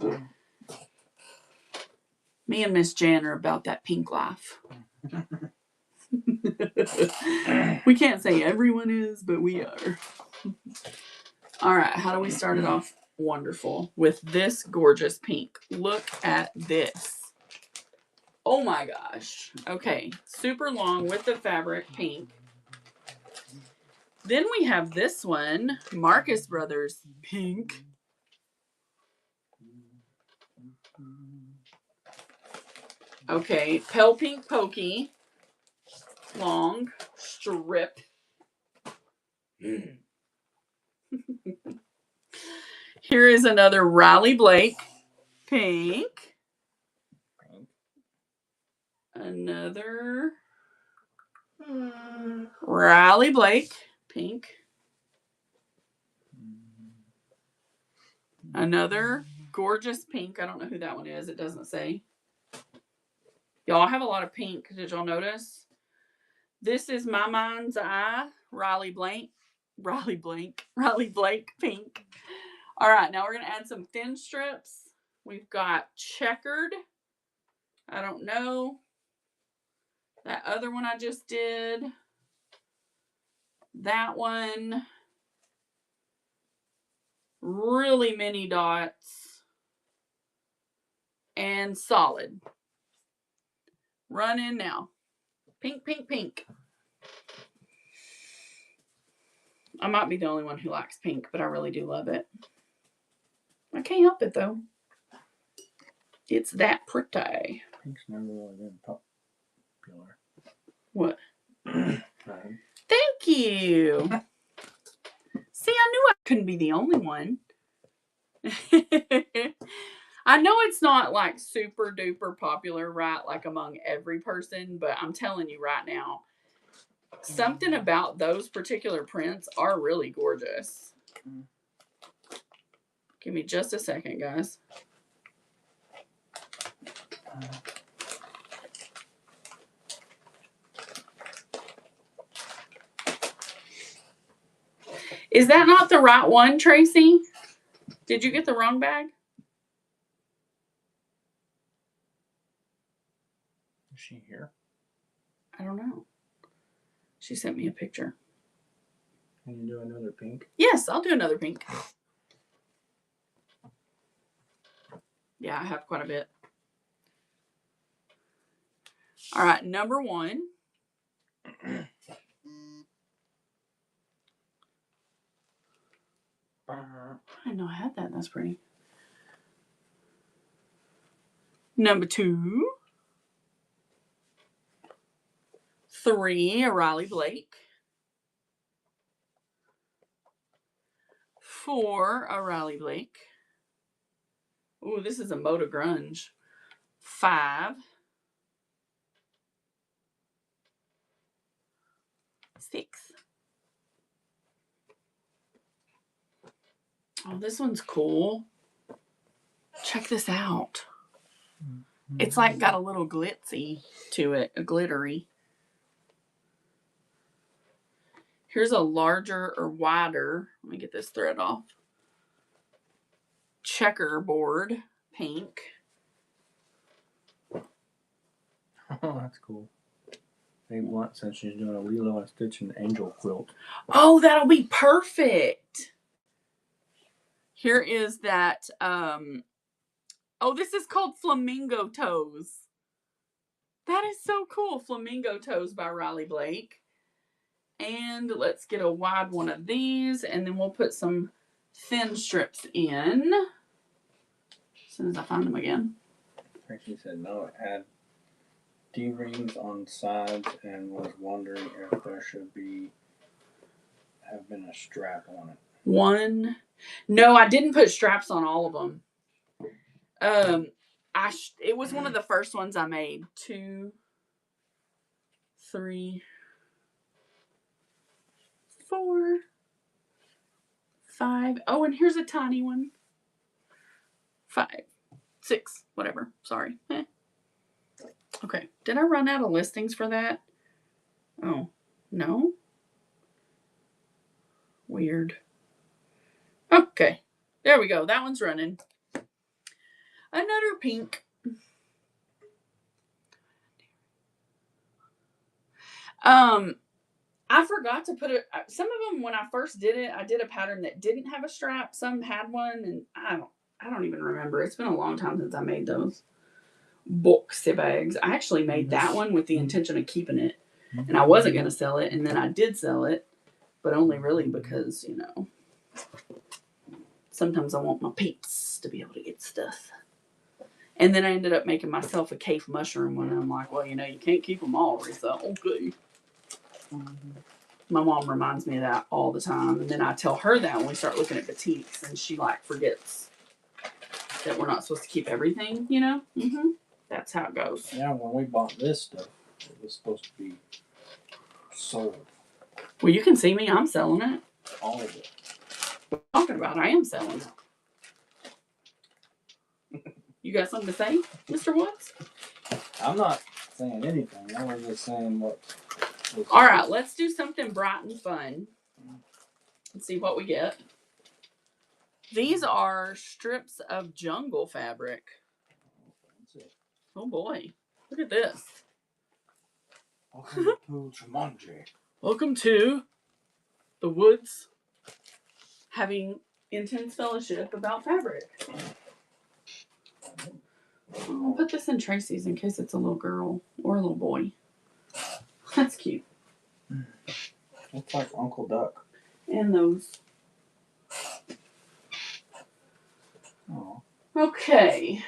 Me and Miss Jan are about that pink life. We can't say everyone is, but we are. All right, how do we start it off? Wonderful. With this gorgeous pink. Look at this. Oh my gosh. Okay, super long with the fabric pink. Then we have this one, Marcus Brothers pink. Okay, Pale Pink Pokey. Long strip. Here is another Riley Blake pink. Another Riley Blake pink. Another gorgeous pink. I don't know who that one is. It doesn't say. Y'all have a lot of pink. Did y'all notice? This is My Mind's Eye, Riley Blake pink. All right, now we're going to add some thin strips. We've got Checkered. I don't know. That other one I just did. That one. Really many dots. And Solid. Run in now. Pink, pink, pink. I might be the only one who likes pink, but I really do love it. I can't help it, though. It's that pretty. Pink's never really been popular. What? Thank you. See, I knew I couldn't be the only one. I know it's not like super duper popular, right? Like among every person, but I'm telling you right now, something about those particular prints are really gorgeous. Give me just a second, guys. Is that not the right one, Tracy? Did you get the wrong bag? Is she here? I don't know. She sent me a picture. Can you do another pink? Yes, I'll do another pink. Yeah, I have quite a bit. All right, number one. That's pretty. Number 2. 3, a Riley Blake. 4, a Riley Blake. Ooh, this is a Moda Grunge. 5. 6. Oh, this one's cool. Check this out. It's like got a little glitzy to it, a glittery. Here's a larger or wider, let me get this thread off, checkerboard, pink. Oh, that's cool. Babe Blunt said she's doing a Lilo and Stitch and Angel quilt. Oh, that'll be perfect. Here is that, oh, this is called Flamingo Toes. That is so cool. Flamingo Toes by Riley Blake. And let's get a wide one of these, and then we'll put some thin strips in as soon as I find them again. Tracy said no, it had D-rings on sides and was wondering if there should have been a strap on it. One. No, I didn't put straps on all of them. It was one of the first ones I made. 2, 3, 4, 5. Oh, and here's a tiny one. 5, 6, whatever. Sorry. Okay. Did I run out of listings for that? Oh, no. Weird. Okay. There we go. That one's running. Another pink. I forgot to put it. Some of them, when I first did it, I did a pattern that didn't have a strap. Some had one, and I don't even remember. It's been a long time since I made those boxy bags. I actually made that one with the intention of keeping it, and I wasn't going to sell it, and then I did sell it, but only really because, you know, sometimes I want my peeps to be able to get stuff. And then I ended up making myself a cave mushroom one, and I'm like, well, you know, you can't keep them all, so okay. My mom reminds me of that all the time, and then I tell her that when we start looking at boutiques, and she like forgets that we're not supposed to keep everything, you know. That's how it goes. Yeah, when we bought this stuff, it was supposed to be sold. Well, you can see me. I'm selling it. All of it. What I'm talking about, I am selling it. You got something to say, Mr. Woods? I'm not saying anything. I was just saying what. All right, let's do something bright and fun. Let's see what we get. These are strips of jungle fabric. Oh boy, look at this. Welcome to Jumanji. Welcome to the woods having intense fellowship about fabric. I'll put this in Tracy's in case it's a little girl or a little boy. That's cute. Looks like Uncle Duck. And those. Oh. Okay.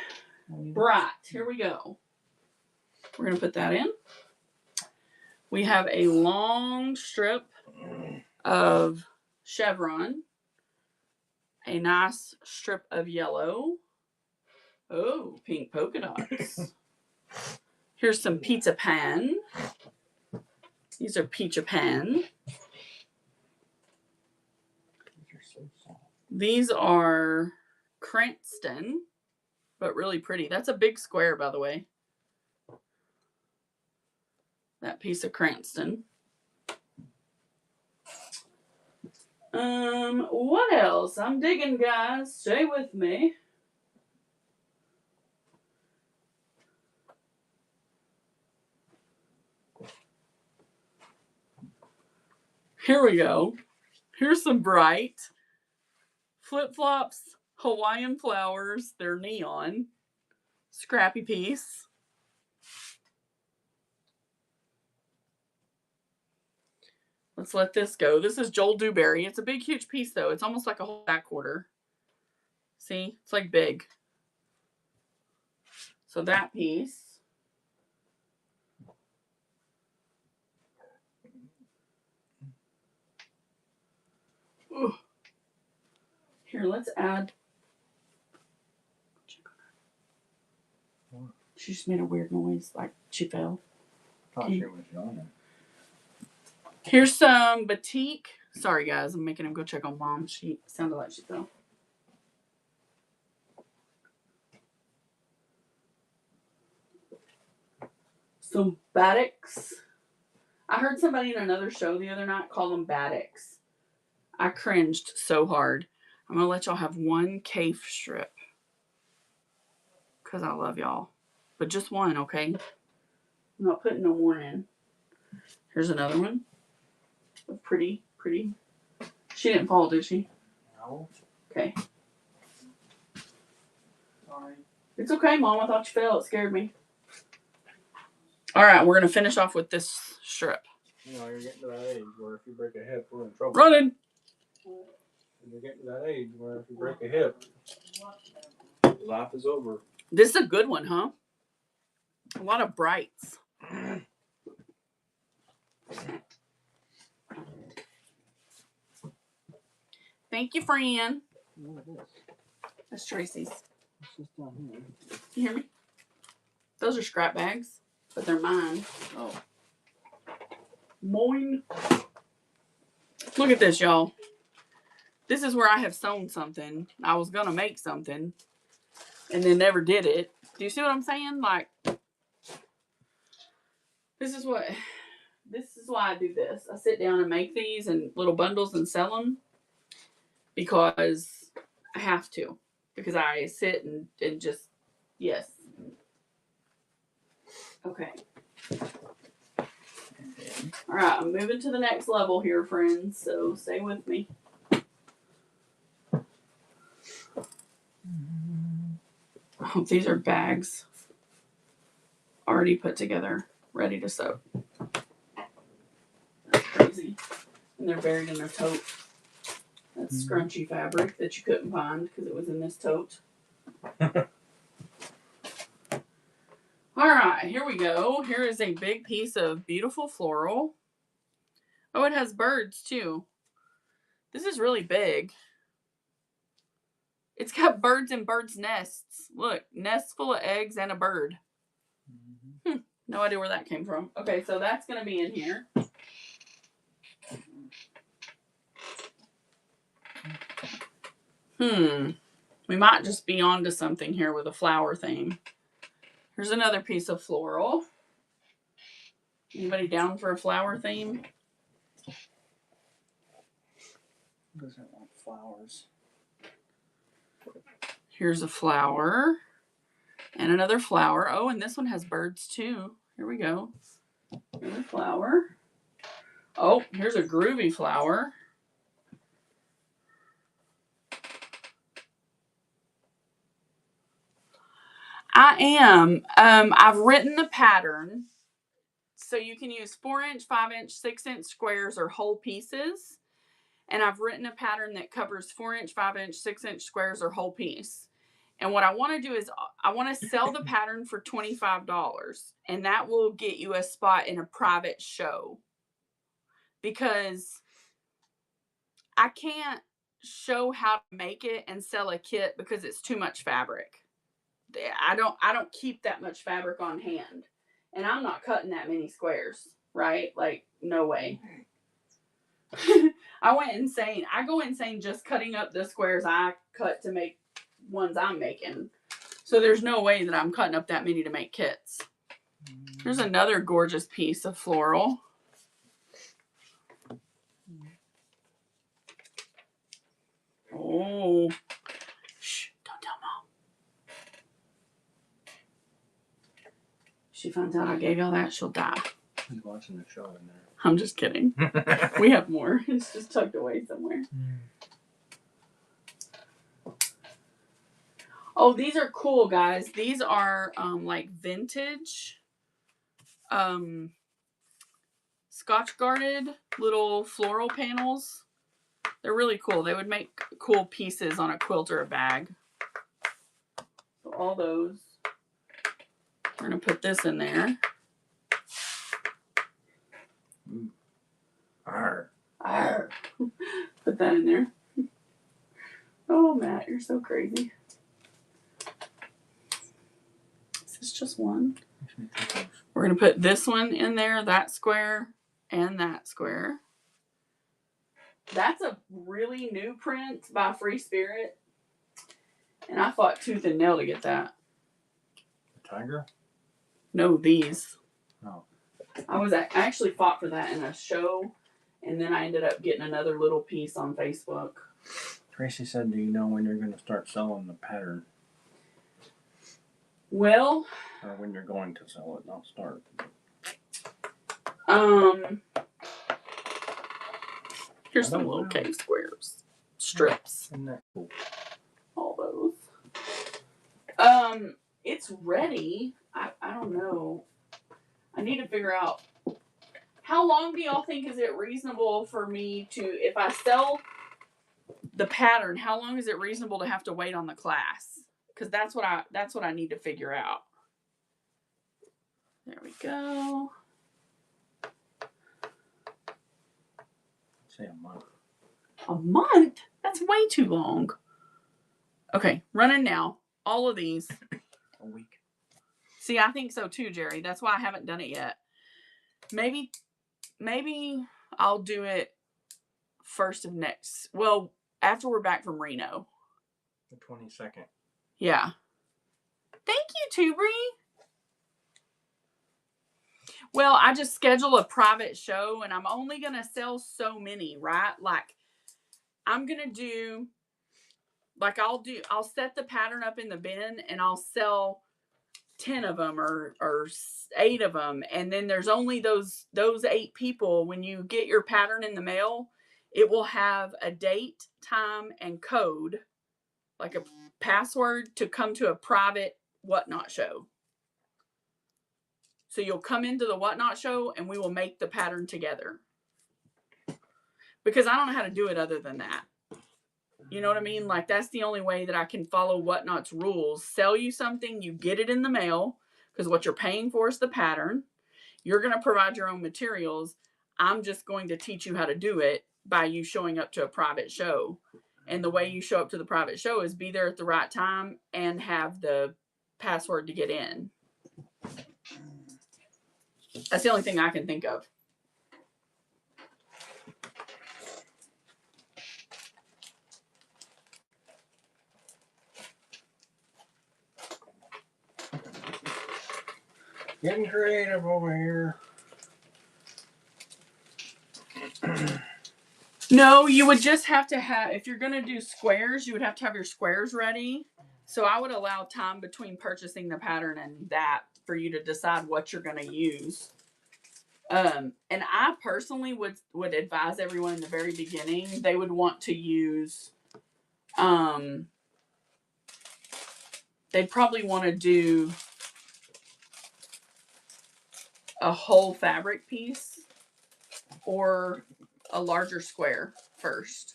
Bright. Here we go. We're going to put that in. We have a long strip of chevron. A nice strip of yellow. Oh, pink polka dots. Here's some pizza pan. These are pizza pan. These are Cranston, but really pretty. That's a big square, by the way. That piece of Cranston. What else? I'm digging, guys. Stay with me. Here we go. Here's some bright flip-flops, Hawaiian flowers. They're neon. Scrappy piece. Let's let this go. This is Joel Dewberry. It's a big, huge piece, though. It's almost like a whole back quarter. See? It's like big. So that piece. Ooh. Here, let's add. She just made a weird noise, like she fell. Thought she was yawning. Here's some batik. Sorry, guys, I'm making him go check on Mom. She sounded like she fell. Some batiks. I heard somebody in another show the other night call them batiks. I cringed so hard. I'm going to let y'all have one cave strip. Because I love y'all. But just one, okay? I'm not putting no more in. Here's another one. Pretty. She didn't fall, did she? No. Okay. Sorry. It's okay, Mom. I thought you fell. It scared me. All right, we're going to finish off with this strip. You know, you're getting to that age where if you break a hip, we're in trouble. Running. And you're getting to that age where if you break a hip, life is over. This is a good one, huh? A lot of brights. Thank you, friend. What is this? That's Tracy's. What's this down here? You hear me? Those are scrap bags, but they're mine. Oh. Moin. Look at this, y'all. This is where I have sewn something. I was going to make something and then never did it. Do you see what I'm saying? Like, this is why I do this. I sit down and make these in little bundles and sell them because I have to. Because I sit and just, yes. Okay. All right, I'm moving to the next level here, friends, so stay with me. Oh, these are bags already put together, ready to sew. That's crazy. And they're buried in their tote. That's scrunchy fabric that you couldn't find because it was in this tote. All right, here we go. Here is a big piece of beautiful floral. Oh, it has birds too. This is really big. It's got birds and birds' nests. Look, nests full of eggs and a bird. No idea where that came from. Okay, so that's going to be in here. We might just be onto something here with a flower theme. Here's another piece of floral. Anybody down for a flower theme? Doesn't want flowers. Here's a flower. And another flower. Oh, and this one has birds too. Here we go. Here's a flower. Oh, here's a groovy flower. I've written the pattern. So you can use 4-inch, 5-inch, 6-inch squares or whole pieces. And I've written a pattern that covers 4-inch, 5-inch, 6-inch squares or whole piece. And what I want to do is I want to sell the pattern for $25. And that will get you a spot in a private show. Because I can't show how to make it and sell a kit because it's too much fabric. I don't keep that much fabric on hand. And I'm not cutting that many squares, right? Like, no way. I went insane. I go insane just cutting up the squares I cut to make ones I'm making. So there's no way that I'm cutting up that many to make kits. Here's another gorgeous piece of floral. Oh. Shh, don't tell Mom. If she finds out I gave y'all that, she'll die. He's watching the show in there. I'm just kidding. We have more. It's just tucked away somewhere. Oh, these are cool, guys. These are like vintage Scotch guarded little floral panels. They're really cool. They would make cool pieces on a quilt or a bag. So all those. We're going to put this in there. Arr. Arr. Put that in there. Oh, Matt, you're so crazy. Is this just one? We're going to put this one in there, that square, and that square. That's a really new print by Free Spirit. And I fought tooth and nail to get that. The tiger? No, these. Oh. I actually fought for that in a show, and then I ended up getting another little piece on Facebook. Tracy said, do you know when you're going to start selling the pattern? Well, Or when you're going to sell it, not start. Here's I some don't little know. cave squares. Strips. Isn't that cool? All those. It's ready. I don't know. I need to figure out how long do y'all think is it reasonable for me to, if I sell the pattern, how long is it reasonable to have to wait on the class? Because that's what I need to figure out. There we go. Say a month. A month? That's way too long. Okay, running now. All of these. A week. See, I think so too, Jerry. That's why I haven't done it yet. Maybe I'll do it after we're back from Reno. The 22nd. Yeah. Thank you, Tubry. Well, I just schedule a private show and I'm only going to sell so many, right? Like I'm going to do, like I'll set the pattern up in the bin and I'll sell 10 of them or 8 of them. And then there's only those 8 people. When you get your pattern in the mail, it will have a date, time, and code, like a password to come to a private Whatnot show. So you'll come into the Whatnot show and we will make the pattern together. Because I don't know how to do it other than that. You know what I mean? Like that's the only way that I can follow Whatnot's rules. Sell you something, you get it in the mail, because what you're paying for is the pattern. You're going to provide your own materials. I'm just going to teach you how to do it by you showing up to a private show. And the way you show up to the private show is be there at the right time and have the password to get in. That's the only thing I can think of. Getting creative over here. No, you would just have to have, if you're going to do squares, you would have to have your squares ready. So I would allow time between purchasing the pattern and that for you to decide what you're going to use. And I personally would advise everyone in the very beginning, they would want to use, they'd probably want to do a whole fabric piece or a larger square first.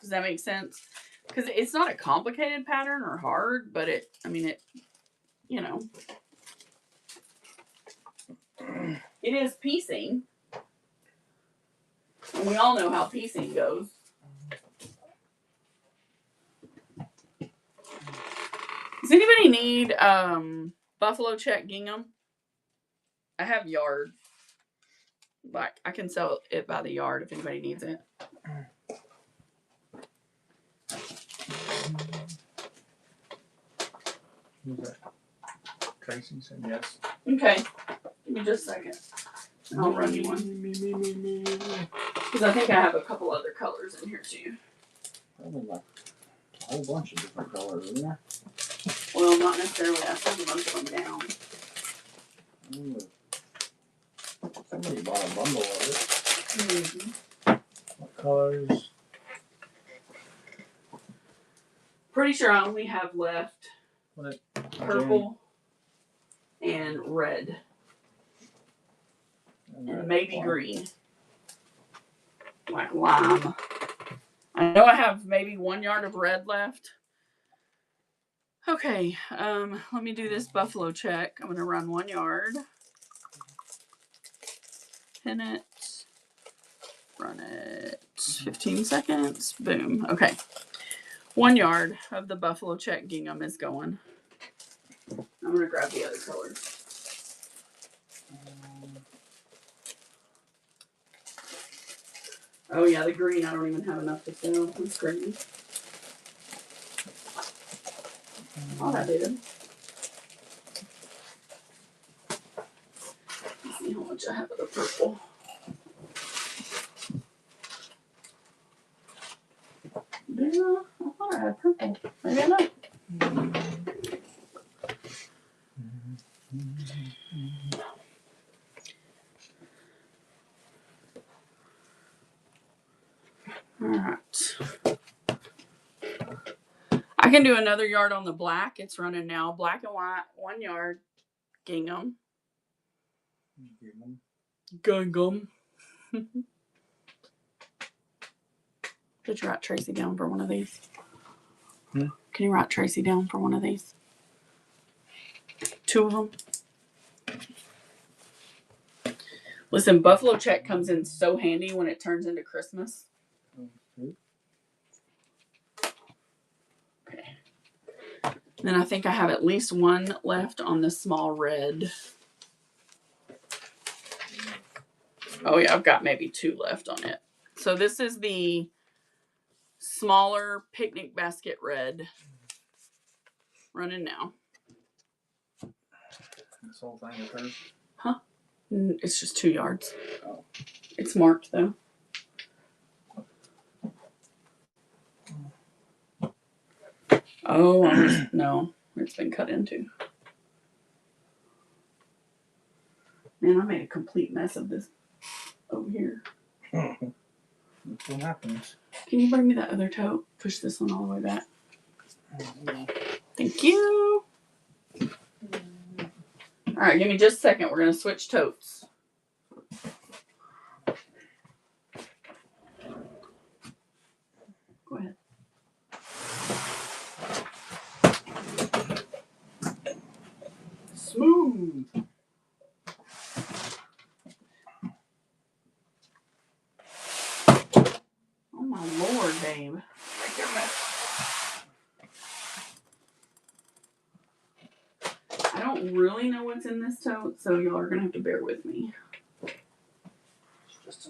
Does that make sense? Because it's not a complicated pattern or hard, but it, you know, it is piecing. And we all know how piecing goes. Does anybody need buffalo check gingham? I have yard. Like I can sell it by the yard if anybody needs it. Tracy said yes. Okay. Give me just a second. And I'll run you one. Because I think I have a couple other colors in here too. Probably like a whole bunch of different colors, isn't there? Well, not necessarily. I sold most of them down. Somebody bought a bundle of it. Mm-hmm. What colors? Pretty sure I only have left What? purple and red. And maybe green. Like lime. I know I have maybe 1 yard of red left. Okay, let me do this buffalo check. I'm gonna run 1 yard. Pin it. Run it 15 seconds. Boom. Okay. 1 yard of the buffalo check gingham is going. I'm gonna grab the other colors. Oh yeah, the green I don't even have enough to sell. That's crazy. Oh, I did. Let's see how much I have of the purple. Yeah, I thought I had purple. Maybe I don't. Alright. I can do another yard on the black. It's running now. Black and white, 1 yard. Gingham. Gingham. Could you write Tracy down for one of these? Can you write Tracy down for one of these? 2 of them. Listen, buffalo check comes in so handy when it turns into Christmas. Okay. Then I think I have at least 1 left on the small red. Oh yeah, I've got maybe 2 left on it. So this is the smaller picnic basket red. Running now. This whole thing is hers? Huh? It's just 2 yards. Oh. It's marked though. Oh, no. It's been cut into. Man, I made a complete mess of this over here. That's what happens. Can you bring me that other tote? Push this one all the way back. Thank you. All right, give me just a second. We're going to switch totes. Go ahead. Smooth. Oh my Lord, babe. I don't really know what's in this tote, so y'all are going to have to bear with me. It's just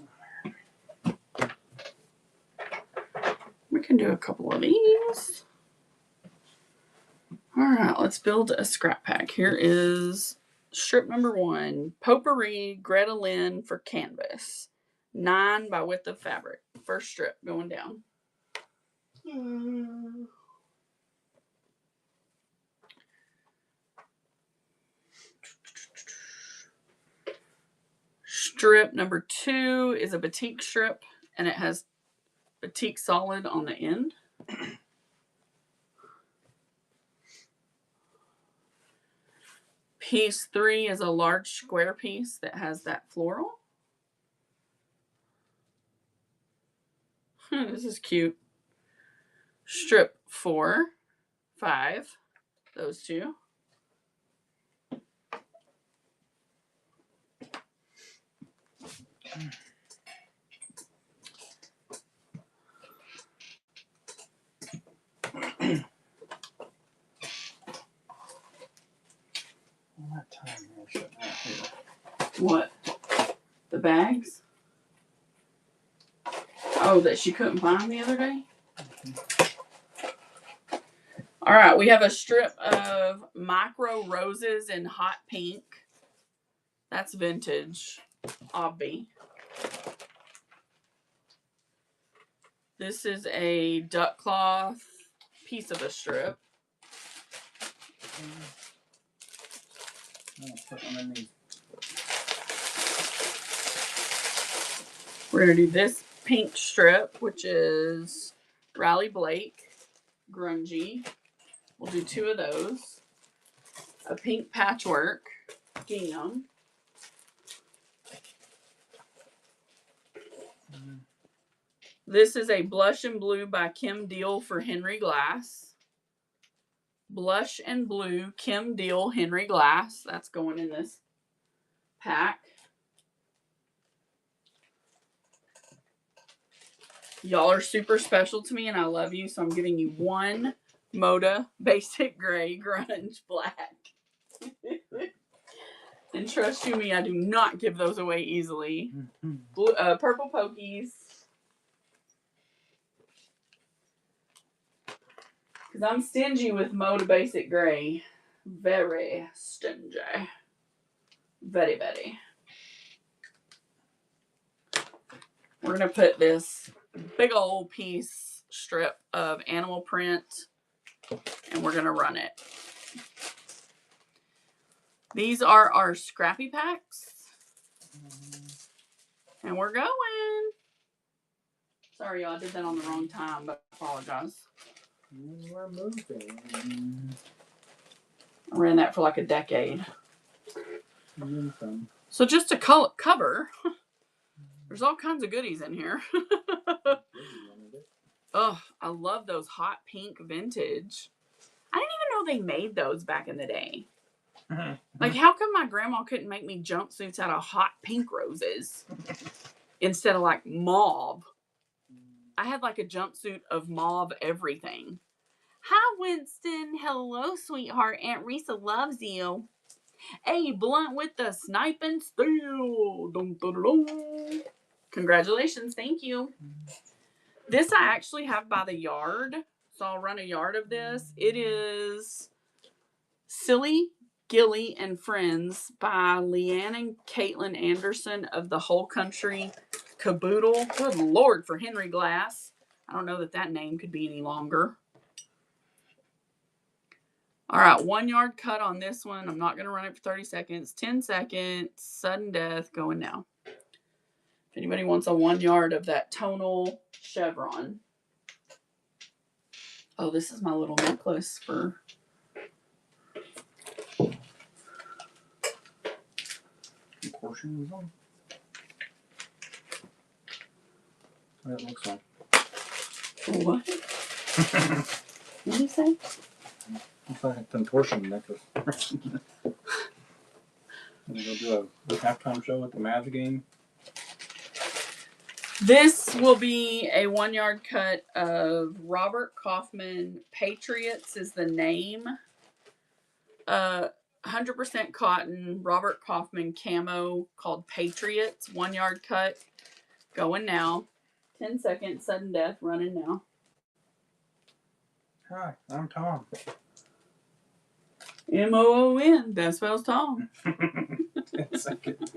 We can do a couple of these. All right, let's build a scrap pack. Here is strip number 1, Potpourri Greta Lynn for canvas. 9 by width of fabric. First strip going down. Strip number 2 is a batik strip, and it has batik solid on the end. Piece 3 is a large square piece that has that floral. This is cute. Strip 4, 5, those 2. all that time you're sitting out here. What? The bags? Oh, that she couldn't find the other day? All right, we have a strip of micro roses in hot pink. That's vintage, obvi. This is a duck cloth piece of a strip. I'm gonna put them in these. We're going to do this pink strip, which is Riley Blake, grungy. We'll do 2 of those. A pink patchwork, gingham. This is a blush and blue by Kim Deal for Henry Glass. Blush and Blue Kim Deal Henry Glass. That's going in this pack. Y'all are super special to me and I love you, so I'm giving you one Moda Basic Gray Grunge Black. And trust you me, I do not give those away easily. Blue, Purple Pokies. Because I'm stingy with Moda Basic Gray. Very stingy. Very, very. We're going to put this big old piece strip of animal print and we're going to run it. These are our scrappy packs. And we're going. Sorry, y'all, I did that on the wrong time, but I apologize. We're moving. I ran that for like a decade. So just to cover, there's all kinds of goodies in here. Oh, I love those hot pink vintage. I didn't even know they made those back in the day. Like, how come my grandma couldn't make me jumpsuits out of hot pink roses instead of like mauve? I had like a jumpsuit of mauve everything. Hi, Winston. Hello, sweetheart. Aunt Risa loves you. Hey, Blunt with the sniping steel. Dun, dun, dun. Congratulations. Thank you. This I actually have by the yard. So I'll run a yard of this. It is Silly Gilly and Friends by Leanne and Caitlin Anderson of the Whole Country Caboodle. Good Lord for Henry Glass. I don't know that name could be any longer. All right, 1 yard cut on this one. I'm not going to run it for 30 seconds. 10 seconds. Sudden death going now. If anybody wants a 1 yard of that tonal chevron. Oh, this is my little necklace for... Portions on. What it looks like. What? What did you say? Looks like a contortion necklace. We'll do a halftime show at the Mavs game. This will be a 1 yard cut of Robert Kaufman. Patriots is the name. 100% cotton Robert Kaufman camo called Patriots. 1 yard cut. Going now. 10 seconds. Sudden death. Running now. Hi, I'm Tom. M-O-O-N. That spells Tom. 10 seconds.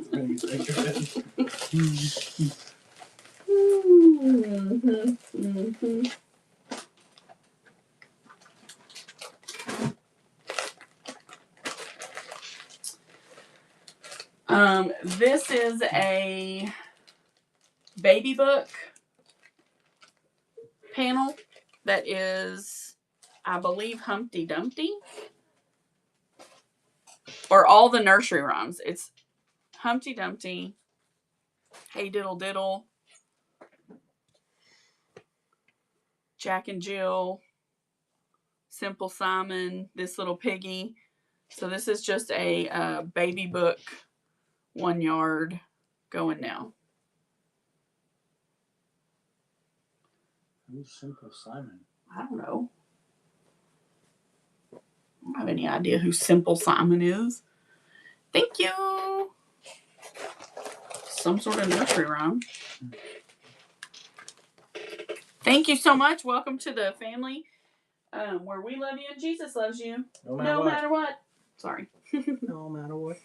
This is a baby book panel that is, I believe, Humpty Dumpty. Or all the nursery rhymes. It's Humpty Dumpty, Hey Diddle Diddle, Jack and Jill, Simple Simon, This Little Piggy. So this is just a baby book 1 yard going now. Who's Simple Simon? I don't know. I don't have any idea who Simple Simon is. Thank you. Some sort of nursery rhyme. Thank you so much. Welcome to the family where we love you and Jesus loves you. No matter what. Sorry. No matter what.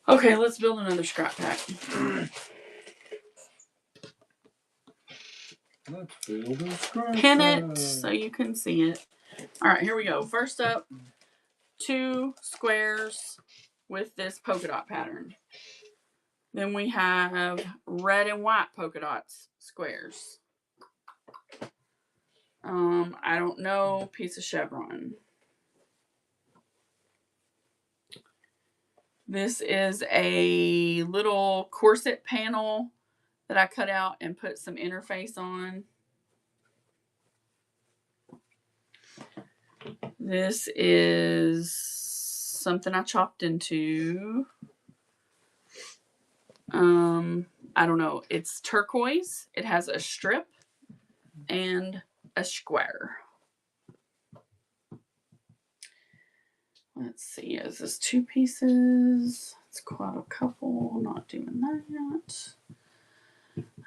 Okay, let's build another scrap pack. Let's build a scrap Pin it so you can see it. All right, here we go. First up, 2 squares with this polka dot pattern. Then we have red and white polka dots squares. I don't know, piece of chevron. This is a little corset panel that I cut out and put some interface on. This is something I chopped into. I don't know. It's turquoise. It has a strip and a square. Let's see. Is this 2 pieces? It's quite a couple. Not doing that.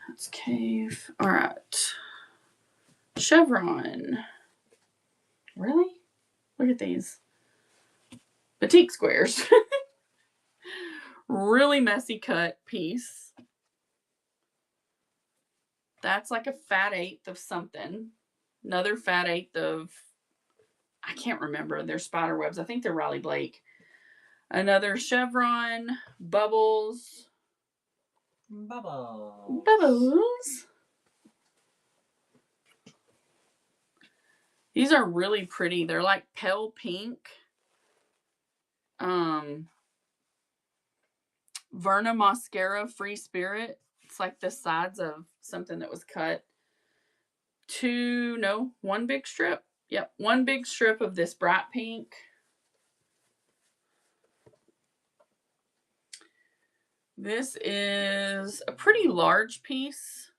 That's cave. All right. Chevron. Really? Look at these. Batik squares. Really messy cut piece. That's like a fat eighth of something. Another fat eighth of, I can't remember. They're spider webs. I think they're Riley Blake. Another chevron. Bubbles. Bubbles. These are really pretty. They're like pale pink. Verna Mascara Free Spirit. It's like the sides of something that was cut. 1 big strip. Yep, 1 big strip of this bright pink. This is a pretty large piece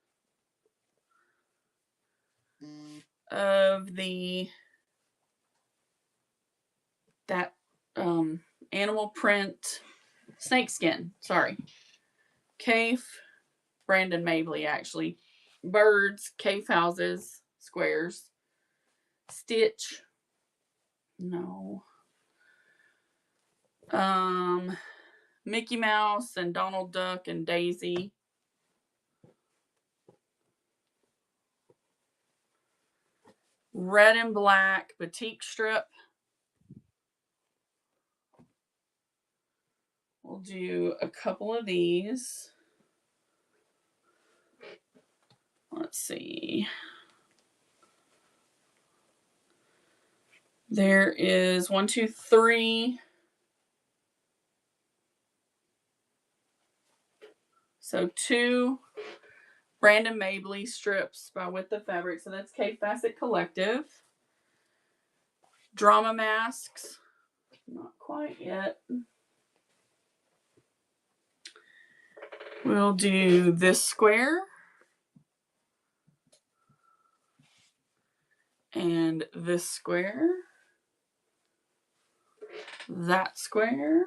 of that animal print snakeskin. Sorry. Cave, Brandon Mabley actually. Birds, cave houses, squares. Stitch. No. Mickey Mouse and Donald Duck and Daisy. Red and black batik strip. We'll do a couple of these. Let's see. There is 1, 2, 3. So 2 Brandon Mabley strips by Width of Fabric. So that's Cave Facet Collective. Drama masks. Not quite yet. We'll do this square. And this square. That square.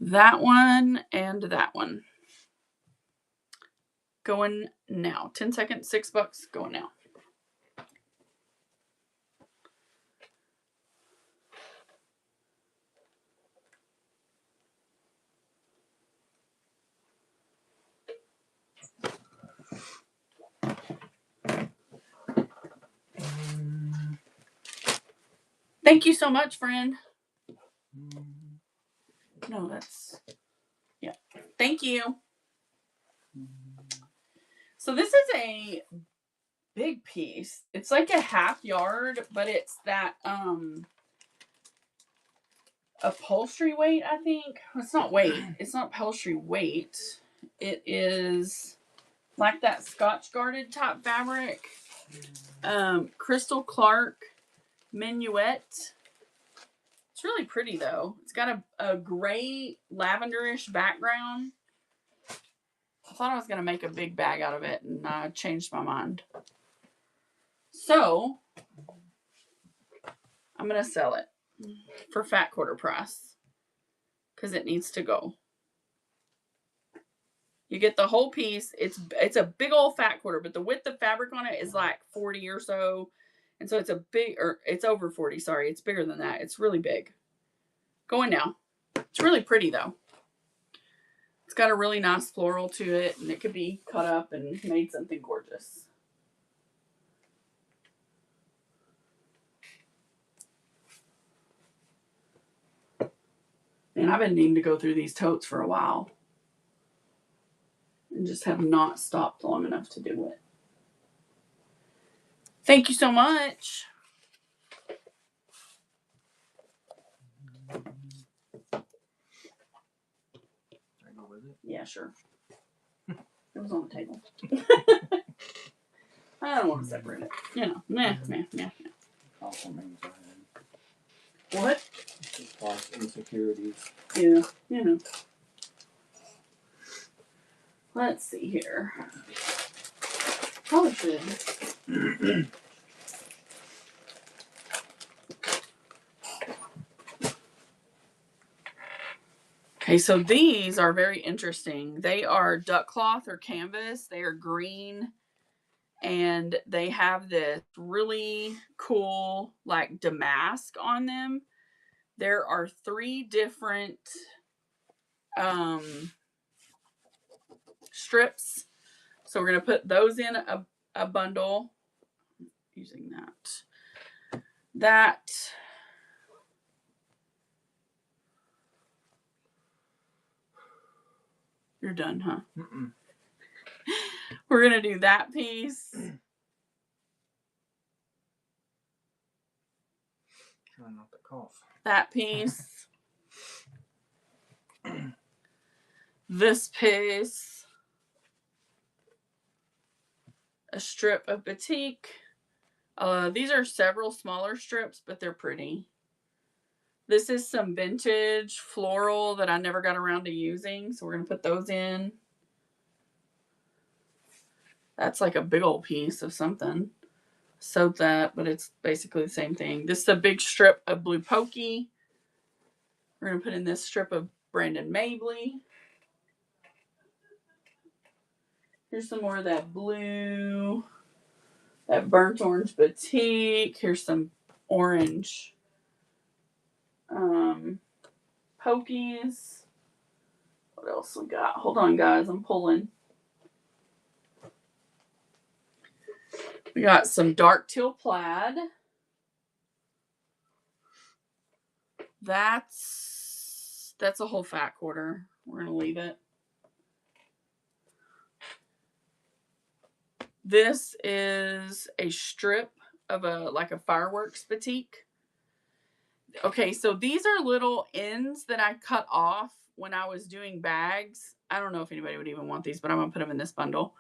That one and that one. Going now. 10 seconds, $6. Going now. Thank you so much, friend. No, that's, yeah. Thank you. So this is a big piece. It's like a half yard, but it's that upholstery weight, I think. It's not weight. It's not upholstery weight. It is like that Scotch guarded type fabric. Crystal Clark Minuet. It's really pretty though. It's got a gray lavenderish background. I thought I was going to make a big bag out of it, and I changed my mind. So, I'm going to sell it for fat quarter price because it needs to go. You get the whole piece. It's a big old fat quarter, but the width of fabric on it is like 40 or so. And so it's over 40, sorry. It's bigger than that. It's really big. Going now. It's really pretty though. It's got a really nice floral to it, and it could be cut up and made something gorgeous. And I've been needing to go through these totes for a while. And just have not stopped long enough to do it. Thank you so much. I go with it. Yeah, sure. It was on the table. I don't want to separate it. You know, nah. Also means I What? had price insecurities. Yeah, you know. Let's see here. Probably should. Okay, so these are very interesting. They are duck cloth or canvas. They are green. And they have this really cool, like, damask on them. There are 3 different strips. So we're going to put those in a bundle using that. You're done, huh? Mm-mm. We're going to do that piece. Try not to cough. That piece. This piece. A strip of batik. These are several smaller strips, but they're pretty. This is some vintage floral that I never got around to using, so we're going to put those in. That's like a big old piece of something. Sewed that, but it's basically the same thing. This is a big strip of blue pokey. We're going to put in this strip of Brandon Mabley. Here's some more of that blue, that burnt orange batik. Here's some orange pokies. What else we got? Hold on, guys. I'm pulling. We got some dark teal plaid. That's a whole fat quarter. We're going to leave it. This is a strip of a fireworks batik. Okay, so these are little ends that I cut off when I was doing bags. I don't know if anybody would even want these, but I'm going to put them in this bundle.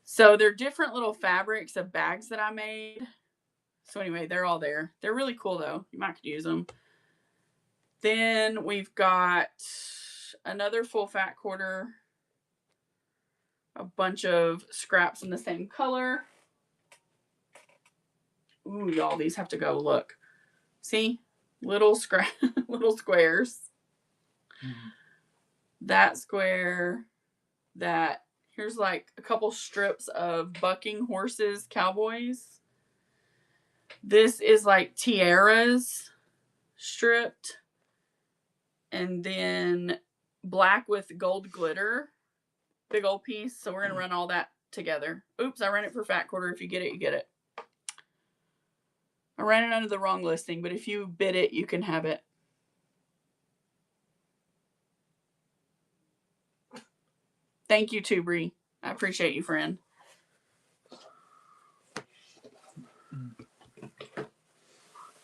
So they're different little fabrics of bags that I made. So anyway, they're all there. They're really cool though. You might could use them. Then we've got another full fat quarter. A bunch of scraps in the same color. Ooh, y'all, these have to go. Look. See? Little squares. Mm-hmm. That square. That. Here's like a couple strips of bucking horses, cowboys. This is like tiaras stripped. And then black with gold glitter. Big old piece. So we're going to run all that together. Oops, I ran it for fat quarter. If you get it, you get it. I ran it under the wrong listing, but if you bid it, you can have it. Thank you, Tubry. I appreciate you, friend.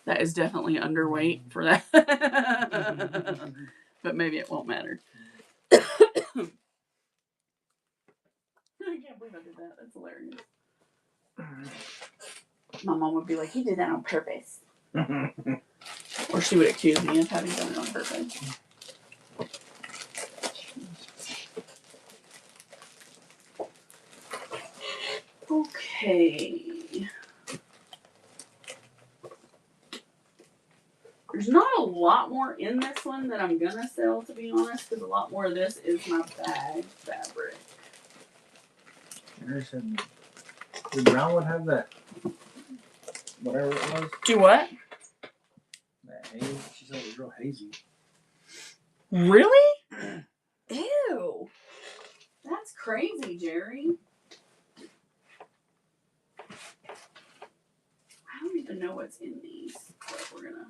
That is definitely underweight for that. But maybe it won't matter. I can't believe I did that. That's hilarious. My mom would be like, "You did that on purpose." Or she would accuse me of having done it on purpose. Okay. There's not a lot more in this one that I'm going to sell, to be honest, because a lot more of this is my bag fabric. Did Brownwood have that? Whatever it was? Do what? That haze? She said it was real hazy. Really? Ew. That's crazy, Jerry. I don't even know what's in these, but we're gonna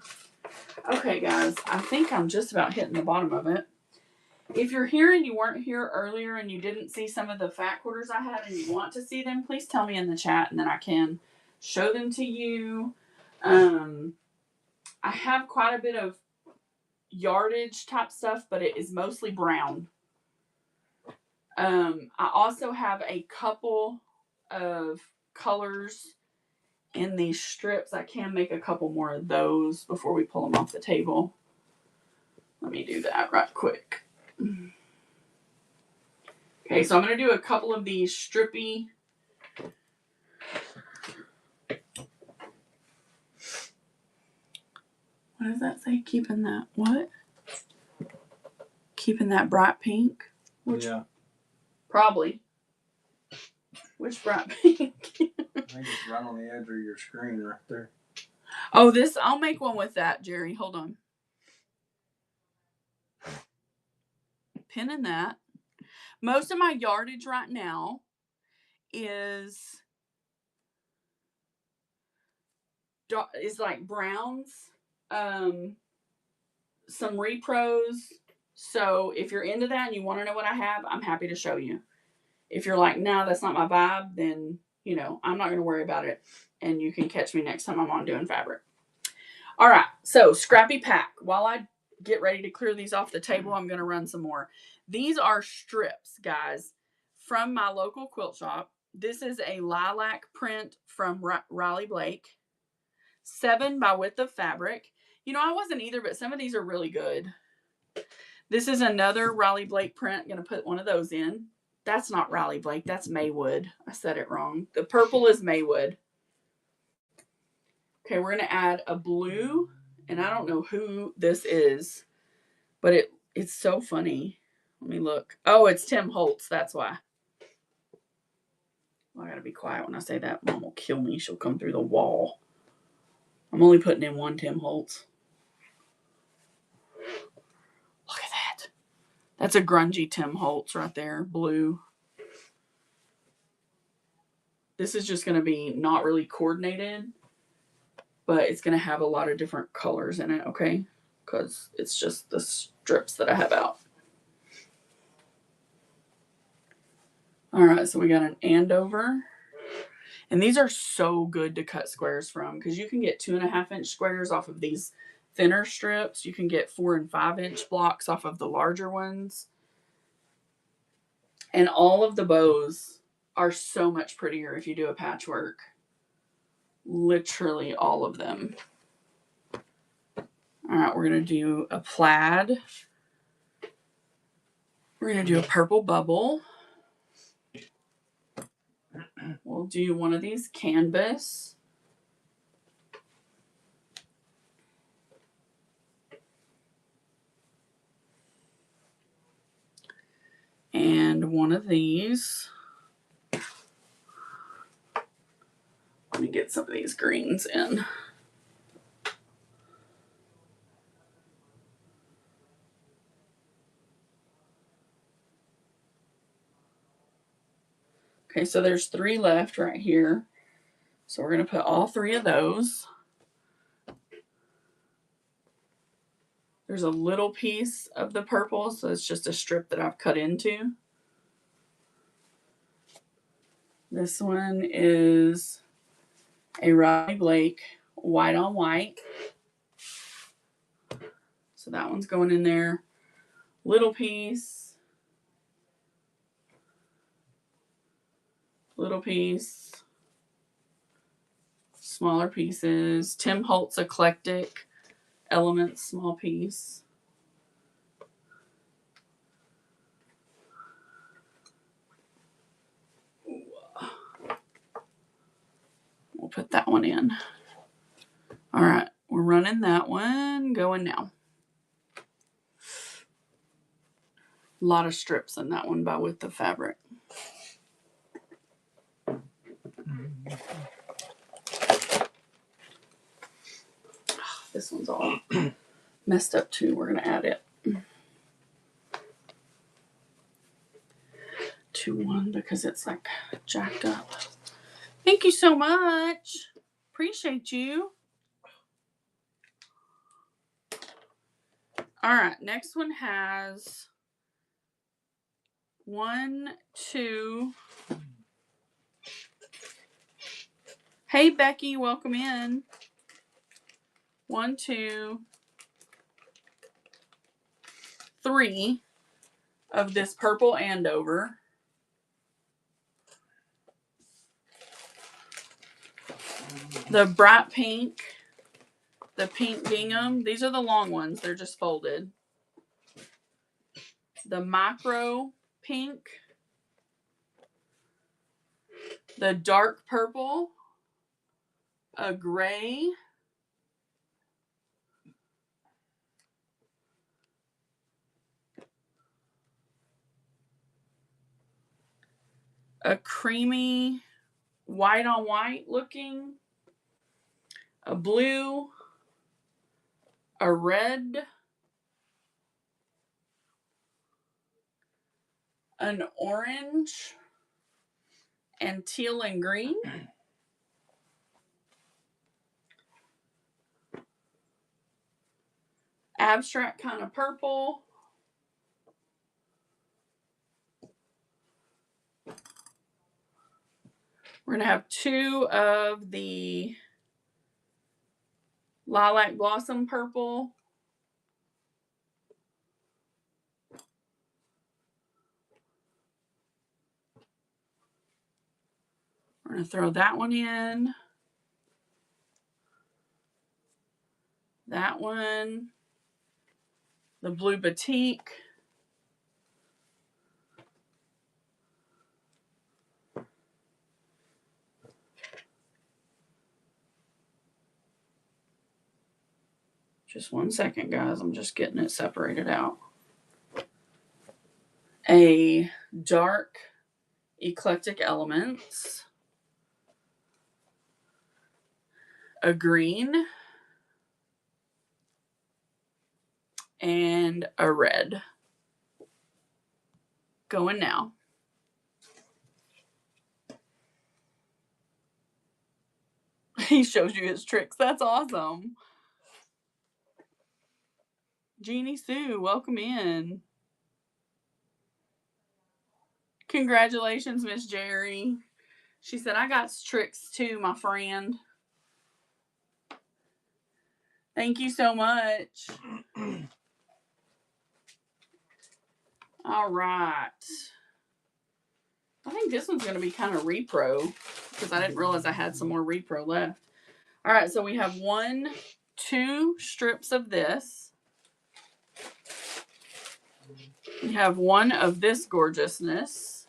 Okay, guys, I think I'm just about hitting the bottom of it. If you're here and you weren't here earlier and you didn't see some of the fat quarters I had and you want to see them, please tell me in the chat and then I can show them to you. I have quite a bit of yardage type stuff, but it is mostly brown. I also have a couple of colors in these strips. I can make a couple more of those before we pull them off the table. Let me do that right quick. Okay, so I'm going to do a couple of these strippy. What does that say? Keeping that what? Keeping that bright pink? Which, yeah. probably. Which bright pink? I think it's right on the edge of your screen right there. Oh, this, I'll make one with that, Jerry. Hold on. Pinning that. Most of my yardage right now is like browns, some repros. So if you're into that and you want to know what I have, I'm happy to show you. If you're like, nah, that's not my vibe, then, you know, I'm not going to worry about it. And you can catch me next time I'm on doing fabric. All right. So Scrappy Pack. While I get ready to clear these off the table, I'm going to run some more. These are strips, guys, from my local quilt shop. This is a lilac print from Riley Blake. 7 by Width of Fabric. You know, I wasn't either, but some of these are really good. This is another Riley Blake print. I'm going to put one of those in. That's not Riley Blake. That's Maywood. I said it wrong. The purple is Maywood. Okay, we're going to add a blue. And I don't know who this is, but it's so funny. Let me look. Oh, it's Tim Holtz. That's why. Well, I got to be quiet when I say that. Mom will kill me. She'll come through the wall. I'm only putting in one Tim Holtz. Look at that. That's a grungy Tim Holtz right there. Blue. This is just going to be not really coordinated, but it's going to have a lot of different colors in it, okay? Because it's just the strips that I have out. All right, so we got an Andover. And these are so good to cut squares from because you can get 2.5-inch squares off of these thinner strips. You can get 4 and 5-inch blocks off of the larger ones. And all of the bows are so much prettier if you do a patchwork. Literally all of them. All right, we're going to do a plaid. We're going to do a purple bubble. We'll do one of these canvas. And one of these. Let me get some of these greens in. Okay, so there's 3 left right here. So we're going to put all 3 of those. There's a little piece of the purple, so it's just a strip that I've cut into. This one is a Riley Blake white on white. So that one's going in there. Little piece. Little piece. Smaller pieces. Tim Holtz Eclectic Elements small piece. We'll put that one in. All right, we're running that one. Going now. A lot of strips in that one by Width of Fabric. This one's all messed up too. We're going to add it to one because it's like jacked up. Thank you so much. Appreciate you. All right, next one has 1, 2. Hey, Becky, welcome in. 1, 2, 3 of this purple Andover. The bright pink, the pink gingham. These are the long ones. They're just folded. The micro pink. The dark purple. A gray. A creamy white on white looking. A blue. A red. An orange. And teal and green. Abstract kind of purple. We're going to have 2 of the lilac blossom purple. We're going to throw that one in. That one. The blue batik. Just 1 second, guys. I'm just getting it separated out. A dark eclectic elements. A green. And a red. Going now. He shows you his tricks. That's awesome. Jeannie Sue, welcome in. Congratulations, Miss Jerry. She said, I got tricks too, my friend. Thank you so much. All right. I think this one's going to be kind of repro because I didn't realize I had some more repro left. All right, so we have 1, 2 strips of this. We have 1 of this gorgeousness.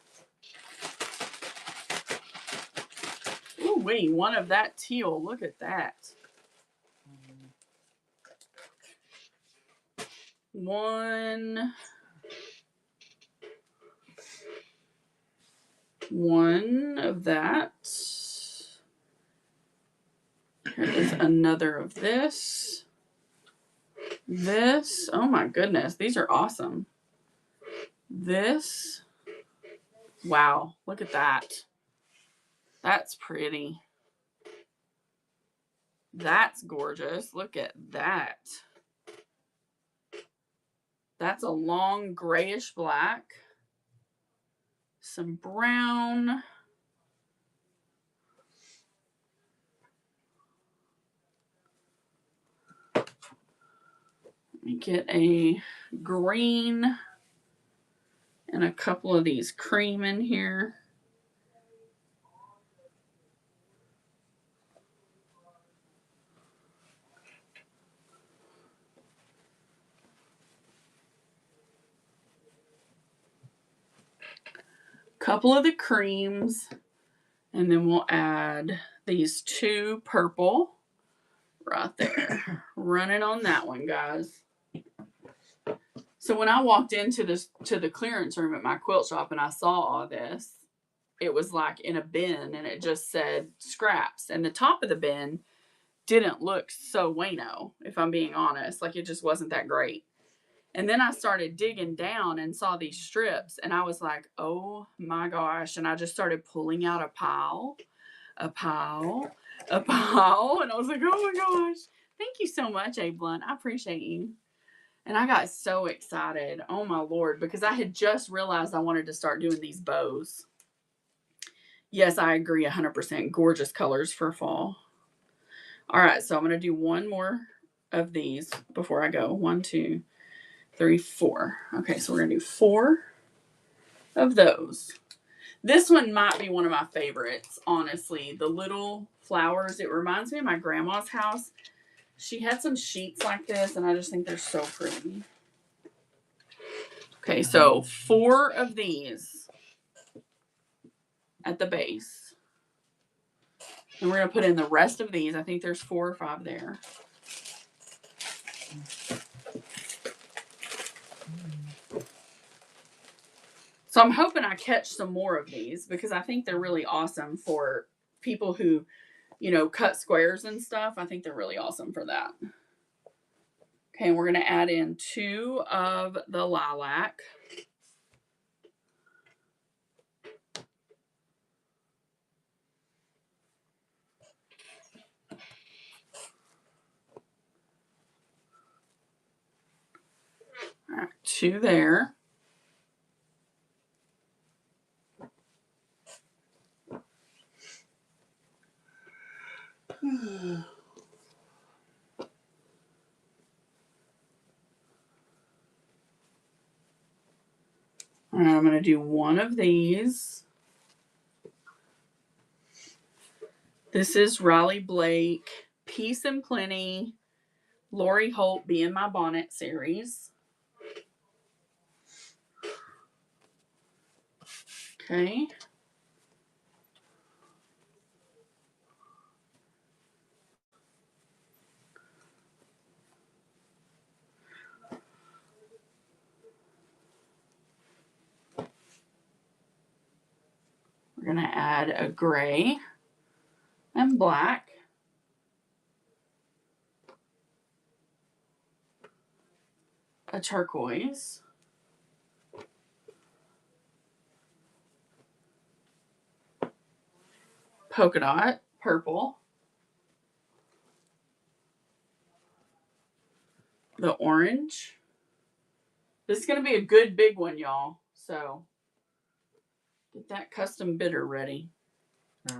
Ooh, wait, 1 of that teal. Look at that. 1 of that. Here is another of this. This. Oh my goodness. These are awesome. This. Wow. Look at that. That's pretty. That's gorgeous. Look at that. That's a long grayish black. Some brown. Let me get a green and a couple of these cream in here. Couple of the creams, and then we'll add these 2 purple right there. Running on that one, guys. So when I walked into the clearance room at my quilt shop and I saw all this, it was like in a bin and it just said scraps, and the top of the bin didn't look so bueno, if I'm being honest. Like, it just wasn't that great. And then I started digging down and saw these strips, and I was like, oh my gosh. And I just started pulling out a pile. And I was like, oh my gosh. Thank you so much, A Blunt. I appreciate you. And I got so excited. Oh my Lord. Because I had just realized I wanted to start doing these bows. Yes, I agree 100%. Gorgeous colors for fall. All right. So I'm going to do one more of these before I go. 1, 2, 3, 4. Okay. So we're going to do 4 of those. This one might be one of my favorites, honestly. The little flowers. It reminds me of my grandma's house. She had some sheets like this, and I just think they're so pretty. Okay, so 4 of these at the base. And we're going to put in the rest of these. I think there's 4 or 5 there. So I'm hoping I catch some more of these because I think they're really awesome for people who, you know, cut squares and stuff. I think they're really awesome for that. Okay, and we're going to add in 2 of the lilac. All right, 2 there. All right, I'm going to do 1 of these. This is Riley Blake, Peace and Plenty, Lori Holt Be in My Bonnet series. Okay. We're going to add a gray and black. A turquoise. Polka dot purple. The orange. This is going to be a good big one, y'all. So get that custom bitter ready.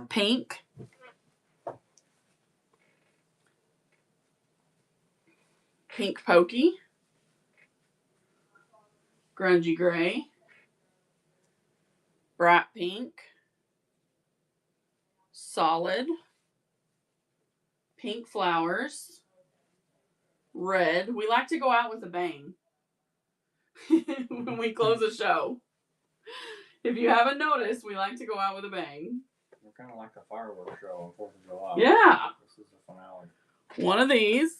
Pink. Pink pokey. Grungy gray. Bright pink. Solid. Pink flowers. Red. We like to go out with a bang when we close a show. If you haven't noticed, we like to go out with a bang. We're kind of like the fireworks show on 4th of July. Yeah. This is the finale. 1 of these.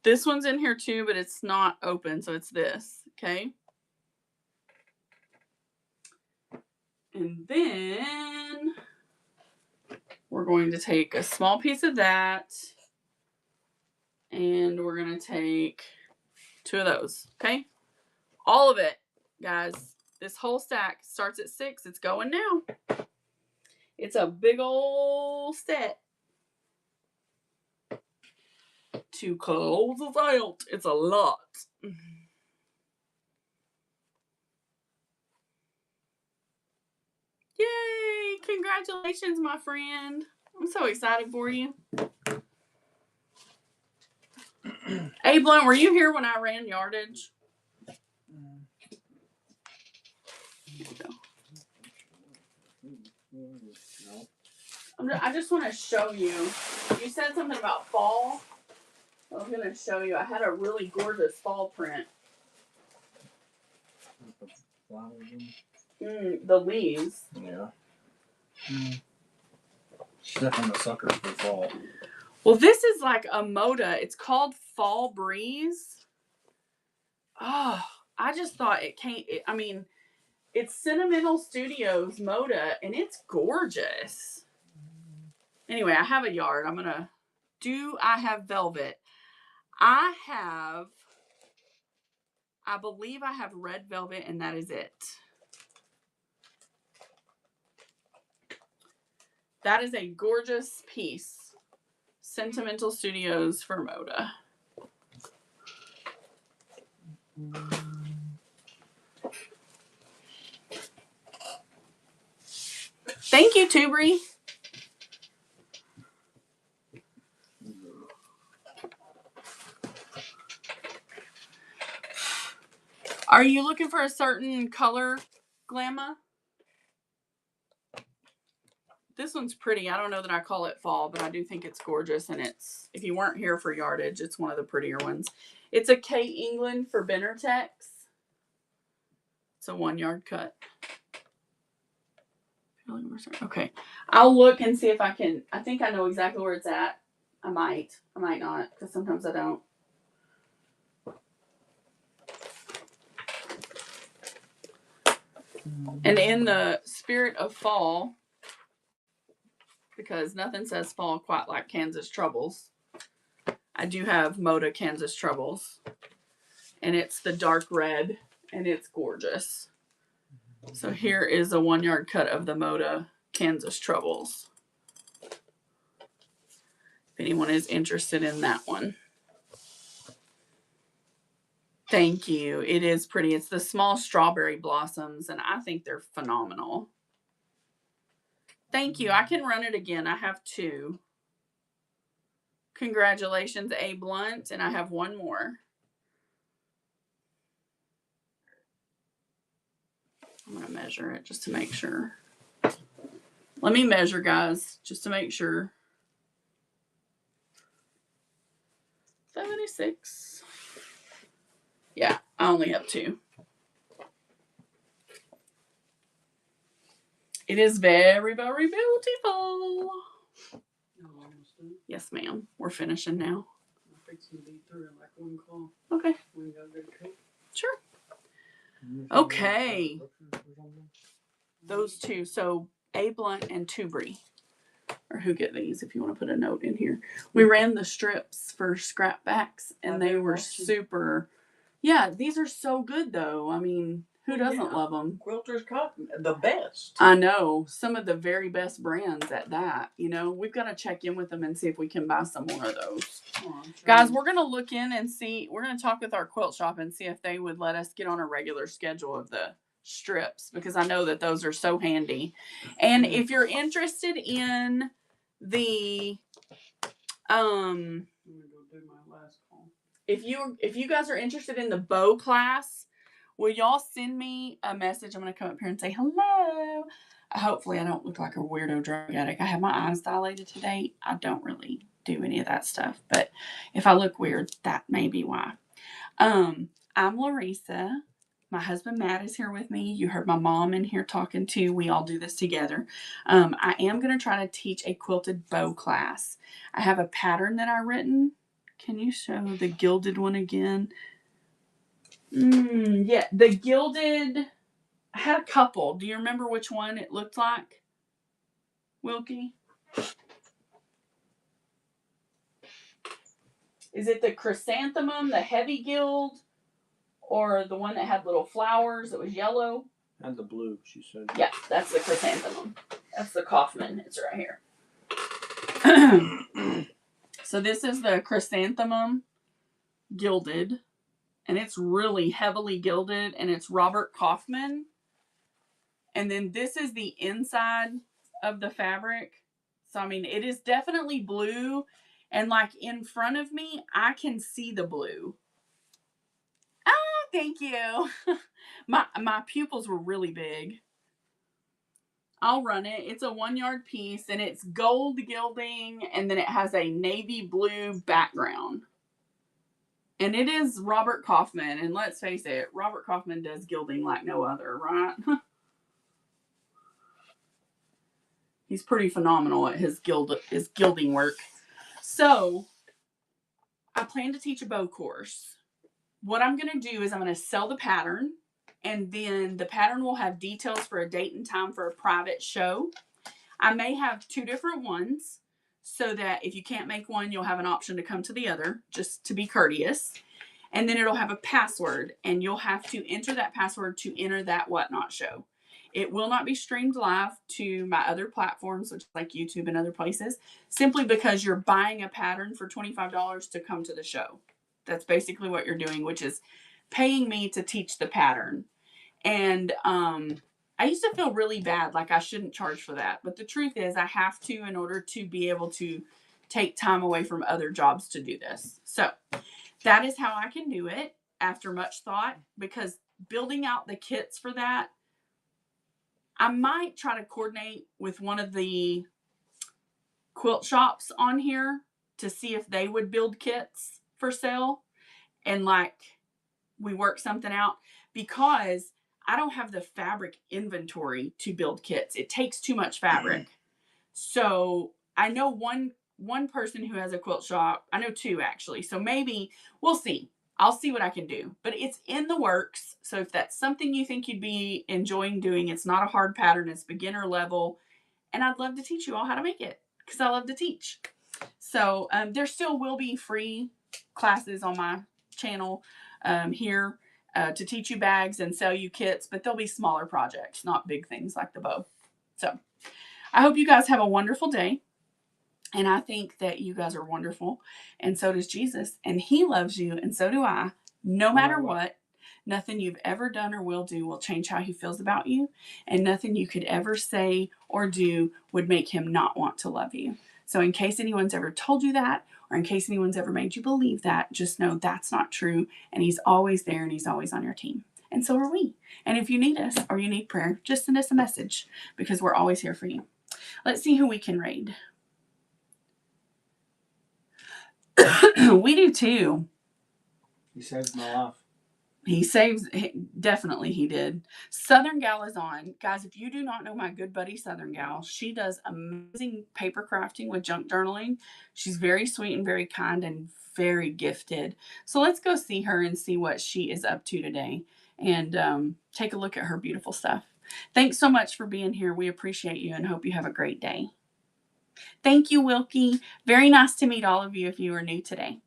This one's in here too, but it's not open, so it's this. Okay. And then we're going to take a small piece of that, and we're going to take 2 of those. Okay. All of it, guys. This whole stack starts at 6. It's going now. It's a big old set. To close us out. It's a lot. Yay! Congratulations, my friend. I'm so excited for you. Hey, Blunt, were you here when I ran yardage? No. I just want to show you. You said something about fall. I was going to show you. I had a really gorgeous fall print. The leaves. Yeah. She's definitely a sucker for fall. Well, this is like a moda. It's called Fall Breeze. Oh, I just thought it came. I mean, it's Sentimental Studios moda, and it's gorgeous. Anyway, I have a yard. I have velvet? I believe I have red velvet, and that is it. That is a gorgeous piece. Sentimental Studios for Moda. Thank you, Tubry. Are you looking for a certain color, Glamma? This one's pretty. I don't know that I call it fall, but I do think it's gorgeous. And it's, if you weren't here for yardage, it's one of the prettier ones. It's a K England for Benertex. It's a 1 yard cut. Okay. I'll look and see if I can. I think I know exactly where it's at. I might not, because sometimes I don't. And in the spirit of fall, because nothing says fall quite like Kansas Troubles, I do have Moda Kansas Troubles. And it's the dark red, and it's gorgeous. So here is a 1 yard cut of the Moda Kansas Troubles. If anyone is interested in that one. Thank you. It is pretty. It's the small strawberry blossoms, and I think they're phenomenal. Thank you. I can run it again. I have 2. Congratulations, A. Blunt, and I have 1 more. I'm going to measure it just to make sure. Let me measure, guys, just to make sure. 76. Yeah, I only have 2. It is very, very beautiful. Yes, ma'am. We're finishing now. I'm fixing to be through in like 1 call. Okay. We got a good cook. Sure. Okay. Those 2. So A. Blunt and Tubry. Or who get these if you want to put a note in here. We ran the strips for scrapbacks and they were super. Yeah, these are so good though. I mean, who doesn't love them? Quilter's Cotton, the best. I know. Some of the very best brands at that. You know, we've got to check in with them and see if we can buy some more of those. Oh, Guys, we're going to look in and see. We're going to talk with our quilt shop and see if they would let us get on a regular schedule of the strips, because I know that those are so handy. And if you're interested in the I'm gonna go do my last call. if you guys are interested in the bow class, will y'all send me a message? I'm going to come up here and say hello. Hopefully I don't look like a weirdo drug addict. I have my eyes dilated today. I don't really do any of that stuff, but if I look weird, that may be why. I'm Larissa. My husband Matt is here with me. You heard my mom in here talking too. We all do this together. I am going to try to teach a quilted bow class. I have a pattern that I've written. Can you show the gilded one again? Yeah, the gilded. I had a couple. Do you remember which one it looked like? Wilkie? Is it the chrysanthemum, the heavy gild, or the one that had little flowers that was yellow? And the blue, she said. Yeah, that's the chrysanthemum. That's the Kaufman. It's right here. So this is the chrysanthemum gilded, and it's really heavily gilded, and it's Robert Kaufman. And then this is the inside of the fabric. So, I mean, it is definitely blue, and like in front of me, I can see the blue. Thank you. my pupils were really big. I'll run it. It's a 1 yard piece, and it's gold gilding, and then it has a navy blue background. And it is Robert Kaufman, and let's face it, Robert Kaufman does gilding like no other, right? He's pretty phenomenal at his gilding work. So, I plan to teach a bow course. What I'm going to do is I'm going to sell the pattern, and then the pattern will have details for a date and time for a private show. I may have 2 different ones so that if you can't make one, you'll have an option to come to the other, just to be courteous. And then it'll have a password, and you'll have to enter that password to enter that Whatnot show. It will not be streamed live to my other platforms, which is like YouTube and other places, simply because you're buying a pattern for $25 to come to the show. That's basically what you're doing, which is paying me to teach the pattern. And I used to feel really bad, like I shouldn't charge for that. But the truth is, I have to in order to be able to take time away from other jobs to do this. So that is how I can do it after much thought, because building out the kits for that, I might try to coordinate with one of the quilt shops on here to see if they would build kits for sale, and like we work something out, because I don't have the fabric inventory to build kits. It takes too much fabric. So I know one person who has a quilt shop. I know two actually. So maybe we'll see. I'll see what I can do, but it's in the works. So if that's something you think you'd be enjoying doing, it's not a hard pattern, it's beginner level. And I'd love to teach you all how to make it, because I love to teach. So there still will be free classes on my channel here to teach you bags and sell you kits, but they'll be smaller projects, not big things like the bow. So I hope you guys have a wonderful day. And I think that you guys are wonderful. And so does Jesus. And he loves you. And so do I. No matter what, nothing you've ever done or will do will change how he feels about you. And nothing you could ever say or do would make him not want to love you. So in case anyone's ever told you that, or in case anyone's ever made you believe that, just know that's not true. And he's always there and he's always on your team. And so are we. And if you need us or you need prayer, just send us a message, because we're always here for you. Let's see who we can raid. We do too. He saved my life. He saves, definitely he did. Southern Gal is on. Guys, if you do not know my good buddy Southern Gal, she does amazing paper crafting with junk journaling. She's very sweet and very kind and very gifted. So let's go see her and see what she is up to today, and take a look at her beautiful stuff. Thanks so much for being here. We appreciate you and hope you have a great day. Thank you, Wilkie. Very nice to meet all of you if you are new today.